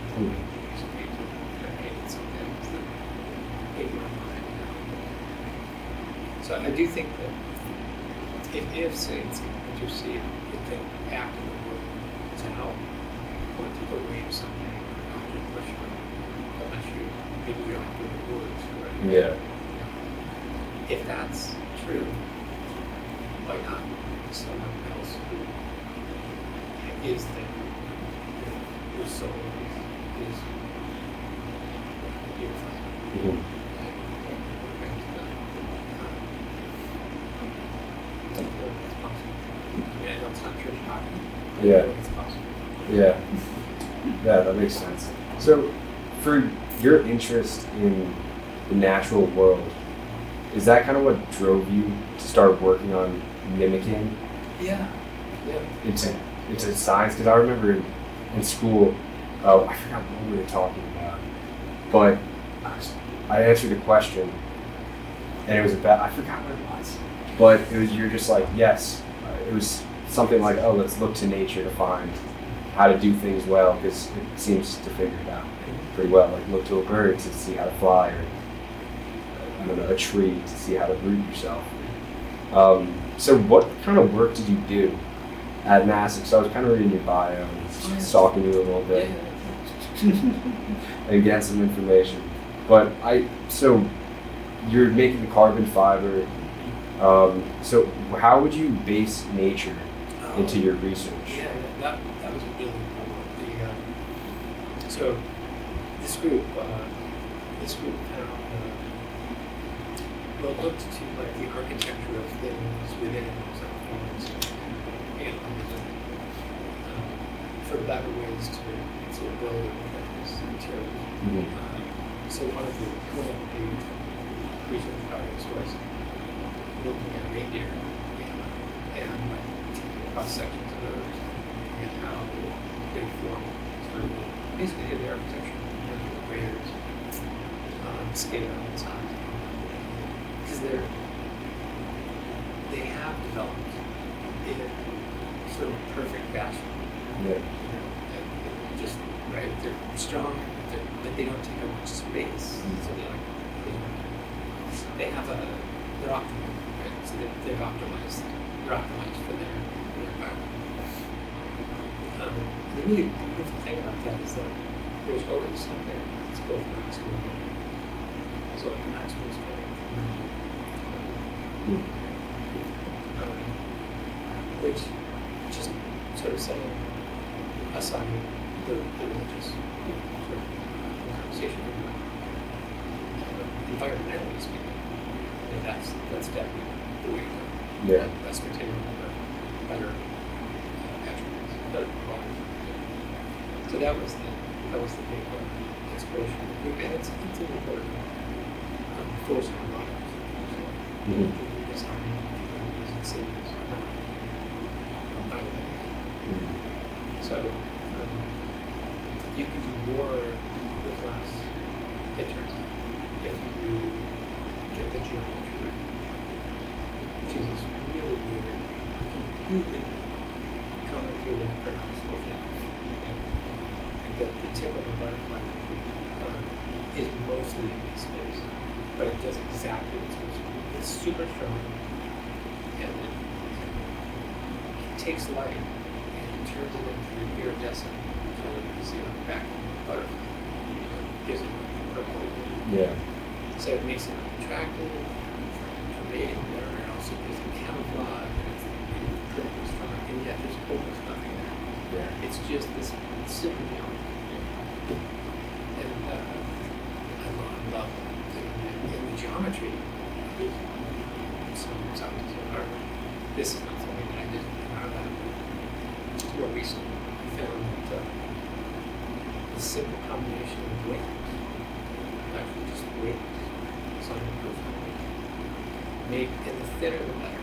I created some things that made my mind. So I do think that if saints can intercede, if they act in the world to help, or to believe something, or to push them, unless you maybe you don't have to do the words, right? Yeah. If that's true, why not someone else who is there, whose soul is unified? Mm-hmm. It's possible. I mean, I know it's not church talking. Yeah. It's possible. Yeah. Yeah, that makes sense. So, for your interest in the natural world, is that kind of what drove you to start working on mimicking Yeah. into science? Because I remember in school, I forgot what we were talking about, but I answered a question, and it was about, I forgot what it was, but it was, you're just like, yes, it was something like, oh, let's look to nature to find how to do things well, because it seems to figure it out pretty well. Like look to a bird to see how to fly, or I don't know, a tree to see how to root yourself. So what kind of work did you do at NASA? Because I was kind of reading your bio and stalking you a little bit and getting some information. But so you're making the carbon fiber. So how would you base nature into your research? Yeah, that was a really cool one. So this group found looked to like the architecture of things within some forms and for better ways to build these materials. Mm-hmm. So one of the research projects was looking at reindeer and taking cross sections of those and how they form sort of basically the architecture of layers, scale and size. Because they have developed in sort of perfect fashion. Yeah. And just right, they're strong, but they don't take up much space. Mm-hmm. So they're optimal, right? So they're optimized. They're optimized for their environment. The really beautiful thing about that is that there's always something that's both maximum as well as maximum scale. Which just sort of setting aside the religious sort of conversation, environmentally speaking, and that's definitely the way to go. Yeah. That's maintaining better attributes, better quality. So that was the big inspiration, and it's an important force in our lives. Mm-hmm. So you can do more with less, it turns out, if you get the geometry right, which is this really weird, completely complicated, pronounceable thing. And the tip of a butterfly is mostly in space, but it does exactly what it's supposed to do. It's super strong, and it takes light and turns it into iridescent color you see on the back of the butterfly. Gives it purple. Yeah. So it makes it attractive for mating there, and also gives it camouflage, and it's pretty strong, and yet there's almost nothing there. Yeah. It's just this simple geometry. And I love that. And the geometry, some scientists are, this is not something that I did out of that. More recently, I found that the simple combination of weight, actually just weight, something perfect, make, and the thinner the better.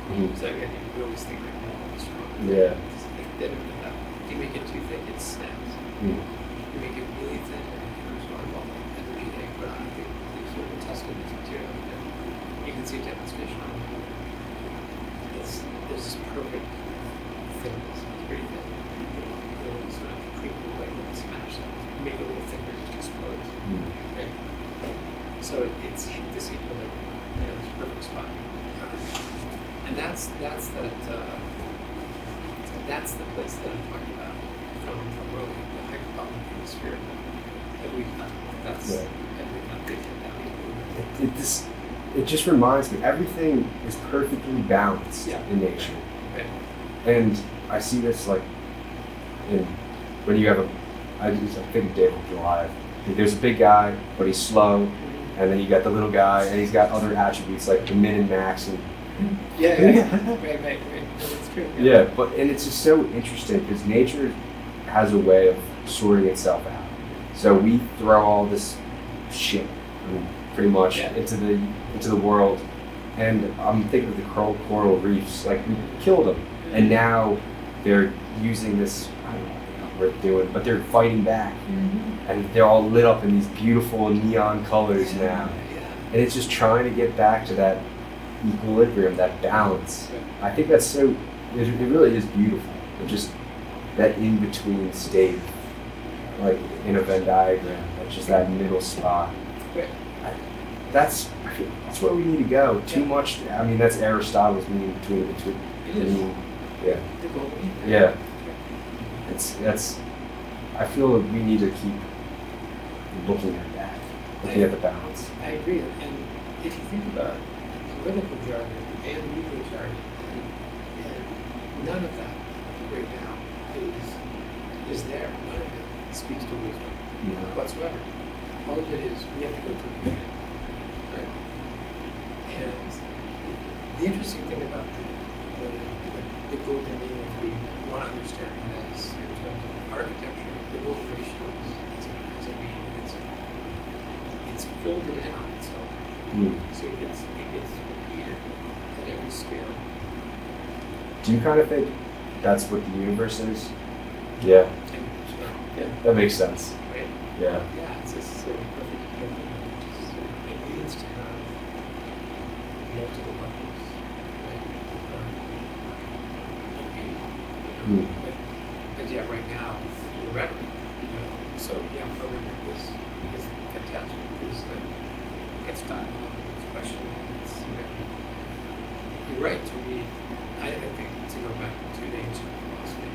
Mm-hmm. So again, you always think like, oh, it's strong. Yeah. The thinner the better. If you make it too thick, it snaps. Mm-hmm. You make it really thin, and it becomes well energetic, but I think they sort of tested this material, and you can see a demonstration on it. There's this perfect thickness, it's pretty thin. It'll sort of creep away and smash it, make it a little thicker, it explodes. Mm-hmm. Right? So it's hit this equilibrium, this perfect spot. And that's the place that I'm talking about from really the hyperbolic and the spherical that we've done. That's Yeah. that It just reminds me, everything is perfectly balanced in nature. Right. And I see this like when you have I think David Goliath. There's a big guy, but he's slow, and then you got the little guy, and he's got other attributes like the min and max, and right. That's true. yeah. And it's just so interesting because nature has a way of sorting itself out. So we throw all this shit, pretty much, into the world, and I'm thinking of the coral reefs. Like we killed them, and now they're using this. I don't know what they're doing, but they're fighting back, and they're all lit up in these beautiful neon colors now. And it's just trying to get back to that equilibrium, that balance. I think that's so. It really is beautiful. It just that in between state, like in a Venn diagram, that's just that middle spot. that's where we need to go. Too much. I mean, that's Aristotle's meaning between. It is. Yeah. The goal. Yeah. That's. I feel that we need to keep looking at that, looking at the balance. I agree. And if you think about political jargon and legal jargon, and none of that right now is there. None of it speaks to wisdom whatsoever. All of it is we have to go through the unit. Right? And the interesting thing about the golden mean, if we want to understand it as in terms of architecture, the golden ratio is a mean. It's folded in on itself. So it gets repeated at every scale. Do you kind of think that's what the universe is? Yeah. Yeah. That makes sense. Right? Yeah. Yeah, it's just sort of perfect. It needs to have multiple levels. Right? But yeah, right now, the rhetoric. So yeah, programming is fantastic because it's dialogue, it's questioning, you're right to read. I think to go back to the ancient philosophy,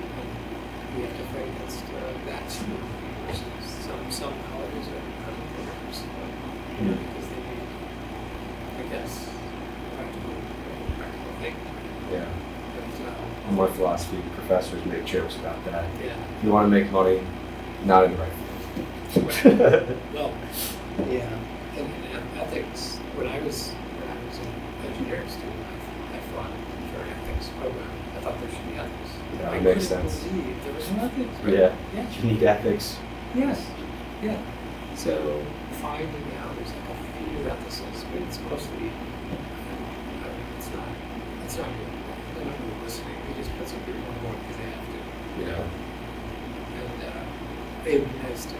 we have to fight against that too, versus some colleges are present programs because they need, I guess, practical thinking. Yeah. But, On my philosophy, professors make jokes about that. yeah. If you want to make money, not in the right field. Well, yeah, and ethics. When I was an engineering student, I fought for an ethics program. I thought there should be ethics. Yeah, I it makes couldn't sense. believe there was no ethics. Right? Yeah. Yeah. You need ethics. Yes. Yeah. So finding out there's like a few ethicists, but it's mostly it's not good. They're not really listening. They just put some people on board because they have to. Yeah. And it would be nice to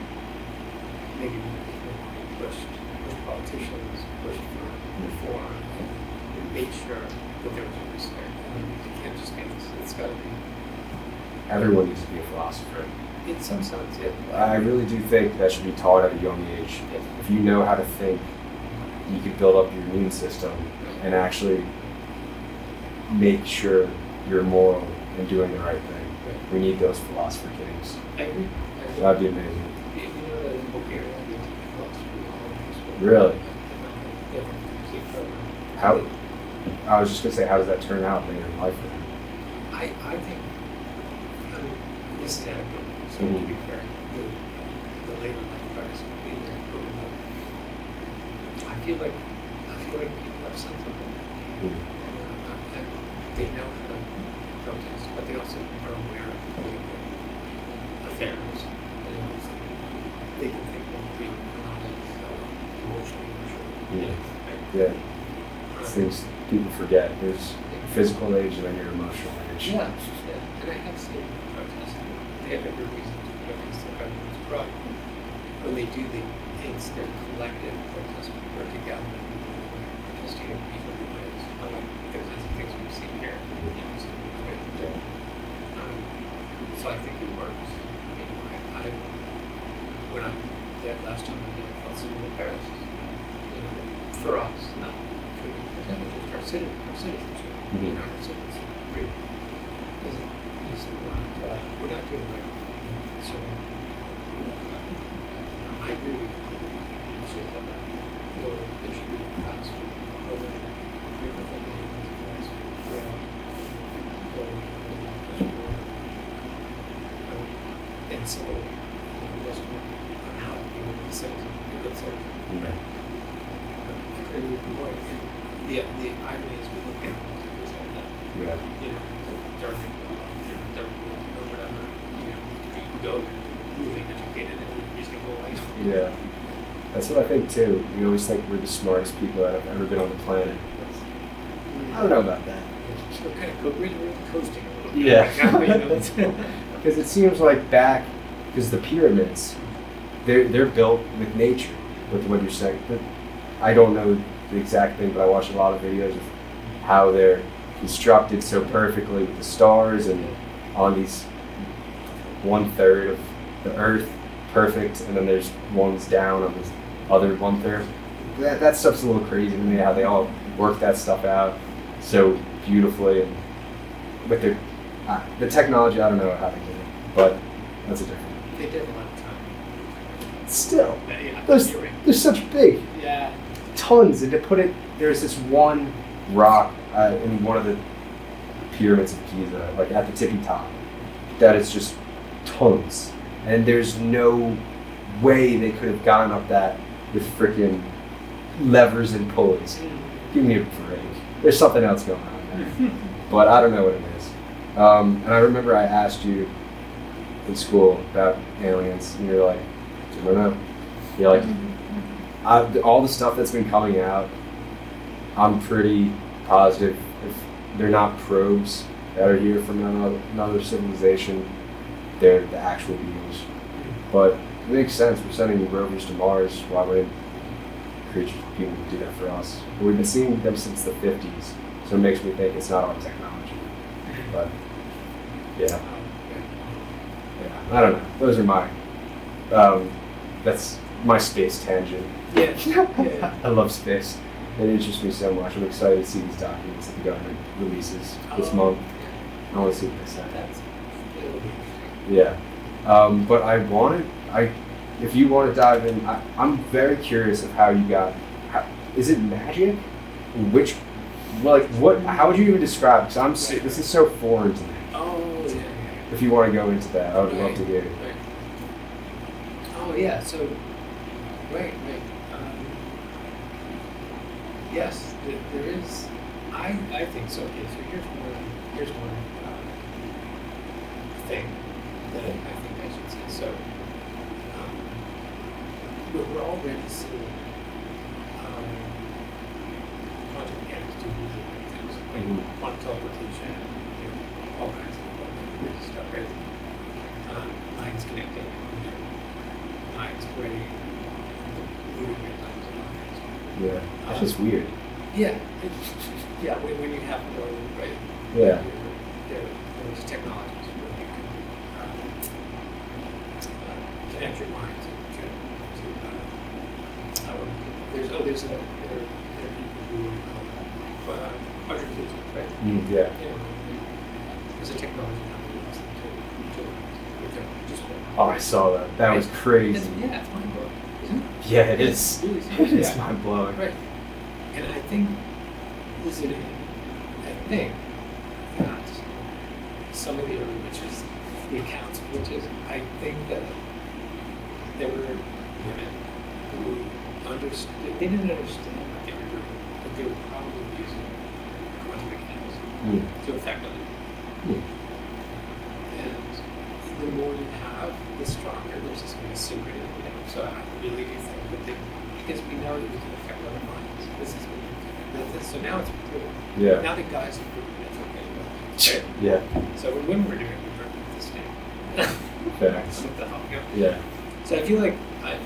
maybe push politicians, push for reform, and make sure that there was a respect. It can't just be this. It's got to be. Everyone needs to be a philosopher. In some sense, yeah. I really do think that should be taught at a young age. Yes. If you know how to think, you could build up your immune system and actually make sure you're moral and doing the right thing. Right. We need those philosopher kings. I agree. That'd be amazing. You know that in Bulgaria, they take philosophy all over the school. Really? They have a complete program. How? I was just gonna say, how does that turn out later in life for them? I think, this is anecdotal, so to be fair, the later life practice would be very important. I feel like people are sensible. And they know how to protest, but they also are aware of political affairs. They can think more freely, not emotionally mature. Yeah. Right? Yeah. It's things people forget. There's physical age and then your emotional age. Yeah, yeah. And I have seen protests. They have every reason to protest the government's product. When they do, it's their collective protest work together. Protesting in different ways. Unlike the kinds of things we've seen here. So I think it works. I when I did last time I did Festival in Paris, for us, not for the representatives, our citizenship, our citizens, we're not doing it right. So I agree with you. We should have that. There should be a class over and so just on how to be a citizen, a good citizen. I agree with you. The irony is we look at things like that. Yeah. During or whatever, you go moving educated in a reasonable way. Yeah. That's what I think too. We always think we're the smartest people that have ever been on the planet. I don't know about that. So kind of we're coasting a little bit. Yeah. Because it seems like because the pyramids, they're built with nature, with what you're saying. But I don't know the exact thing, but I watched a lot of videos of how they're constructed so perfectly with the stars and on these 1/3 of the Earth, perfect, and then there's ones down on this other 1/3. that stuff's a little crazy to me, how they all work that stuff out so beautifully, and with the technology, I don't know how they did it, but that's a different. They did a lot of time. Still, Yeah, they're such big, yeah. tons, and to put it, there's this one rock in one of the pyramids of Giza, like at the tippy top, that is just tons, and there's no way they could have gotten up that with freaking levers and pulleys. Give me a break. There's something else going on there, but I don't know what it is. And I remember I asked you in school about aliens, and you're like, I don't know. You're like, all the stuff that's been coming out, I'm pretty positive if they're not probes that are here from another civilization, they're the actual beings. But it makes sense. We're sending rovers to Mars. Why wouldn't people do that for us? We've been seeing them since the 50s, so it makes me think it's not our technology. But yeah, I don't know. Those are my that's my space tangent. Yeah. I love space. It interests me so much. I'm excited to see these documents that the government releases this month. I want to see what they say. Yeah. But if you want to dive in, I'm very curious of how you got. Is it magic? How would you even describe? Because this is so foreign to me. Oh yeah. If you want to go into that, I would love to hear. Right. Oh yeah. So, right. Yes, there is. I think so. Okay, so here's one thing that I think I should say. So, we're already seeing quantum mechanics do really great things, like quantum teleportation, all kinds of stuff, right? Minds connecting, minds creating really great things. Yeah, that's just weird. Yeah, when you have more, right? Yeah. There's technologies where you can connect your mind to there are people who quadriplegic, right? Yeah. There's a technology now that allows them to just Oh, I saw that. That was crazy. It's mind blowing, isn't it? Yeah, it is. Really It is mind blowing. Right. And I think that some of the early witches, the accounts of witches, I think that there were women who they didn't understand what they were doing, but they were probably using quantum mechanics to affect others. And the more you have, the stronger there's this kind of secret in it. So I really do think that because we know that we can affect other minds. This is so now it's proven. Yeah. Now the guys have proven it's okay. Right? Yeah. So when women were doing it, we were with this thing. Facts. What the hell? Yeah. So I feel like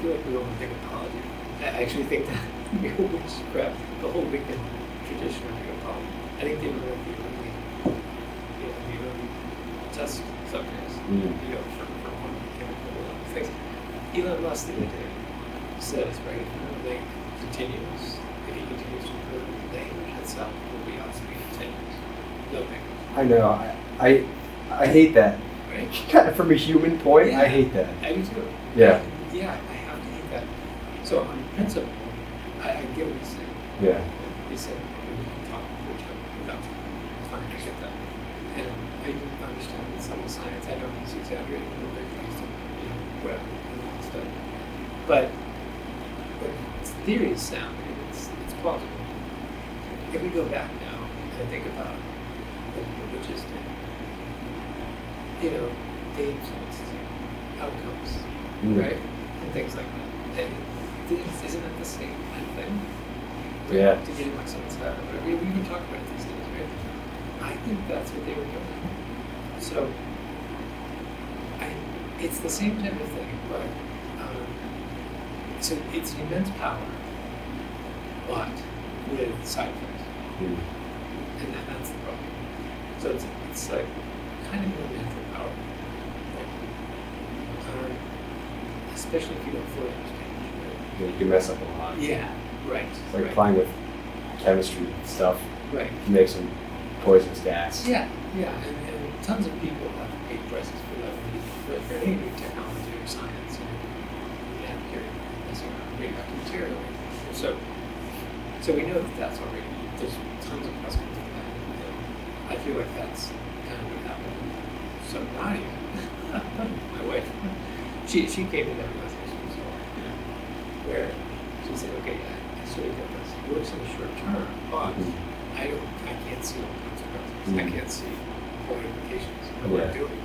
we overthink apology. I actually think that witchcraft, the whole Wiccan tradition of the apology. I think they were like the early test subjects. For one chemical things. Elon Musk the other day says, right, they continues. If he continues to improve, the language itself will be obsolete in 10 years. No language. I know. I hate that. Right? From a human point, Yeah. I hate that. I do too. Yeah. Yeah, I have to hate that. So on principle, I get what he's saying. Yeah. He said, we can talk without it's fine, I get that. And I understand that some of the science, I know he's exaggerating a little bit based on, whatever, and all that stuff. But his theory is sound, it's plausible. If we go back now and think about what witches did, they influenced outcomes, right? And things like that. And isn't that the same kind of thing? Yeah. To get like someone's head or whatever. We even talk about it these days, right? I think that's what they were doing. So, it's the same type of thing, but so it's immense power, but with side effects. And that's the problem. So it's like kind of a natural power. Especially if you don't fully understand. Yeah, you can mess up a lot. Yeah. Right. It's like right. playing with chemistry stuff. Right. You make some poisonous gas. Yeah, and tons of people have paid prices for that. For any new technology or science, and you're messing around with radioactive material. So we know that that's already, there's tons of precedent for that. And I feel like that's kind of what happened. So Nadia, my wife, she came to that realization, so, where she said, okay, I sort of get this. It works in the short term, but I can't see all the consequences. I can't see all the implications of what I'm doing.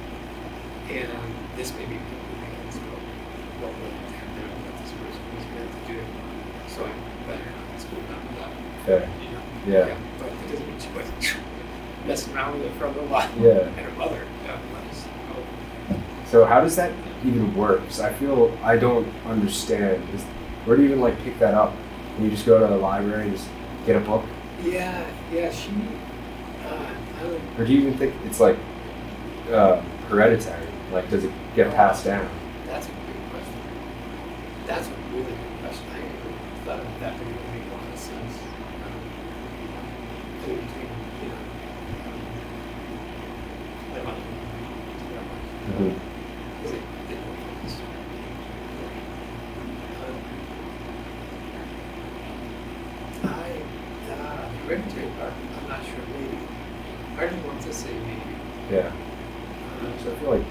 And this may be completely against what would happen what this person was meant to do. So I'm better not in school not with that. Fair. Yeah. But it doesn't mean she wasn't messing around with it for a little while. Yeah. And her mother, So how does that even work? Because I feel I don't understand. Where do you even like pick that up? Can you just go to the library and just get a book? Yeah, she, I don't. Or do you even think it's like hereditary? Like, does it get passed down? That's a great question. That's a really good question. I never thought of that really make a lot of sense. In between, my mother, because they don't focus. Hereditary part, I'm not sure, maybe. Part of me wants to say maybe. Yeah. So I feel like,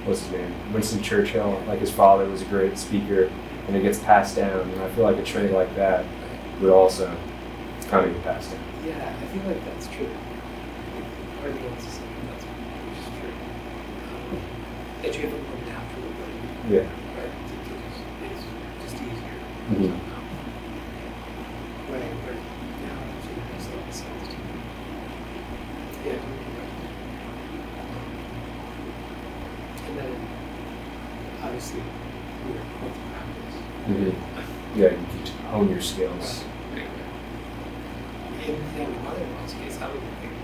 what's his name? Winston Churchill, like his father was a great speaker, and it gets passed down. And I feel like a trait like that would also kind of get passed down. Yeah, I feel like that's true. Part of me wants to say that's which is true. That you have a more natural ability. Yeah. Right? It's just easier. Mm-hmm. Right, now it makes a lot of sense to me. Yeah, you're right. And then, obviously, we're with practice. Mm-hmm. Yeah, you can hone your skills. Right. In my mother-in-law's case, I don't think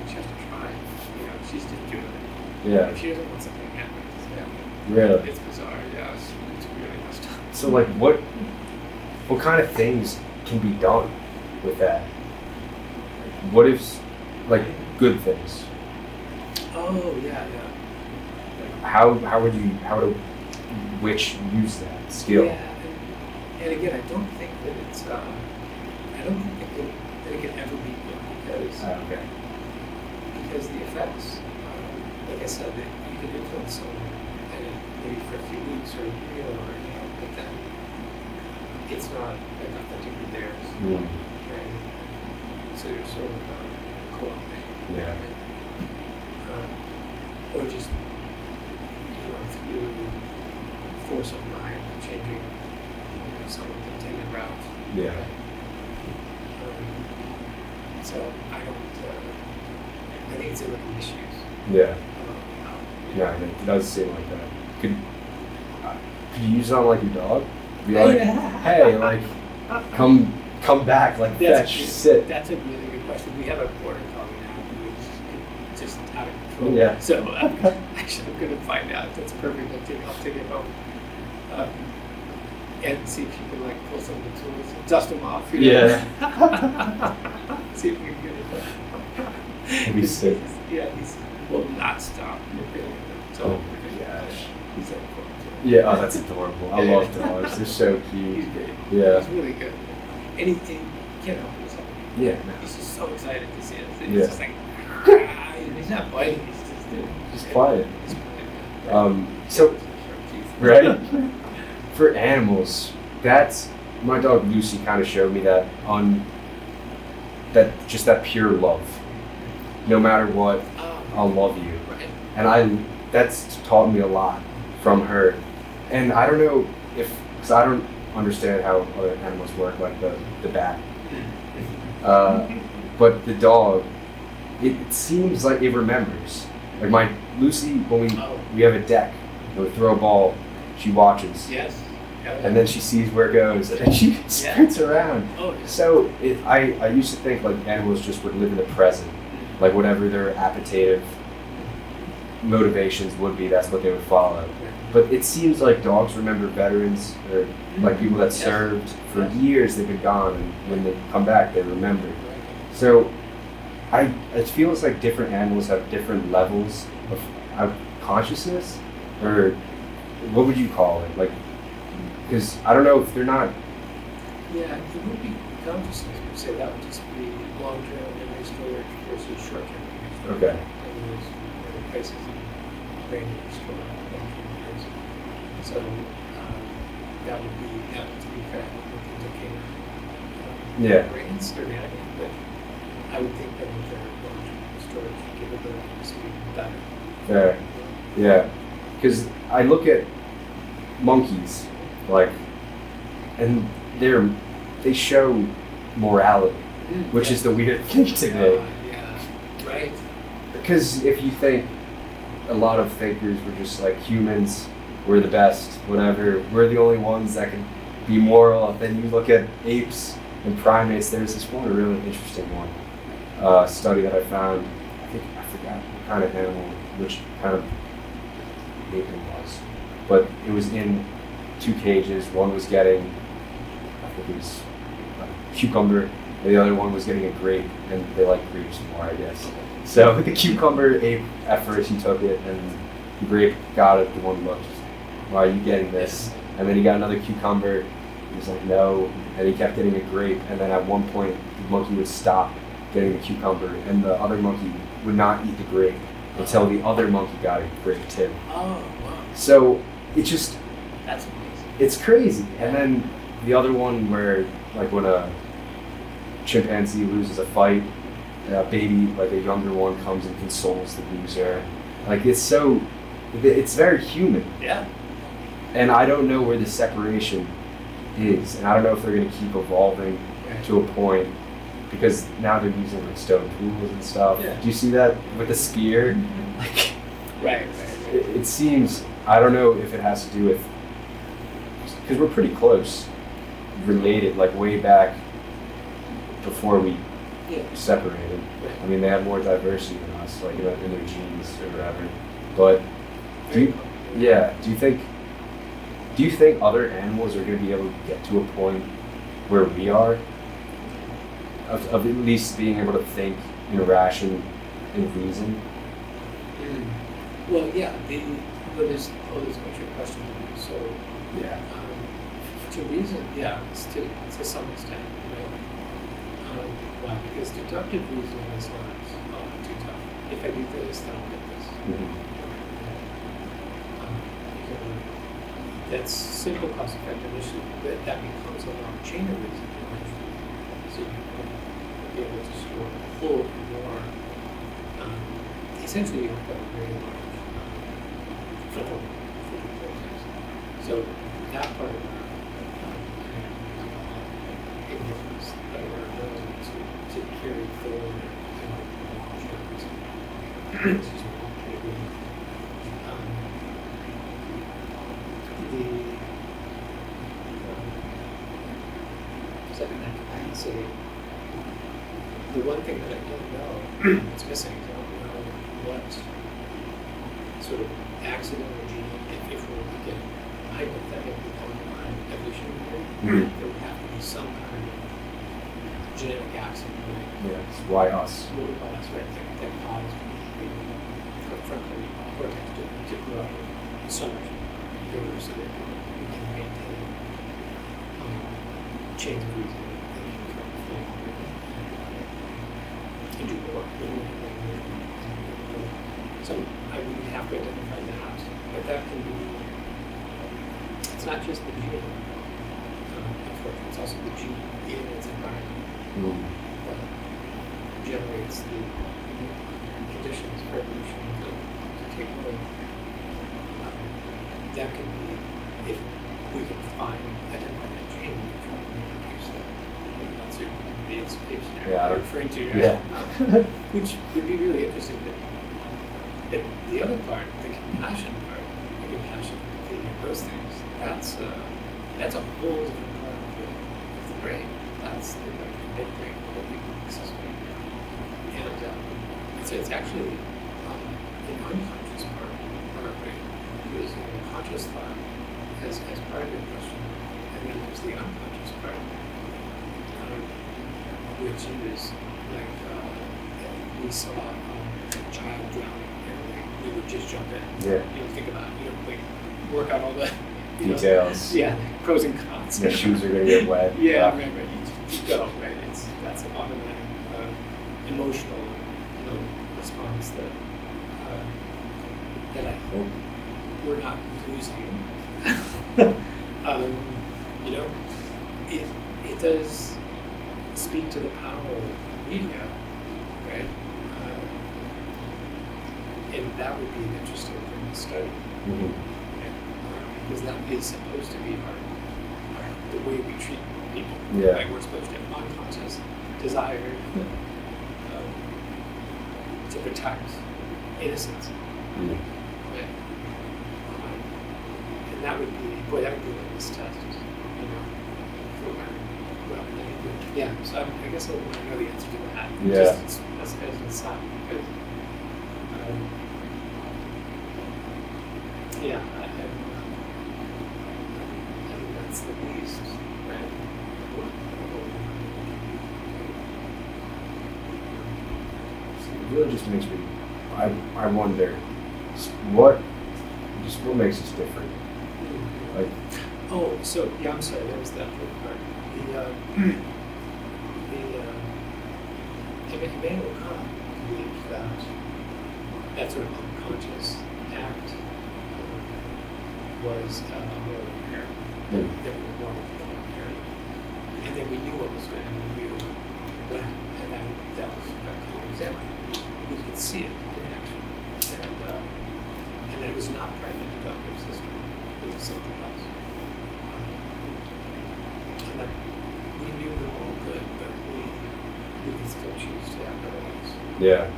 she has to try. She's just doing it. Yeah. If she doesn't want something to happen, it's happening. Really? It's bizarre, yeah. It's really messed up. So like what kind of things can be done with that? What if, like, good things? Oh, yeah. How would which use that skill? Yeah, and again, I don't think that it's, I don't think that it can ever be good Okay. because the effects, like I said, that you can influence someone and maybe for a few weeks or a year but then it's not like authentically theirs. Right? So you're sort of co-opting. Yeah. Or just, through force of mind, changing someone's intended route. Yeah. So I don't, I think it's in the issues. Yeah. Yeah, it does seem like that. Could you use it on like your dog? Be like, hey, like, come back, like, fetch, sit. That's a really good question. We have a border collie now who's just out of control. Yeah. So actually, I'm going to find out. That's perfect. I'll take it home and see if you can like pull some of the tools, dust them off. Yeah. See if we can get it. Maybe sit. Yeah, he will not stop looking at them. So, Oh my gosh. He's like, Yeah, oh, that's adorable. I love dogs. They're so cute. he's great. Yeah. He's really good. And he can't help himself. Yeah. No. He's just so excited to see us. He's Yeah. just like, he's not biting. He's Just quiet. He's quiet. So, right? For animals, that's, my dog Lucy kind of showed me that just that pure love. No matter what, I'll love you. Right. And that's taught me a lot from her. And I don't know because I don't understand how other animals work, like the bat. But the dog, it seems like it remembers. Like my Lucy, when we have a deck, we throw a ball, she watches. Yes. And then she sees where it goes, and then she sprints around. Oh, yeah. So I used to think like animals just would live in the present, like whatever their appetitive motivations would be, that's what they would follow. But it seems like dogs remember veterans or like people that served for years. They've been gone, and when they come back, they remember. So, it feels like different animals have different levels of consciousness, or what would you call it? Like, because I don't know if they're not. Yeah, it would be consciousness per se. That would just be long-term memory storage versus short-term memory storage. Okay. And there's places in brain that are stored long-term memories. So that would be, to be fair, I would indicate brains or anatomy, but I would think that their long-term storage capabilities would be better. Fair. Yeah. Because I look at monkeys, like, and they show morality, which is the weird thing to me. Yeah, right. Because if you think a lot of thinkers were just like humans, we're the best, whatever, we're the only ones that can be moral. Then you look at apes and primates. There's this one really interesting one study that I found. I forgot what kind of animal, which kind of ape it was, but it was in 2 cages. One was getting, I think it was a cucumber, and the other one was getting a grape, and they like grapes more, I guess. So the cucumber ate at first, he took it, and the grape got it. The one looked, why are you getting this? And then he got another cucumber, he was like, no, and he kept getting a grape, and then at one point, the monkey would stop getting the cucumber, and the other monkey would not eat the grape until the other monkey got a grape too. Oh, wow. So it just, That's amazing. it's crazy. And then the other one where, like, when a chimpanzee loses a fight, a baby, like a younger one, comes and consoles the loser. Like, it's very human. Yeah. And I don't know where the separation is. And I don't know if they're going to keep evolving to a point, because now they're using like stone tools and stuff. Yeah. Do you see that with the spear? Like, Right. it seems, I don't know if it has to do with, because we're pretty close related, like way back before we separated. Right. I mean, they have more diversity than us, like in their genes or whatever. But do you think other animals are going to be able to get to a point where we are, of at least being able to think in ration and reason? Well, yeah. There's a bunch of questions. So Yeah. to reason, to some extent, why? Because deductive reasoning is not too tough. If I do this, then I'll get this. That's simple cost-effective issue, that becomes a long chain of reasoning. So you can be able to store a whole more. Essentially, you have got a very large frontal cortex. So that part of ignorance, that our ability to carry forward second capacity. The one thing that I don't know is missing. I don't know what sort of accident or gene, if we were to get hypothetically online evolutionary, there would have to be some kind of genetic accident. Right? Yeah, it's why us. Really why us, right? That caused the frontal cortex to grow so much bigger so that we can maintain chains of reasoning and do more. So we have to identify that, but that can be, it's not just the gene, unfortunately, it's also the gene in its environment that generates the conditions for evolution to take place. That can be, if we can identify that gene, we can try to reproduce that. That's the execution I'm referring to. Which would be really interesting. But the other part, the compassion part, those things, that's a whole different part of the brain. That's the midbrain, the big system. And it's actually an unconscious part of our brain. We there's conscious thought as part of your question, and then there's the unconscious part, which is like we saw a child drowning, and we would just jump in. Yeah. Think about like work out all the details. Pros and cons. Your shoes are gonna get wet. Yeah, right. You go right. That's an automatic emotional response that I hope we're not losing. It does speak to the power of media, right? And that would be an interesting thing to study, right? Because that is supposed to be the way we treat people. Yeah. Like we're supposed to have unconscious desire to protect innocence. Right? And that would be a litmus test, for yeah. So I guess I want to know the answer to that. Yeah. Just as an aside, because I think that's the least, right? It really just makes me, I wonder, what makes us different? Like, I'm sorry, there was that whole part. Immanuel Kant believed that sort of unconscious act was more apparent, that we were more apparent. And then we knew what was going on, we knew what happened, and that was a common example. We could see it in action. And it was not part of the deductive system, it was something else. And that we knew we were all good, but we could still choose to act otherwise. yeah.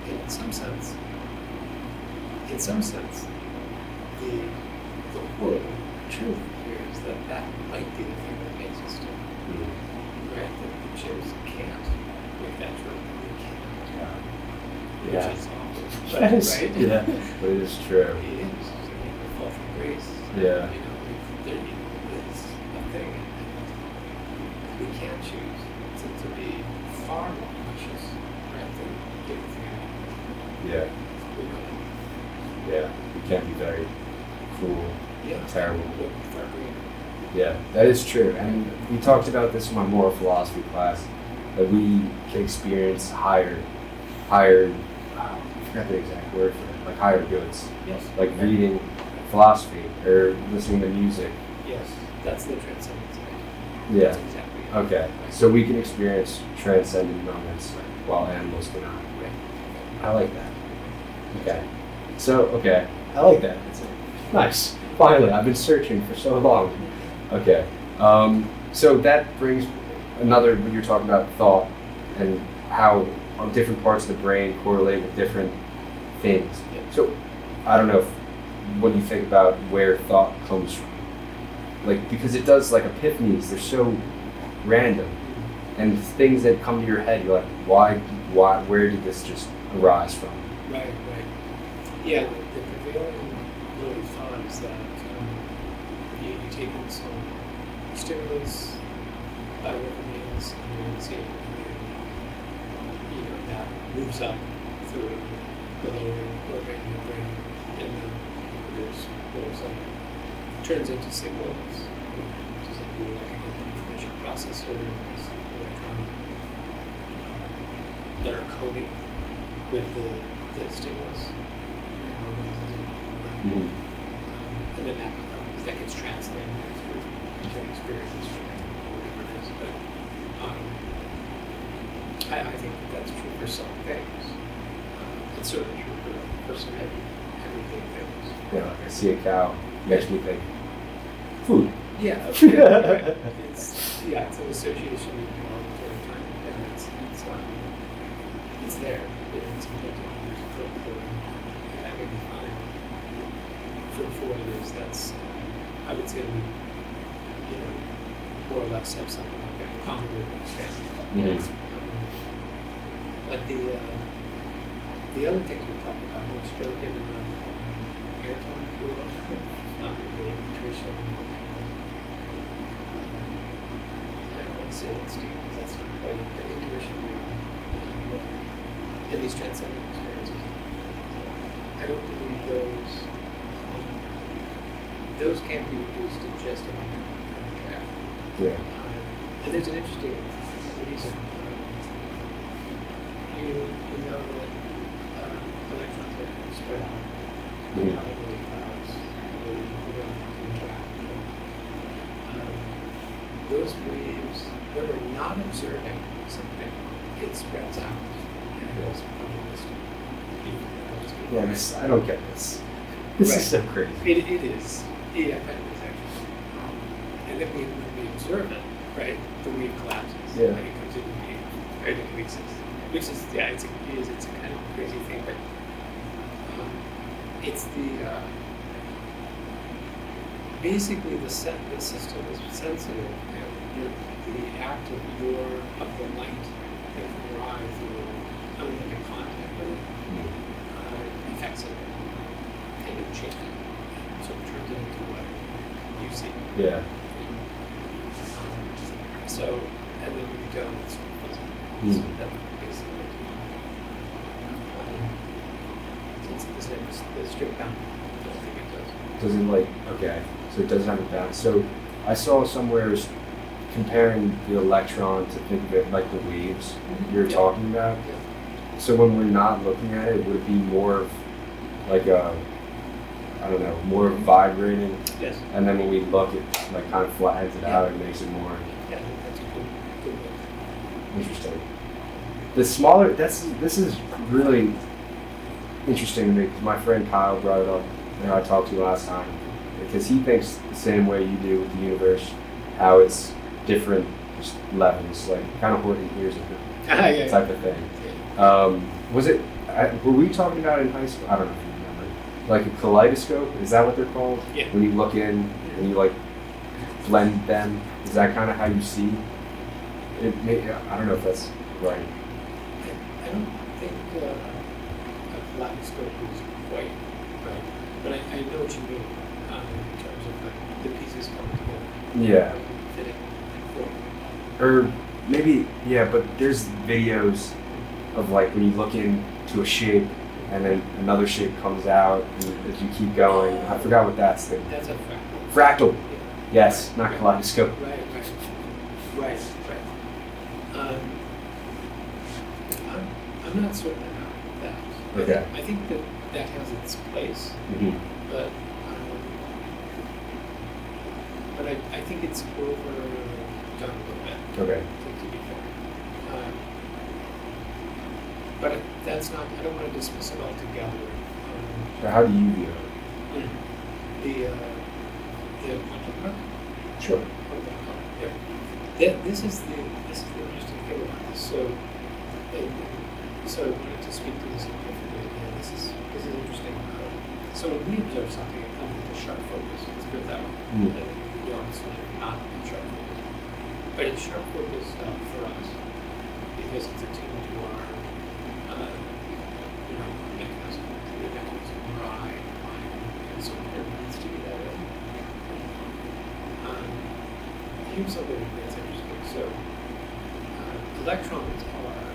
And in some sense, the horrible truth here is that might be the thing that makes us different. Right? That the Jews can't make that truth. We can't. Yeah. Which is awful. But, That is, right? yeah, but it is true. It is. We fall from grace. Yeah. There is a thing, and we can't choose to be far more conscious, right, than everything. Yeah. We know. Yeah. We can't be very cruel, terrible. Far greater. Yeah, that is true. And we talked about this in my moral philosophy class, that we can experience higher, I forgot the exact word for it, like higher goods. Yes. Like reading philosophy or listening to music. Yes. That's the transcendence. Yeah. That's exactly it. Okay. So we can experience transcendent moments while animals cannot. Right. I like that. Okay. So, okay. I like that. Nice. Finally, I've been searching for so long. Okay. So that brings another, when you're talking about thought and how different parts of the brain correlate with different things. Yeah. So I don't know what you think about where thought comes from. Like, because it does, like, epiphanies, they're so random. And things that come to your head, you're like, why, where did this just arise from? Right. Yeah, the prevailing rule of thought is that you take in some stimulus by whatever means, and see that moves up through the lower organ in the brain, and then there's turns into signals, just like you like an information processor, this electronic that are coding with the stimulus. And then that gets translated into experience, or whatever it is. But I think that's true for some things. It's certainly true for some everyday things. Yeah, like I see a cow, makes me think, food. Yeah, it's an association all the time, and it's there. It's for what it is, that's I would say we more or less have something like a common understanding. But the other things we talked about, which go in airtime fuel, not really nutrition. I don't want to say that's deep because that's not quite it, but intuition in these transcendent experiences. I don't believe those can't be reduced to just a track. Yeah. And there's an interesting reason. You know that electrons are spread out. Yeah. Probably clouds. Those waves, when we're not observing something, it spreads out. And it goes probabilistic. Yeah, I don't get this. This Right. is so crazy. It is. Yeah, that is actually. And then when we observe it, right, the wave collapses. Yeah. And it comes into being, right, it exists. Which is, yeah, it's a kind of crazy thing, but it's basically the system is sensitive, and the act of the light that can arrive through unlimited contact with it affects it and it changes it. So it turns it into what you see. Yeah. So, and then when you don't, it's sort of fuzzy. So that's basically since the strip down, I don't think it does. Does it okay, so it doesn't have a balance. So I saw somewhere comparing the electron to think of it like the waves you're talking about. Yeah. So when we're not looking at it, would it be more of like more vibrating? Yes. And then when we look, it like kind of flattens it out and makes it more Yeah, that's a good way. interesting. The smaller, this is really interesting to me because my friend Kyle brought it up that I talked to last time, because he thinks the same way you do with the universe, how it's different just levels, like kind of Horton Hears It type of thing. Was it? Were we talking about it in high school? I don't know if you remember. Like a kaleidoscope, is that what they're called? Yeah. When you look in and you like blend them, is that kind of how you see? I don't know if that's right. I don't think a kaleidoscope is quite right, but I know what you mean in terms of the pieces coming together. Yeah. Fitting and forming. Or maybe, yeah, but there's videos of like when you look into a shape and then another shape comes out and as you keep going. I forgot what that's the That's a fractal. fractal. Yeah. Yes, not kaleidoscope. Right. I'm not certain about that. Okay. I think that has its place, Mm-hmm. but I think it's overdone a little bit. Okay. To be fair. But that's not. I don't want to dismiss it altogether. So how do you view it? The quantum part? Sure. Yeah. This is the interesting thing about this. So I wanted to speak to this differently. Yeah, this is interesting. So when we observe something, it comes with a sharp focus. Let's put it that way. Mm. And we obviously not in sharp focus, but it's sharp focus for us because it's attuned to our mechanism, the mechanism of our eye, mind, and so it needs to be that way. Here's something that's interesting. So electrons are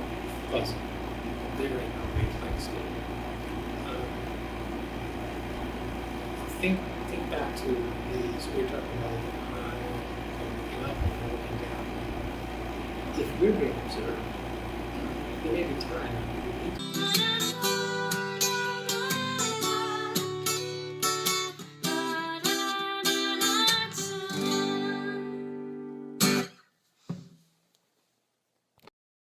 fuzzy. They're in a wave-like state. Think back to so we're talking about the eye looking up and looking down. If we're being observed, there may be time